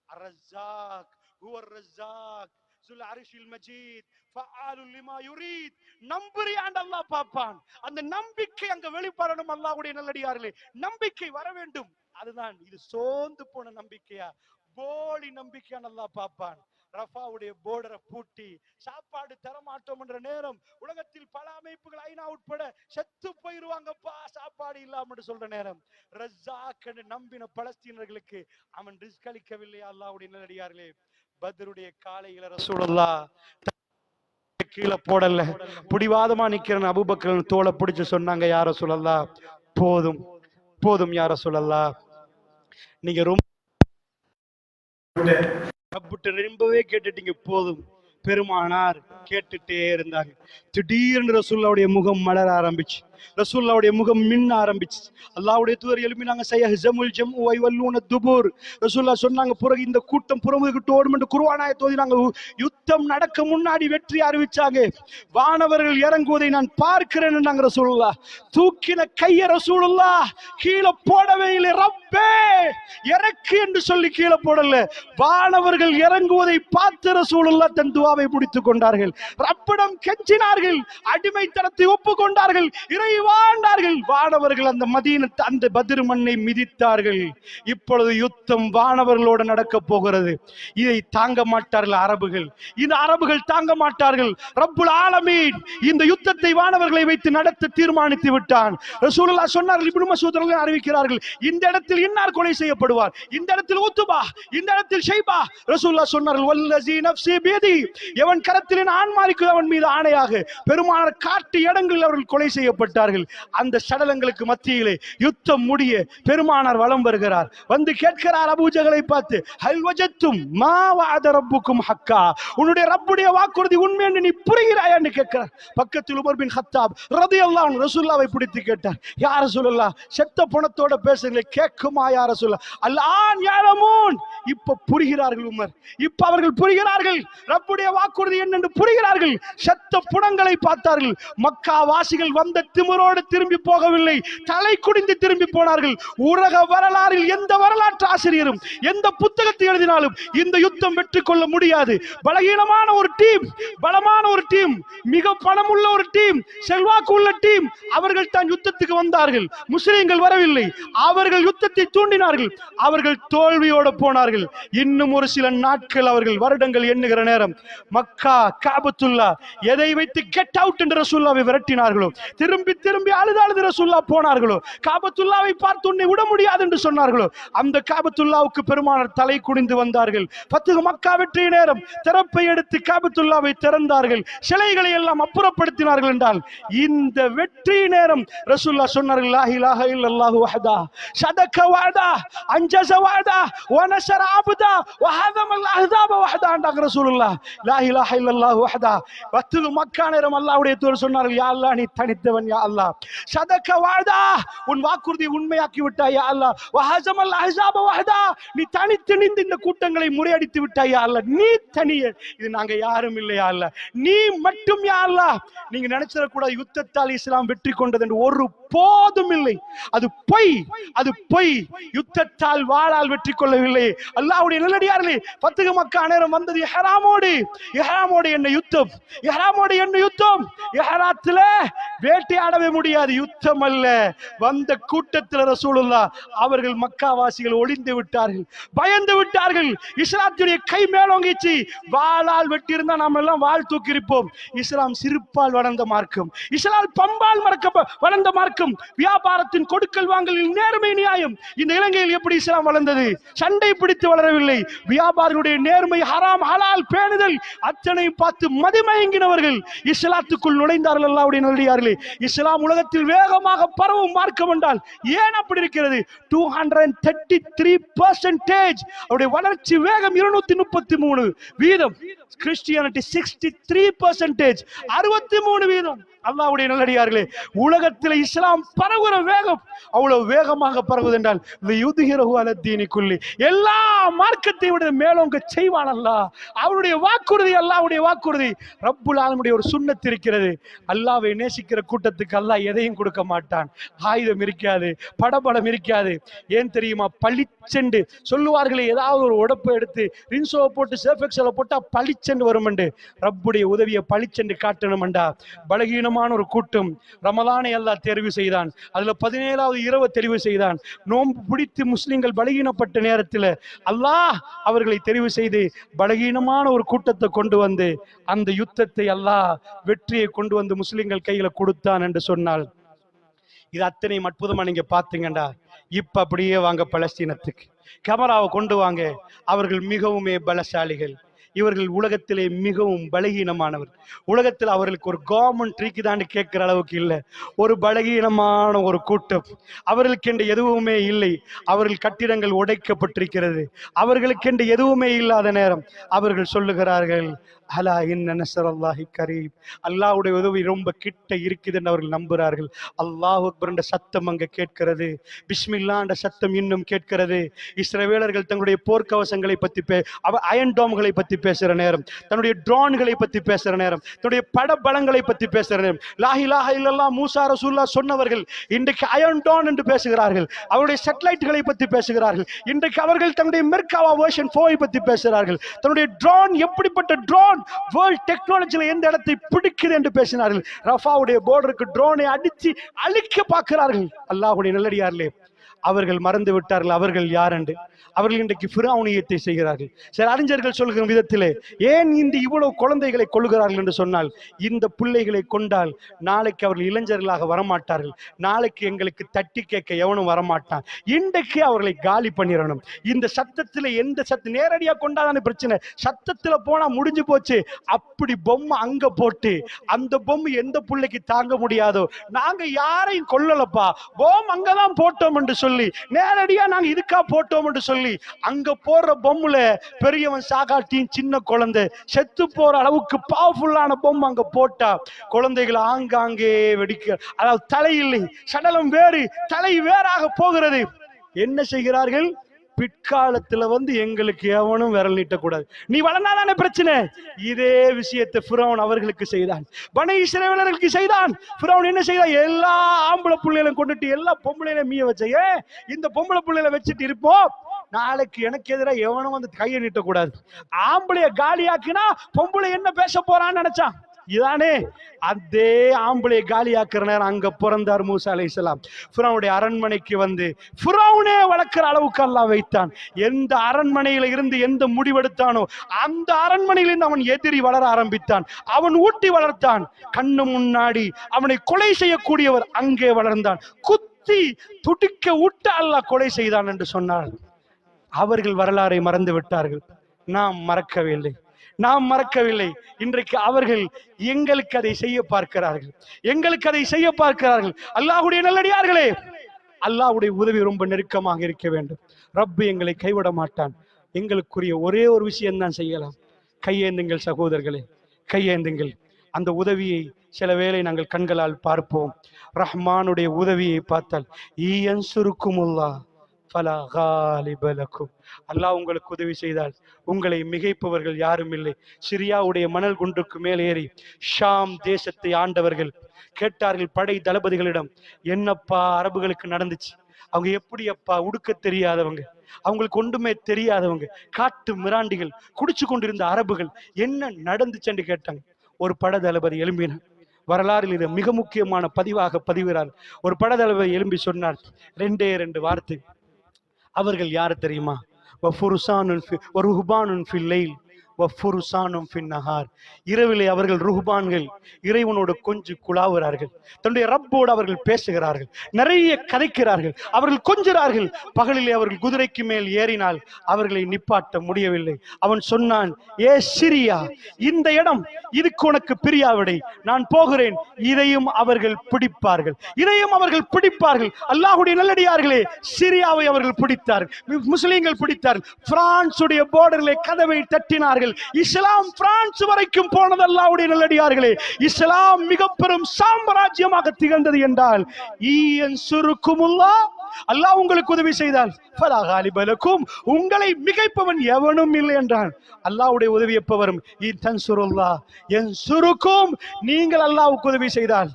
அர்ரஸாக் ஹுவர் ரஸாக் ஸுல் அர்ஷில் மஜீத் ஃபஆலுல் லிமா யுரீத். நம்புறியாண்ட அல்லாஹ் பார்ப்பான். அந்த நம்பிக்கை அங்க வெளிப்படணும். அல்லாஹ்வுடைய நல்லடியார்களே, நம்பிக்கை வர வேண்டும். அதுதான் இது சோர்ந்து போன நம்பிக்கையா, போலி நம்பிக்கையான அல்லாஹ் பார்ப்பான். ரஃபாவுடைய போர்டரை பூட்டி சாப்பாடு தரமாட்டோம் என்ற நேரம் உலகத்தில் பல அமைப்புகள் ஐநா உட்பட செத்து போயிருவாங்கப்பா சாப்பாடு இல்லாம சொல்ற நேரம், ரஸாக் என்று நம்பின பலஸ்தீனர்களுக்கு அவன் ரிஸ்க் அளிக்கவில்லை. அல்லாஹ்வுடைய நல்லடியார்களே, பத்ருடைய காலையில ரசூலுல்லாஹ் கீழே போடல. பிடிவாதமா நிக்கிற அபூபக்கர் தோலை பிடிச்சு சொன்னாங்க, யார சொல்லலாம், போதும் போதும் யார சொல்லலாம், நீங்க ரொம்ப ரொம்பவே கேட்டுட்டீங்க, போதும். பெருமானார் கேட்டுட்டே இருந்தாங்க. திடீர்னு ரசூலுல்லாவுடைய முகம் மலர ஆரம்பிச்சு, ரசூலுல்லாவுடைய முகம் மின்ன ஆரம்பிச்சு. அல்லாஹ்வுடைய தூதர் எழுப்பினாங்க, சயஹ்ஸமுல் ஜம்உ வ யவல்லூன துபூர். ரசூலுல்லாஹ் சொன்னாங்க, பிறகு இந்த கூட்டம் புறமுதுகிட்டு ஓடும் என்று குர்ஆன் ஆயத் ஓதினாங்க. யுத்தம் நடக்க முன்னாடி வெற்றி அறிவிச்சாங்க. வானவர்கள் இறங்குவதை நான் பார்க்கிறேன் என்றாங்க ரசூலுல்லாஹ். தூக்கின கைய ரசூலுல்லாஹ் கீழே போடவே இல்லை. ரப்பே இறக்கு என்று சொல்லி கீழே போடல, வானவர்கள் இறங்குவதை பார்த்து ரசூலுல்லாஹ் தன் துஆவை முடித்துக் கொண்டார்கள். ரப்பிடம் கெஞ்சினார்கள், அடிமைத்தனத்தை ஒப்புக்கொண்டார்கள், இறைவாண்டார்கள். வானவர்கள் அந்த அந்த பத்ர் மண்ணை மிதித்தார்கள். இப்பொழுது யுத்தம் வானவர்களோடு நடக்க போகிறது. இதை தாங்க மாட்டார்கள் அரபுகள். இந்த அரபுகள் தாங்க மாட்டார்கள். ரப்புல் ஆலமீன் இந்த யுத்தத்தை வானவர்களை வைத்து நடத்த தீர்மானித்து விட்டான். ரசூலுல்லாஹ் சொன்னார்கள், இப்னு மஸ்ஊத் அவர்கள் அறிவிக்கிறார்கள், இந்த இடத்தில் இன்னார் கொலை செய்யப்படுவார், இந்த இடத்தில் உத்பா, இந்த இடத்தில் ஷைபா. ரசூலுல்லாஹ் சொன்னார்கள், வல்லஸீ நஃப்ஸி பியதி, எவன் கரத்தில் ஆன்மா இருக்குது அவன் மீது ஆணையாக, பெருமானார் காட்டு இடங்களில் அவர்கள் கொலை செய்யப்பட்டார்கள். அந்த சடலங்களுக்கு மத்தியிலே யுத்தம் முடிய பெருமானார் வலம் வருகிறார். வந்து கேட்கிறார் அபூஜஹலை பார்த்து, ஹல் வஜத்தும் மா வஅத ரப்புக்கும் ஹக்கா, உன்னுடைய ரப்புடைய வாக்குறுதி உண்மை என்று நீ புரிகிறாயா என்று கேட்கிறார். பக்கத்தில் உமர் பின் கத்தாப் ரலியல்லாஹு அன்ஹு ரசூலுல்லாஹ்வை பிடித்து கேட்டார், யா ரசூலுல்லாஹ், செத்த பணத்தோட பேசுறீங்களே, கேட்குமா யா ரசூலுல்லாஹ்? அல்ஆன் யஅலமூன், இப்ப புரிகிறார்கள் உமர், இப்ப அவர்கள் புரிகிறார்கள், ரப்புடைய வாக்குறுதி என்னென்று புரிகிறார்கள். செத்த புணங்களை பார்த்தார்கள். மக்கா வாசிகள் வந்த திமிரோடு திரும்பி போகவில்லை, தலை குடிந்து திரும்பி போனார்கள். உலக வரலாறில் எந்த வரலாற்று ஆசிரியரும் எந்த புத்தகத்தை எழுதினாலும் இந்த யுத்தம் வெற்றி கொள்ள முடியாது. பலகீனமான ஒரு டீம், பலமான ஒரு டீம், மிக பணமுள்ள ஒரு டீம், செல்வாக்கு உள்ள டீம், அவர்கள் தான் யுத்தத்துக்கு வந்தார்கள். முஸ்லிம்கள் வரவில்லை. அவர்கள் யுத்தத்தை தூண்டினார்கள். அவர்கள் தோல்வியோடு போனார்கள். இன்னும் ஒரு சில நாட்கள், அவர்கள் வருடங்கள் எண்ணுகிற நேரம், மக்கா காபத்துல்லா எதை வைத்து கெட் அவுட் என்று ரசூலுல்லாஹ்வை விரட்டினார்களோ, திரும்பி திரும்பி அழுது அழுது ரசூலுல்லாஹ் போனார்களோ, காபத்துல்லாவை பார்த்து உன்னை விட முடியாது என்று சொன்னார்களோ, அந்த காபத்துல்லாவுக்கு பெருமானார் தலை குனிந்து வந்தார்கள். ஃபத்ஹ் மக்கா வெற்றி நேரம் திறப்பை எடுத்து காபத்துல்லாவை திறந்தார்கள், சிலைகளை எல்லாம் அப்புறப்படுத்தினார்கள். என்றால் இந்த வெற்றி நேரம் ரசூலுல்லாஹ் சொன்னார்கள், லா இலாஹ இல்லல்லாஹு வஹதா ஸதக வஅதா அன்ஜஸ வஅதா வ நஸர அப்தா வ ஹஸமல் அஹ்ஸாப வஹதா என்றாங்க ரசூலுல்லாஹ். லா இலாஹ இல்லல்லாஹு வஹதா. ஃபத்ஹ் மக்கா நேரம் அல்லாஹ்வுடைய தூதர் சொன்னார்கள், யா அல்லாஹ், நீ தனித்தவன் யா அல்லாஹ். ஸதக வஅதா, உன் வாக்குறுதியை உண்மையாக்கி விட்டாய் யா அல்லாஹ். வ ஹஸமல் அஹ்ஸாப வஹதா, நீ தனித்து நின்று இந்த கூட்டங்களை முறியடித்து விட்டாய் யா அல்லாஹ். நீ தனியே, இது நாங்க யாரும் இல்லை யா அல்லாஹ், நீ மட்டும் யா அல்லாஹ். நீங்க நினைச்சிட கூடாது யுத்தத்தால் இஸ்லாம் வெற்றி கொண்டது என்று ஒரு போதும் இல்லை. அது பொய், அது பொய். யுத்தத்தால் வாளால் வெற்றி கொள்ளவில்லை. அல்லாஹ்வுடைய நல்லடியார்களே, ஃபத்ஹ் மக்கா நேரம் வந்தது இஹ்ராமோடு. இஹ்ராமோடு என்ன யுத்தம், இஹ்ராமோடு என்ன யுத்தம். இஹ்ராத்துல வேட்டையாடவே முடியாது, யுத்தம் அல்ல. வந்த கூட்டத்தில் ரசூலுல்லாஹ் அவர்கள் மக்காவாசிகள் ஒளிந்து விட்டார்கள், பயந்து விட்டார்கள். இஸ்லாத்துடைய கை மேலோங்கிச்சு. வாளால் வெட்டி இருந்தா நாம எல்லாம் வாள் தூக்கி இருப்போம். இஸ்லாம் சிறுப்பால் வளர்ந்த மார்க்கம், இஸ்லாம் பம்பால் வளர்ந்த மார்க்கம். வியாபாரத்தின் கொடுக்கல் வாங்கலில் நேர்மை நியாயம். இந்த இலங்கையில் எப்படி இஸ்லாம் வளர்ந்தது? சண்டை பிடித்து வளரவில்லை. வியாபாரிகளுடைய நேர்மை, ஹராம் ஹலால் பேணுதல் அத்தனையும் பார்த்து மதிமயங்கினவர்கள் இஸ்லாத்துக்குள் நுழைந்தார்கள். அல்லாஹ்வுடைய நல்லடியார்களே, இஸ்லாம் உலகத்தில் வேகமாக பரவும் மார்க்கம் என்றால் ஏன் அப்படி இருக்கிறது? 233% அவருடைய வளர்ச்சி வேகம் 233%. கிறிஸ்டியானிட்டி 63%, 63%. அல்லாஹ்வுடைய நல்லடியார்களே, உலகத்தில் இஸ்லாம் பரவுகிற வேகம் அவ்வளவு வேகமாக பரவுது என்றால் எல்லா மார்க்கத்தை விட மேலோங்க செய்வான் அல்லாஹ். அவருடைய வாக்குறுதி, அல்லாஹ்வுடைய வாக்குறுதி. ரப்புல் ஆலமீனுடைய ஒரு சுன்னத் இருக்கிறது. அல்லாஹ்வை நேசிக்கிற கூட்டத்துக்கு அல்லாஹ் எதையும் கொடுக்க மாட்டான். ஆயுதம் இருக்காது, படபலம் இருக்காது. ஏன் தெரியுமா? பளிச்சென்று சொல்லுவார்களே, ஏதாவது ஒரு உடப்பை எடுத்து ரின்சோவை போட்டு சேஃபெக்ஸல போட்டா பளிச்சென்று வரும் என்று. ரப்புடைய உதவியை பளிச்சென்று காட்டணும்டா. பலகீனமான ஒரு கூட்டம் ரமலானை அல்லாஹ் தெரிவு செய்தான். அதுல 17வது இரவு தெரிவு செய்தான். நோன்பு பிடித்து முஸ்லிம்கள் பலகீனப்பட்ட நேரத்தில் அல்லாஹ் அவர்களை தெரிவு செய்து பலகீனமான ஒரு கூட்டத்தை கொண்டு வந்து அந்த யுத்தத்தை அல்லாஹ் வெற்றியை கொண்டு வந்து முஸ்லிம்கள் கையில கொடுத்தான் என்று சொன்னால், இது அத்தனையும் அற்புதமா நீங்க பாத்தீங்கடா. இப்ப அப்படியே வாங்க பலஸ்தீனத்துக்கு, கேமராவை கொண்டு வாங்க. அவர்கள் மிகவுமே பலசாலிகள். இவர்கள் உலகத்திலே மிகவும் பலகீனமானவர். உலகத்தில் அவர்களுக்கு ஒரு கவர்மெண்ட் இருக்குதான்னு கேட்கிற அளவுக்கு இல்லை, ஒரு பலகீனமான ஒரு கூட்டம். அவர்களுக்கென்று எதுவுமே இல்லை. அவர்கள் கட்டிடங்கள் உடைக்கப்பட்டிருக்கிறது. அவர்களுக்கென்று எதுவுமே இல்லாத நேரம் அவர்கள் சொல்லுகிறார்கள், அலா இன்ன நஸ்ரல்லாஹி கரீம், அல்லாஹ்வுடைய உதவி ரொம்ப கிட்ட இருக்குதுன்னு அவர்கள் நம்புகிறார்கள். அல்லாஹ் அக்பர் என்ற சத்தம் அங்கே கேட்கிறது. பிஸ்மில்லா என்ற சத்தம் இன்னும் கேட்கிறது. இஸ்ரவேலர்கள் தங்களுடைய போர்க்கவசங்களை பற்றி அயன் டோம்களை பற்றி பேசுகிற நேரம், தன்னுடைய ட்ரோன்களை பற்றி பேசுகிற நேரம், தன்னுடைய படபலங்களை பற்றி பேசுகிற நேரம், லா இலாஹா இல்லல்லாஹ் மூசா ரசூலுல்லாஹ் சொன்னவர்கள் இன்றைக்கு அயன் டோன் என்று பேசுகிறார்கள். அவருடைய சேட்டலைட்டுகளை பற்றி பேசுகிறார்கள். இன்றைக்கு அவர்கள் தன்னுடைய மெர்காவா வெர்ஷன் 4 பற்றி பேசுகிறார்கள். தன்னுடைய ட்ரோன் எப்படிப்பட்ட ட்ரோன் வேர்ல்ட் டெக்னாலஜியில் எந்த இடத்தை பிடிக்குது என்று பேசினார்கள். ரஃபாவுடைய போர்டருக்கு ட்ரோனை அடித்து அழிக்க பார்க்கிறார்கள். அல்லாஹ்வுடைய நல்லடியார்களே, அவர்கள் மறந்து விட்டார்கள் அவர்கள் யார் என்று. அவர்கள் இன்றைக்கு ஃபிரௌனியத்தை செய்கிறார்கள். சில அறிஞர்கள் சொல்கிற விதத்திலே, ஏன் இந்த இவ்வளவு குழந்தைகளை கொள்கிறார்கள் என்று சொன்னால், இந்த பிள்ளைகளை கொண்டால் நாளைக்கு அவர்கள் இளைஞர்களாக வரமாட்டார்கள். நாளைக்கு எங்களுக்கு தட்டி கேட்க எவனும் வரமாட்டான். இன்றைக்கு அவர்களை காலி பண்ணிடணும். இந்த சத்தத்தில் எந்த சத்தம் நேரடியாக கொண்டாதான பிரச்சனை, சத்தத்தில் போனா முடிஞ்சு போச்சு. அப்படி பொம்மை அங்க போட்டு அந்த பொம்மை எந்த பிள்ளைக்கு தாங்க முடியாதோ, நாங்க யாரையும் கொல்லலப்பா, பொம்மை அங்கதான் போட்டோம் என்று சொல்லி, நேரடியா நாங்க இதுக்கா போட்டோம் என்று சொல்லி அங்க போற பொம்முல பெரியவன் சாகாட்டியும் சின்ன குழந்தை செத்து போற அளவுக்கு பவர்ஃபுல்லான பொம்மை அங்க போட்டா குழந்தைகள் ஆங்காங்கே வெடிக்க, அதாவது தலை இல்லை, சடலம் வேறு, தலை வேறாக போகிறது. என்ன செய்கிறார்கள்? பிற்காலத்துல எங்களுக்கு எவனும் விரல் நீட்டக்கூடாது, நீ வளர்ந்தாதானே பிரச்சனை. இதே விஷயத்தை ஃபிரௌன் அவர்களுக்கு செய்தான், பனி இஸ்ரவேலர்களுக்கு செய்தான். ஃபிரௌன் என்ன செய்தான்? எல்லா ஆம்பளை பிள்ளைகளும் கொண்டுட்டு எல்லா பொம்பளையில மீய வச்ச, இந்த பொம்பளை பிள்ளைகளை வச்சுட்டு இருப்போம், நாளைக்கு எனக்கு எதிராக எவனும் கையை நீட்டக்கூடாது. ஆம்பளைய காலியாக்குனா பொம்பளை என்ன பேச போறான்னு நினைச்சான். இதானே அதே ஆம்பளை காலியாக்குற நேரம் அங்க பிறந்தார் மூசா அலைஹிஸ்ஸலாம். ஃபிரௌனுடைய அரண்மனைக்கு ஃபிரௌனே வளர்க்கிற அளவுக்கு அல்லாஹ் வைத்தான். எந்த அரண்மனையில இருந்து எந்த முடிவெடுத்தானோ அந்த அரண்மனையிலிருந்து அவன் எதிரி வளர ஆரம்பித்தான். அவன் ஊட்டி வளர்த்தான். கண்ணு முன்னாடி அவனை கொலை செய்யக்கூடியவர் அங்கே வளர்ந்தான். குத்தி துடிக்க விட்டு அல்லாஹ் கொலை செய்தான் என்று சொன்னார். அவர்கள் வரலாறை மறந்து விட்டார்கள். நாம் மறக்கவில்லை, நாம் மறக்கவில்லை. இன்றைக்கு அவர்கள் எங்களுக்கு அதை செய்ய பார்க்கிறார்கள், எங்களுக்கு அதை செய்ய பார்க்கிறார்கள். அல்லாஹ்வுடைய நல்லடியார்களே, அல்லாஹ்வுடைய உதவி ரொம்ப நெருக்கமாக இருக்க வேண்டும். ரப்பு எங்களை கைவிட மாட்டான். எங்களுக்குரிய ஒரே ஒரு விஷயம் தான் செய்யலாம். கையேந்துங்கள் சகோதரர்களே, கையேந்துங்கள். அந்த உதவியை சில வேளை நாங்கள் கண்களால் பார்ப்போம். ரஹ்மானுடைய உதவியை பார்த்தால் யன்சுருக்குமுல்லாஹ் ஃபலா காலிப லக்கும், அல்லாஹ் உங்களுக்கு உதவி செய்தால் உங்களை மிகைப்பவர்கள் யாரும் இல்லை. சிரியாவுடைய மணல் குன்றுக்கு மேல் ஏறி ஷாம் தேசத்தை ஆண்டவர்கள் கேட்டார்கள் படை தளபதிகளிடம், என்னப்பா அரபுகளுக்கு நடந்துச்சு? அவங்க எப்படி அப்பா உடுக்க தெரியாதவங்க, அவங்களுக்கு ஒன்றுமே தெரியாதவங்க, காட்டு மிராண்டிகள், குடிச்சு கொண்டிருந்த அரபுகள், என்ன நடந்துச்சுன்னு கேட்டாங்க. ஒரு பட தளபதி எழும்பினார். வரலாறில் இது மிக முக்கியமான பதிவாக பதிவுகிறார். ஒரு பட தளபதி எழும்பி சொன்னார் 2 வார்த்தை. அவர்கள் யார் தெரியுமா? இரவிலே அவர்கள் ருஹ்பான்கள், இறைவனோடு கொஞ்சம் குழாவுகிறார்கள், தன்னுடைய ரப்போடு அவர்கள் பேசுகிறார்கள், நிறைய கதைக்கிறார்கள், அவர்கள் கொஞ்சிறார்கள். பகலிலே அவர்கள் குதிரைக்கு மேல் ஏறினால் அவர்களை நிப்பாட்ட முடியவில்லை. அவன் சொன்னான், ஏ சிரியா, இந்த இடம் இதுக்கு உனக்கு பிரியாவிடை, நான் போகிறேன், இதையும் அவர்கள் பிடிப்பார்கள், இதையும் அவர்கள் பிடிப்பார்கள். அல்லாஹ்வுடைய நல்லடியார்களே, சிரியாவை அவர்கள் பிடித்தார்கள், முஸ்லிம்கள் பிடித்தார்கள். பிரான்சுடைய போர்டரிலே கதவை தட்டினார்கள். இஸ்லாம் பிரான்ஸ் வரைக்கும் போனது. அல்லாஹ்வுடைய நல்லடியார்களே, இஸ்லாம் மிக பெரும் சாம்ராஜ்யமாக திகழ்ந்தது என்றால் அல்லாஹ் உங்களுக்கு உதவி செய்தால் ஃபலா காலிப லக்கும், உங்களை மிகைப்பவன் எவனும் இல்லை என்றான். அல்லாஹ்வுடைய உதவி எப்ப வரும்? தன்சுருல்லாஹ் யன்சுருக்கும், நீங்கள் அல்லாஹ்வுக்கு உதவி செய்தால்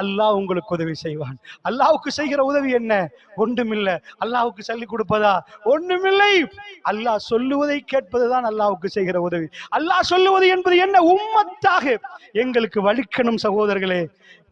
அல்லாஹ் உங்களுக்கு உதவி செய்வான். அல்லாஹ்வுக்கு செய்கிற உதவி என்ன? ஒன்றுமில்லை. அல்லாஹ்வுக்கு சொல்லிக் கொடுப்பதா? ஒன்றுமில்லை. அல்லாஹ் சொல்லுவதை கேட்பதுதான் அல்லாஹ்வுக்கு செய்கிற உதவி. அல்லாஹ் சொல்லுவது என்பது என்ன? உம்மத்தாக எங்களுக்கு வலிக்கணும் சகோதரர்களே.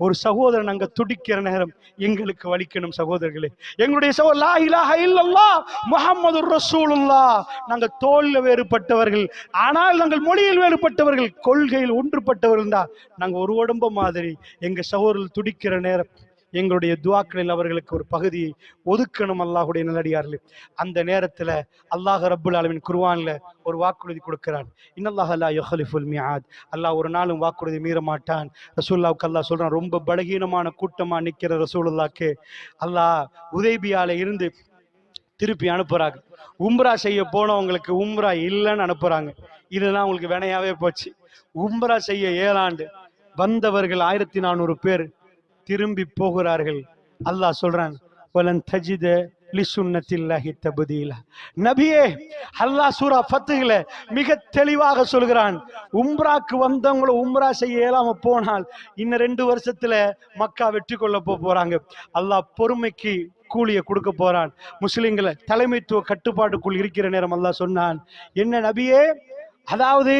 ஒரு சகோதரன் அங்க துடிக்கிற நேரம் எங்களுக்கு வலிக்கணும் சகோதரர்களே. எங்களுடைய சகோதரர் லா இலாஹா இல்லல்லாஹ் முஹம்மதுர் ரசூலுல்லாஹ். நாங்கள் தோல்ல வேறுபட்டவர்கள், ஆனால் நாங்கள் மொழியில் வேறுபட்டவர்கள், கொள்கையில் ஒன்றுபட்டவர்கள் தான். நாங்கள் ஒரு உடம்பு மாதிரி. எங்க சகோதரர்கள் துடிக்கிற நேரம் எங்களுடைய துஆக்களில் அவர்களுக்கு ஒரு பகுதியை ஒதுக்கணும். அல்லாஹ்வுடைய நல்லடியார்களே, அந்த நேரத்துல அல்லாஹ் ரப்புல் ஆலமீன் குர்ஆன்ல ஒரு வாக்குறுதி கொடுக்கிறான். இன்னல்லாஹ லா யுஹ்லிஃபுல் மிஆத். அல்லாஹ் ஒரு நாளும் வாக்குறுதி மீற மாட்டான். ரசூலுல்லாஹ்வுக்கு அல்லாஹ் சொல்றான், ரொம்ப பலகீனமான கூட்டமா நிக்கிற ரசூலுல்லாஹ்க்கு அல்லாஹ் உதைபியால இருந்து திருப்பி அனுப்புறாங்க. உம்ரா செய்ய போனவங்களுக்கு உம்ரா இல்லைன்னு அனுப்புறாங்க. இதுதான் உங்களுக்கு வினையாவே போச்சு. உம்ரா செய்ய 7 ஆண்டு வந்தவர்கள் 1400 பேர் திரும்பி போகிறார்கள். அல்லாஹ் சொல்றான், வலன் தஜித லிசுன்னத்தில்லாஹி தப்தீலா. நபியே, அல்லாஹ் சூரா ஃபத்ஹ்ல மிக தெளிவாக சொல்கிறான், உம்ராக்கு வந்தவங்கள உம்ரா செய்ய இயலாம போனால் இன்னும் 2 வருஷத்துல மக்கா வெற்றி கொள்ள போறாங்க. அல்லாஹ் பொறுமைக்கு கூலியை கொடுக்க போறான். முஸ்லிம்களை தலைமைத்துவ கட்டுப்பாட்டுக்குள் இருக்கிற நேரம் அல்லாஹ் சொன்னான், என்ன நபியே, அதாவது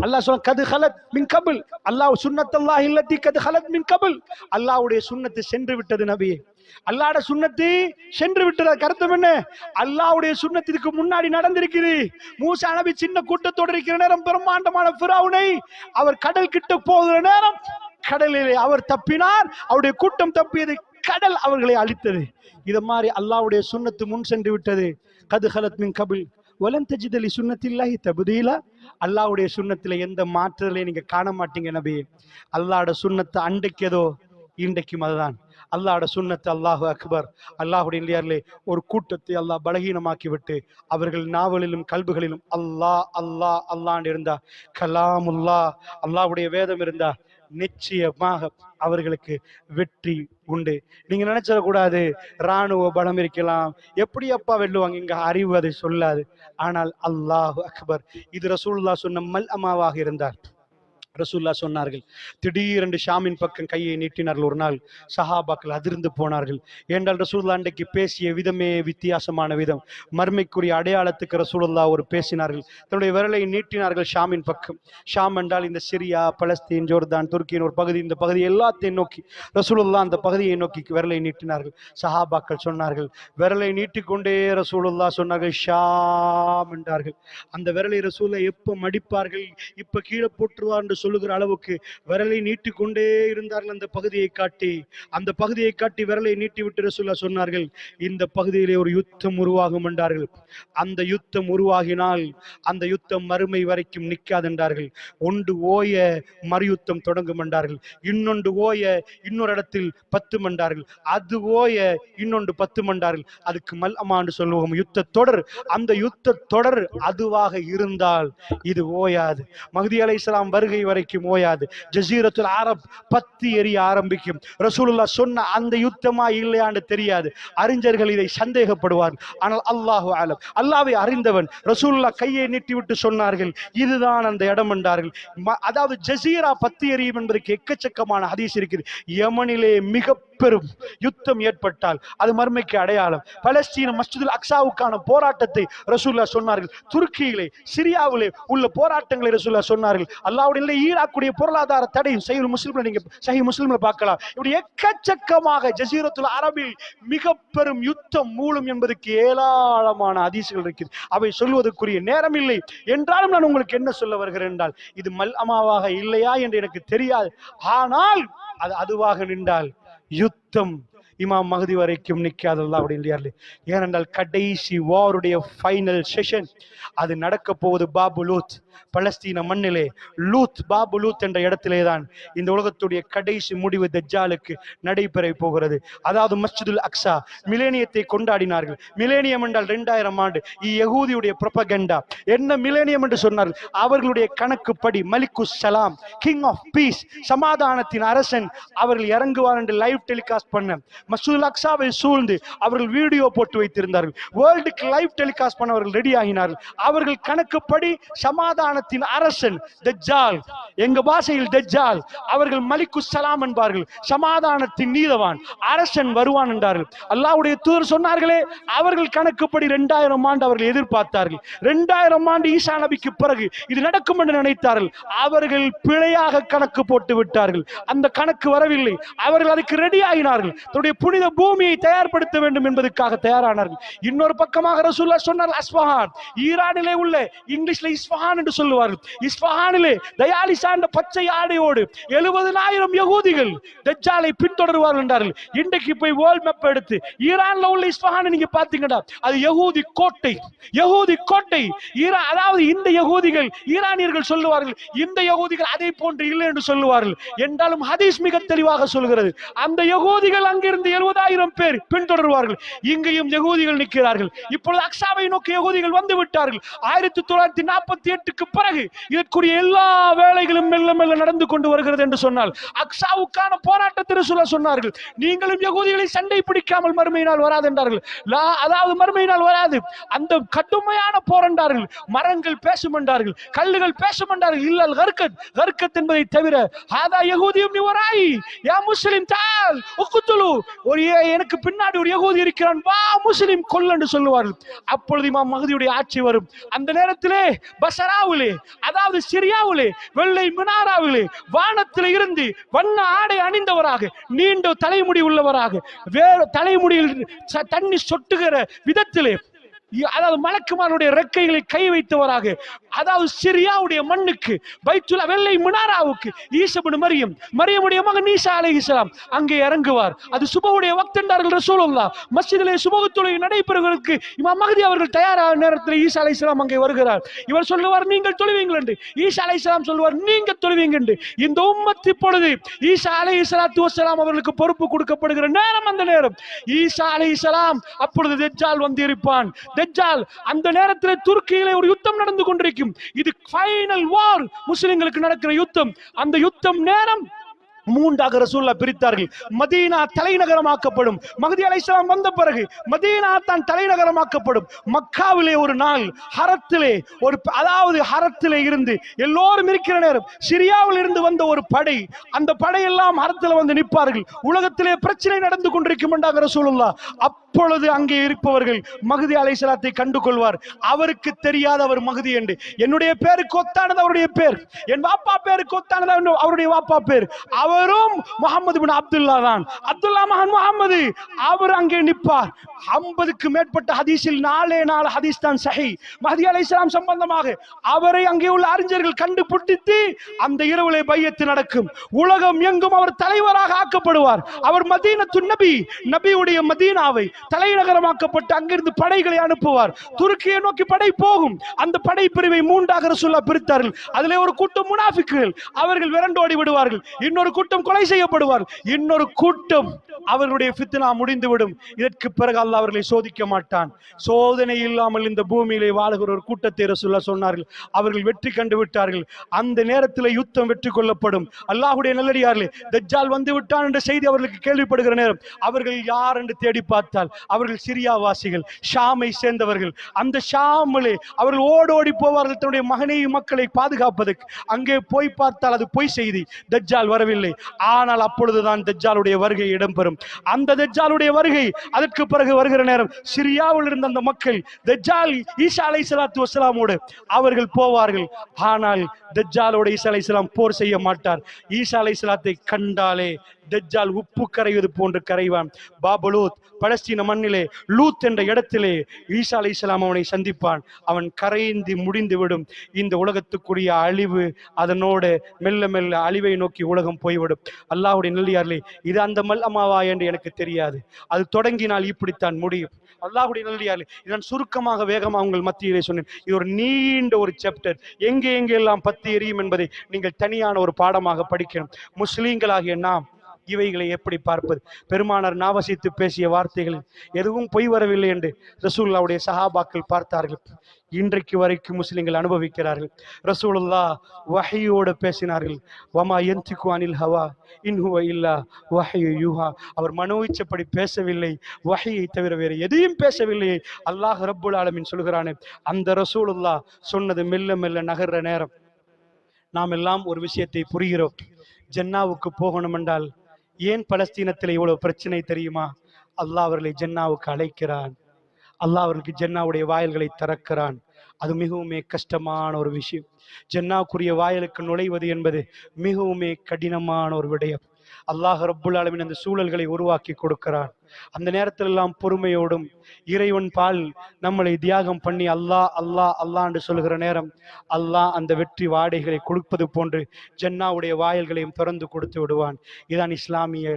அல்லாஹ் சொல்ல கது ஹலத் மின் கபில், அல்லாஹ் சுன்னத்தல்லாஹ் இல்லத்தி கது ஹலத் மின் கபில். அல்லாஹ்வுடைய சுன்னத்து சென்று விட்டது நபியே. அல்லாஹ்வுடைய சுன்னத்து சென்று விட்டது. கருத்தம் என்ன? அல்லாஹ்வுடைய சுன்னத்து இதுக்கு முன்னாடி நடந்திருக்குது. மூசா நபி சின்ன கூட்டத்தோடு இருக்கிற நேரம் பிரம்மாண்டமான ஃபிரௌனை அவர் கடல் கிட்ட போகிற நேரம் கடலிலே அவர் தப்பினார். அவருடைய கூட்டம் தப்பியது. கடல் அவர்களை அழித்தது. இது மாதிரி அல்லாஹ்வுடைய சுன்னத்து முன் சென்று விட்டது. கது ஹலத் மின் கபில் வலன் தஜித லிசுன்னத்தில்லாஹி தப்தீலா. அல்லாஹ்வுடைய சுன்னத்துல எந்த மாற்றங்களையும் நீங்க காண மாட்டீங்க நபி. அல்லாஹ்வுடைய சுன்னத்தை அன்றைக்கதோ இன்றைக்கும் அதுதான். அல்லாஹ்வுடைய சுன்னத்து அல்லாஹு அக்பர். அல்லாஹ்வுடைய இல்லையார்களே, ஒரு கூட்டத்தை அல்லாஹ் பலகீனமாக்கி விட்டு அவர்கள் நாவலிலும் கல்புகளிலும் அல்லாஹ் அல்லாஹ் அல்லாஹ் இருந்தா, கலாமுல்லா அல்லாஹ்வுடைய வேதம் இருந்தா நிச்சயமாக அவர்களுக்கு வெற்றி உண்டு. நீங்க நினைச்சிடக்கூடாது ராணுவ பலம் இருக்கலாம், எப்படி அப்பா வெல்லுவாங்க, இங்க அறிவு அதை சொல்லாது. ஆனால் அல்லாஹு அக்பர். இது ரசூலுல்லாஹ் சொன்ன மல் அமாவாக இருந்தார். ரசூலுல்லாஹ் சொன்னார்கள், திடீரென்று ஷாமின் பக்கம் கையை நீட்டினார்கள். ஒரு நாள் சஹாபாக்கள் அதிர்ந்து போனார்கள். ஏனென்றால் ரசூலுல்லாஹ் அன்றைக்கு பேசிய விதமே வித்தியாசமான விதம். மர்மைக்குரிய அடையாளத்துக்கு ரசூலுல்லாஹ் ஒரு பேசினார்கள். தன்னுடைய விரலை நீட்டினார்கள் ஷாமின் பக்கம். ஷாம் என்றால் இந்த சிரியா, பலஸ்தீன், ஜோர்தான், துருக்கியின் ஒரு பகுதி. இந்த பகுதி எல்லாத்தையும் நோக்கி ரசூலுல்லாஹ் அந்த பகுதியை நோக்கி விரலை நீட்டினார்கள். சஹாபாக்கள் சொன்னார்கள், விரலை நீட்டிக்கொண்டே ரசூலுல்லாஹ் சொன்னார்கள், ஷாம் என்றார்கள். அந்த விரலை ரசூலுல்லாஹ் எப்ப மடிப்பார்கள், இப்ப கீழே போட்டுருவார் என்று சொல்லுகிற அளவுக்கு விரலை நீட்டிக்கொண்டே இருந்தார்கள். அந்த பகுதியை காட்டி விரலை நீட்டி விட்டு ரசூலுல்லாஹ் சொன்னார்கள், இந்த பகுதியிலே ஒரு யுத்தம் உருவாகும் என்றார்கள். அந்த யுத்தம் உருவாகினால் அந்த யுத்தம் மறுமை வரைக்கும் நிற்காது என்றார்கள். ஒன்று ஓய மறு யுத்தம் தொடங்கும் என்றார்கள். இன்னொன்று ஓய இன்னொரு இடத்தில் 10 என்றார்கள். அது ஓய இன்னொன்று 10 என்றார்கள். அதுக்கு மல் அமான்னு சொல்லுவோம் யுத்த தொடர். அந்த யுத்த தொடர் அதுவாக இருந்தால் இது ஓயாது. மஹ்தி அலைஹிஸ்ஸலாம் வருகை வரைக்கும் ஓயாது. ஜஸீரத்துல் அரப் பத்தி எரிய ஆரம்பிக்கும். ரசூலுல்லாஹ் சொன்ன அந்த யுத்தமா இல்லையான்னு தெரியாது. அறிஞர்கள் இதை சந்தேகப்படுவார்கள். ஆனால் அல்லாஹு அலம், அல்லாஹ்வை அறிந்தவன். ரசூலுல்லாஹ் கையை நீட்டிவிட்டு சொன்னார்கள், இதுதான் அந்த இடம் என்றார்கள். அதாவது ஜஸீரா பத்தி எரியும் என்பதற்கு எக்கச்சக்கமான ஹதீஸ் இருக்குது. யமனிலே மிக பெரும் யுத்தம் ஏற்பட்டால் அது மர்மைக்கு அடையாளம். பலஸ்தீன மஸ்ஜிதுல் அக்ஸாவுக்கான போராட்டத்தை ரசூலுல்லாஹ் சொன்னார்கள். துருக்கியிலே, சிரியாவிலே உள்ள போராட்டங்களை ரசூலுல்லாஹ் சொன்னார்கள். அல்லாஹ்வுடைய ஈராக்குடைய பொருளாதார தடை சஹீஹ் முஸ்லிம்ல நீங்க சஹீஹ் முஸ்லிம்ல பார்க்கலாம். இப்படி எக்கச்சக்கமாக ஜஸீரத்துல் அரபில் மிக பெரும் யுத்தம் மூலம் என்பதற்கு ஏராளமான ஹதீஸ்கள் இருக்குது. அவை சொல்வதற்குரிய நேரம் இல்லை. என்றாலும் நான் உங்களுக்கு என்ன சொல்ல வருகிறேன் என்றால், இது மல் அமாவாக இல்லையா என்று எனக்கு தெரியாது. ஆனால் அது அதுவாக நின்றால் யுத்தம் இமாம் மஹ்தி வரைக்கும் நிற்காது. அல்லாஹ்வுடைய இல்லையார்களே, ஏனென்றால் கடைசி வாருடைய ஃபைனல் செஷன் அது நடக்க போவது பாபு லூத், பலஸ்தீன மண்ணிலே லூத், பாபு லூத் என்ற இடத்திலே தான் இந்த உலகத்துடைய கடைசி முடிவு தஜ்ஜாலுக்கு நடைபெற போகிறது. அதாவது மஸ்ஜிதுல் அக்ஸா மிலேனியத்தை கொண்டாடினார்கள். மிலேனியம் என்றால் 2000 ஆண்டு. யஹூதியுடைய ப்ரொபகண்டா என்ன மிலேனியம் என்று சொன்னார்கள். அவர்களுடைய கணக்குப்படி மலிகுஸ் சலாம், கிங் ஆஃப் பீஸ், சமாதானத்தின் அரசன் அவர்கள் இறங்குவார் என்று லைவ் டெலிகாஸ்ட் பண்ண மஸ்ஜிதுல் அக்ஸாவை சூழ்ந்து அவர்கள் வீடியோ போட்டு வைத்திருந்தார்கள். வேர்ல்டுக்கு லைவ் டெலிகாஸ்ட் பண்ண அவர்கள் ரெடி ஆகினார்கள். அவர்கள் கணக்குப்படி சமாதானத்தின் அரசன் தஜ்ஜால், எங்க பாஷையில் தஜ்ஜால், அவர்கள் மலிகுஸ் சலாம் என்பார்கள், சமாதானத்தின் நீதவான் அரசன் வருவான் என்றார்கள். அல்லாஹ்வுடைய தூதர் சொன்னார்களே, அவர்கள் கணக்குப்படி 2000 ஆண்டு அவர்கள் எதிர்பார்த்தார்கள். 2000 ஆண்டு ஈசா நபிக்கு பிறகு இது நடக்கும் என்று நினைத்தார்கள். அவர்கள் பிழையாக கணக்கு போட்டு விட்டார்கள். அந்த கணக்கு வரவில்லை. அவர்கள் அதுக்கு ரெடி ஆகினார்கள். தன்னுடைய புனித பூமியை தயார்படுத்த வேண்டும் என்பதற்காக தயாரானார்கள். இன்னொரு பக்கமாக ரசூலுல்லாஹ் சொன்னார், அஸ்ஃபஹான், ஈரானிலே உள்ள, இங்கிலீஷ்ல இஸ்ஃபஹான் என்று சொல்லுவார்கள். இஸ்ஃபஹானிலே தயாலிசா என்ற பச்சை ஆடையோடு 70,000 யகூதிகள் தஜ்ஜாலை பின்தொடருவார்கள் என்றார்கள். இன்றைக்கு போய் வேர்ல்ட் மேப் எடுத்து ஈரான்ல உள்ள இஸ்ஃபஹானை நீங்க பாத்தீங்கன்னா அது யகூதி கோட்டை, யகூதி கோட்டை. அதாவது இந்த யகூதிகள், ஈரானியர்கள் சொல்லுவார்கள் இந்த யகூதிகள் அதை போன்று இல்லை என்று சொல்லுவார்கள். என்றாலும் ஹதீஸ் மிக தெளிவாக சொல்கிறது, அந்த யகூதிகள் அங்கிருந்து 70,000 பேர் பின்தொடருவார்கள். இங்கேயும் யகூதிகள் நிற்கிறார்கள். இப்பொழுது அக்ஸாவை நோக்கி யகூதிகள் வந்து விட்டார்கள். 1948க்கு பிறகு இதற்குரிய எல்லா வேலைகளும் மெல்ல மெல்ல நடந்து கொண்டு வருகிறது என்று சொன்னால், அக்ஸாவுக்கான போராட்டத்தில் சொன்னார்கள், நீங்களும் யகூதிகளை சண்டை பிடிக்காமல் மறுமையினால் வராது என்றார்கள். அதாவது மறுமையினால் வராது, அந்த கடுமையான போர் என்றார்கள். மரங்கள் பேசும் என்றார்கள், கல்லுகள் பேசும் என்றார்கள். இல்லல் கர்கத், கர்கத் என்பதை தவிர ஹாதா யகூதியும் நிவராய் யா முஸ்லிம் தால் உக்துலு, ஒரு எனக்கு பின்னாடி ஒரு யகூதி இருக்கிறான், வா முஸ்லிம் கொல் என்று சொல்லுவார்கள். அப்பொழுது இமாம் மஹ்தியுடைய ஆட்சி வரும். அந்த நேரத்திலே பசராவிலே, அதாவது சிரியாவிலே, வெள்ளை மினாராவிலே வானத்தில் இருந்து வண்ண ஆடை அணிந்தவராக, நீண்ட தலைமுடி உள்ளவராக, வேறு தலைமுடியில் தண்ணி சொட்டுகிற விதத்திலே, அதாவது மலக்குமாருடைய ரெக்கைகளை கை வைத்தவராக, அதாவது சிரியாவுடைய மண்ணுக்கு பைத்துல் வெள்ளை மினாராவுக்கு ஈசா இப்னு மரியம், மரியமுடைய மகன் ஈசா அலைஹிஸ்ஸலாம் அங்கே இறங்குவார். அது சுபஹுடைய வக்த் என்றார்கள் ரசூலுல்லாஹ். மஸ்ஜிதிலே சுபஹ் தொழுகை நடைபெறுவதற்கு இமாம் மஹ்தி அவர்கள் தயாரான நேரத்தில் ஈசா அலைஹிஸ்ஸலாம் அங்கே வருகிறார். இவர் சொல்லுவார், நீங்கள் தொழுவீங்கள் என்று. ஈசா அலைஹிஸ்ஸலாம் சொல்லுவார், நீங்க தொழுவீங்க என்று. இந்த உம்மத் இப்பொழுது ஈசா அலைஹிஸ்ஸலாத்து வஸ்ஸலாம் அவர்களுக்கு பொறுப்பு கொடுக்கப்படுகிற நேரம் அந்த நேரம். ஈசா அலைஹிஸ்ஸலாம் அப்பொழுது தஜ்ஜால் வந்து இருப்பான். தஜ்ஜால் அந்த நேரத்தில் துருக்கியிலே ஒரு யுத்தம் நடந்து கொண்டிருக்கும். இது ஃபைனல் வார், முஸ்லிம்களுக்கு நடக்கிற யுத்தம். அந்த யுத்தம் நேரம் மூன்றாக ரசூலுல்லாஹ் பிரித்தார்கள். மதீனா தலைநகரமாக்கப்படும். மஹ்தி அலைஹிஸ்ஸலாம் வந்த பிறகு மதீனா தான் தலைநகரமாக்கப்படும். மக்காவிலே ஒரு நாள் ஹரத்திலே அதாவது ஹரத்திலே இருந்து எல்லோரும் இருக்கிற நேரம் சிரியாவில் இருந்து வந்த ஒரு படை, அந்த படையெல்லாம் ஹரத்தில் வந்து நிற்பார்கள். உலகத்திலே பிரச்சனை நடந்து கொண்டிருக்கும் என்றாக ரசூலுல்லாஹ். அப்பொழுது அங்கே இருப்பவர்கள் மஹ்தி அலைஹிஸ்ஸலாத்தை கண்டு கொள்வார். அவருக்கு தெரியாத அவர் மஹ்தி என்று. என்னுடைய பேருக்கு ஒத்தானது அவருடைய பேர், என் வாப்பா பேருக்கு ஒத்தானது அவருடைய வாப்பா பேர். அவரும் முஹம்மது பின் அப்துல்லா தான், அப்துல்லா மகன் முஹம்மது. அவர் அங்கே நிற்பார். 50க்கு மேற்பட்ட ஹதீஸில் 4 ஹதீஸ் தான் சஹீஹ் மஹ்தி அலைஹிஸ்ஸலாம் சம்பந்தமாக. அவரை அங்கே உள்ள அறிஞர்கள் கண்டுபிடித்து அந்த இரவிலே பையத்து நடக்கும். உலகம் எங்கும் அவர் தலைவராக ஆக்கப்படுவார். அவர் மதீனத்து நபி, நபியுடைய மதீனாவை தலைநகரமாக்கப்பட்டு அங்கிருந்து படைகளை அனுப்புவார். துருக்கியை நோக்கி படை போகும். அந்த படை பிரிவை மூன்றாக ரசூலுல்லாஹ் பிரித்தார்கள். அதிலே ஒரு கூட்டம் முனாஃபிக்குகள், அவர்கள் விரண்டோடி விடுவார்கள். இன்னொரு கூட்டம் கொலை செய்யப்படுவார்கள். இன்னொரு கூட்டம் அவர்களுடைய ஃபித்னா முடிந்துவிடும். இதற்கு பிறகு அல்லாஹ் அவர்களை சோதிக்க மாட்டான். சோதனை இல்லாமல் இந்த பூமியிலே வாழுகிற ஒரு கூட்டத்தை ரசூலுல்லாஹ் சொன்னார்கள். அவர்கள் வெற்றி கண்டு விட்டார்கள். அந்த நேரத்தில் யுத்தம் வெற்றி கொள்ளப்படும். அல்லாஹ்வுடைய நல்லடியார்களே, தஜ்ஜால் வந்து விட்டான் என்ற செய்தி அவர்களுக்கு கேள்விப்படுகிற நேரம் அவர்கள் யார் என்று தேடி பார்த்தால் அவர்கள் சிரியாவாசிகள், ஷாமை சேர்ந்தவர்கள். அந்த ஷாமிலே அவர்கள் ஓடோடி போவார்கள் தன்னுடைய மகனையும் மக்களை பாதுகாப்பதற்கு. அங்கே போய் பார்த்தால் அது பொய் செய்தி, தஜ்ஜால் வரவில்லை. ஆனால் அப்பொழுதுதான் தஜ்ஜாலுடைய வருகை இடம்பெறும். அந்த தஜ்ஜாலுடைய வருகை அதற்கு பிறகு வருகிற நேரம் சிரியாவில் இருந்த அந்த மக்கள் தஜ்ஜால் ஈசா அலைஹிஸ்ஸலாத்து வஸ்ஸலாமோடு அவர்கள் போவார்கள். ஆனால் தஜ்ஜாலோட ஈசா அலைஹிஸ்ஸலாம் போர் செய்ய மாட்டார். ஈசா அலைஹிஸ்ஸலாத்தை கண்டாலே தஜ்ஜால் உப்பு கரைவது போன்று கரைவான். பாபலூத் பலஸ்தீன மண்ணிலே லூத் என்ற இடத்திலே ஈசா அலைஹிஸ்ஸலாம் அவனை சந்திப்பான். அவன் கரைந்து முடிந்து விடும். இந்த உலகத்துக்குரிய அழிவு அதனோடு மெல்ல மெல்ல அழிவை நோக்கி உலகம் போய்விடும். அல்லாஹ்வுடைய நல்லடியார்களே, இது அந்த மல்லமாவா என்று எனக்கு தெரியாது. அது தொடங்கினால் இப்படித்தான் முடியும். அல்லாஹ்வுடைய நல்லடியார்களே, இதன் சுருக்கமாக வேகமாக உங்கள் மத்தியிலே சொன்னேன். இது ஒரு நீண்ட ஒரு சாப்டர். எங்கே எங்கெல்லாம் பத்தி எரியும் என்பதை நீங்கள் தனியான ஒரு பாடமாக படிக்கணும். முஸ்லீம்களாகிய நாம் இவைகளை எப்படி பார்ப்பது? பெருமானார் நாவசித்து பேசிய வார்த்தைகள் எதுவும் பொய் வரவில்லை என்று ரசூலுல்லாஹ்வுடைய சஹாபாக்கள் பார்த்தார்கள். இன்றைக்கு வரைக்கும் முஸ்லிம்கள் அனுபவிக்கிறார்கள். ரசூலுல்லாஹ் வஹீயோடு பேசினார்கள். வமா யன்திகு அனில் ஹவா இன் ஹுவ இல்லா வஹீ யூஹா. அவர் மனோ இச்சைப்படி பேசவில்லை, வஹீயை தவிர வேறு எதையும் பேசவில்லை. அல்லாஹ் ரப்புல் ஆலமீன் சொல்கிறானே, அந்த ரசூலுல்லாஹ் சொன்னது மெல்ல மெல்ல நகர்ற நேரம் நாம் எல்லாம் ஒரு விஷயத்தை புரிகிறோம். ஜன்னாவுக்கு போகணும் என்றால் ஏன் பலஸ்தீனத்தில் இவ்வளவு பிரச்சனை தெரியுமா? அல்லாஹ் அவர்களை ஜன்னாவுக்கு அழைக்கிறான். அல்லாஹ் அவர்களுக்கு ஜன்னாவுடைய வாயில்களை திறக்கிறான். அது மிகவுமே கஷ்டமான ஒரு விஷயம். ஜன்னாவுக்குரிய வாயிலுக்கு நுழைவது என்பது மிகவுமே கடினமான ஒரு விடயம். அல்லாஹ் ரப்புல் ஆலமீன் அந்த சூழல்களை உருவாக்கி கொடுக்கிறான். அந்த நேரத்தில் எல்லாம் பொறுமையோடும் இறைவன் பால் நம்மளை தியாகம் பண்ணி அல்லாஹ் அல்லாஹ் அல்லாஹ் என்று சொல்கிற நேரம் அல்லாஹ் அந்த வெற்றி வாடைகளை கொடுப்பது போன்று ஜன்னாவுடைய வாயில்களையும் திறந்து கொடுத்து விடுவான். இதான் இஸ்லாமிய,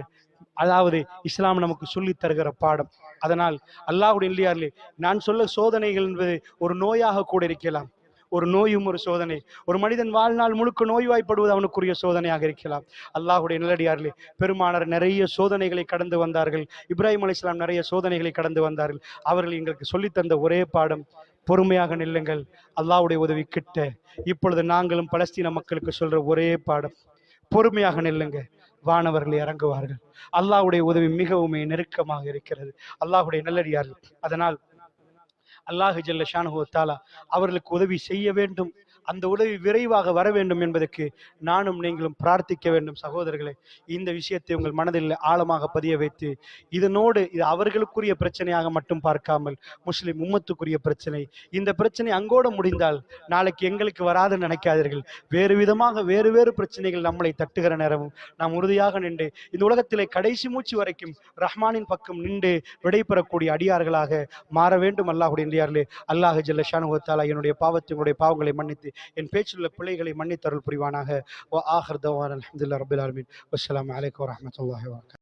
அதாவது இஸ்லாம் நமக்கு சொல்லி தருகிற பாடம். அதனால் அல்லாஹ்வுடைய இல்லையார்களே, நான் சொல்ல சோதனைகள் என்பது ஒரு நோயாக கூட இருக்கலாம். ஒரு நோயும் ஒரு சோதனை. ஒரு மனிதன் வாழ்நாள் முழுக்க நோய்வாய்ப்படுவது அவனுக்குரிய சோதனையாக இருக்கலாம். அல்லாஹ்வுடைய நல்லடியார்களே, பெருமானார் நிறைய சோதனைகளை கடந்து வந்தார்கள். இப்ராஹிம் அலைஹிஸ்ஸலாம் நிறைய சோதனைகளை கடந்து வந்தார்கள். அவர்கள் எங்களுக்கு சொல்லித்தந்த ஒரே பாடம், பொறுமையாக நில்லுங்கள், அல்லாஹ்வுடைய உதவி கிட்ட. இப்பொழுது நாங்களும் பலஸ்தீன மக்களுக்கு சொல்ற ஒரே பாடம், பொறுமையாக நில்லுங்க, வானவர்கள் இறங்குவார்கள். அல்லாஹ்வுடைய உதவி மிகவும் நெருக்கமாக இருக்கிறது. அல்லாஹ்வுடைய நல்லடியார்கள், அதனால் அல்லாஹ் ஜல்ல ஷானஹு தஆலா அவர்களுக்கு உதவி செய்ய வேண்டும், அந்த உதவி விரைவாக வர வேண்டும் என்பதற்கு நானும் நீங்களும் பிரார்த்திக்க வேண்டும். சகோதரர்களே, இந்த விஷயத்தை உங்கள் மனதில் ஆழமாக பதிய வைத்து, இதனோடு இது அவர்களுக்குரிய பிரச்சனையாக மட்டும் பார்க்காமல் முஸ்லிம் உம்மத்துக்குரிய பிரச்சனை, இந்த பிரச்சனை அங்கோடு முடிந்தால் நாளைக்கு எங்களுக்கு வராதுன்னு நினைக்காதீர்கள். வேறு விதமாக வேறு வேறு பிரச்சனைகள் நம்மளை தட்டுகிற நேரமும் நாம் உறுதியாக நின்று இந்த உலகத்திலே கடைசி மூச்சு வரைக்கும் ரஹ்மானின் பக்கம் நின்று விடைபெறக்கூடிய அடியார்களாக மாற வேண்டும். அல்லாஹ்வுடைய அடியார்களே, அல்லாஹ் ஜல்ல ஷானஹு தஆலா என்னுடைய பாவத்தை, உங்களுடைய பாவங்களை மன்னித்து என் பேச்சிலுள்ள பிழைகளை மன்னித்தருள் புரிவானாக. வ ஆஹிர் தவானா அல்ஹம்துலில்லாஹி ரப்பில் ஆலமீன். வஸ்ஸலாமு அலைக்கும் வரஹ்மத்துல்லாஹி வபரகாத்துஹு.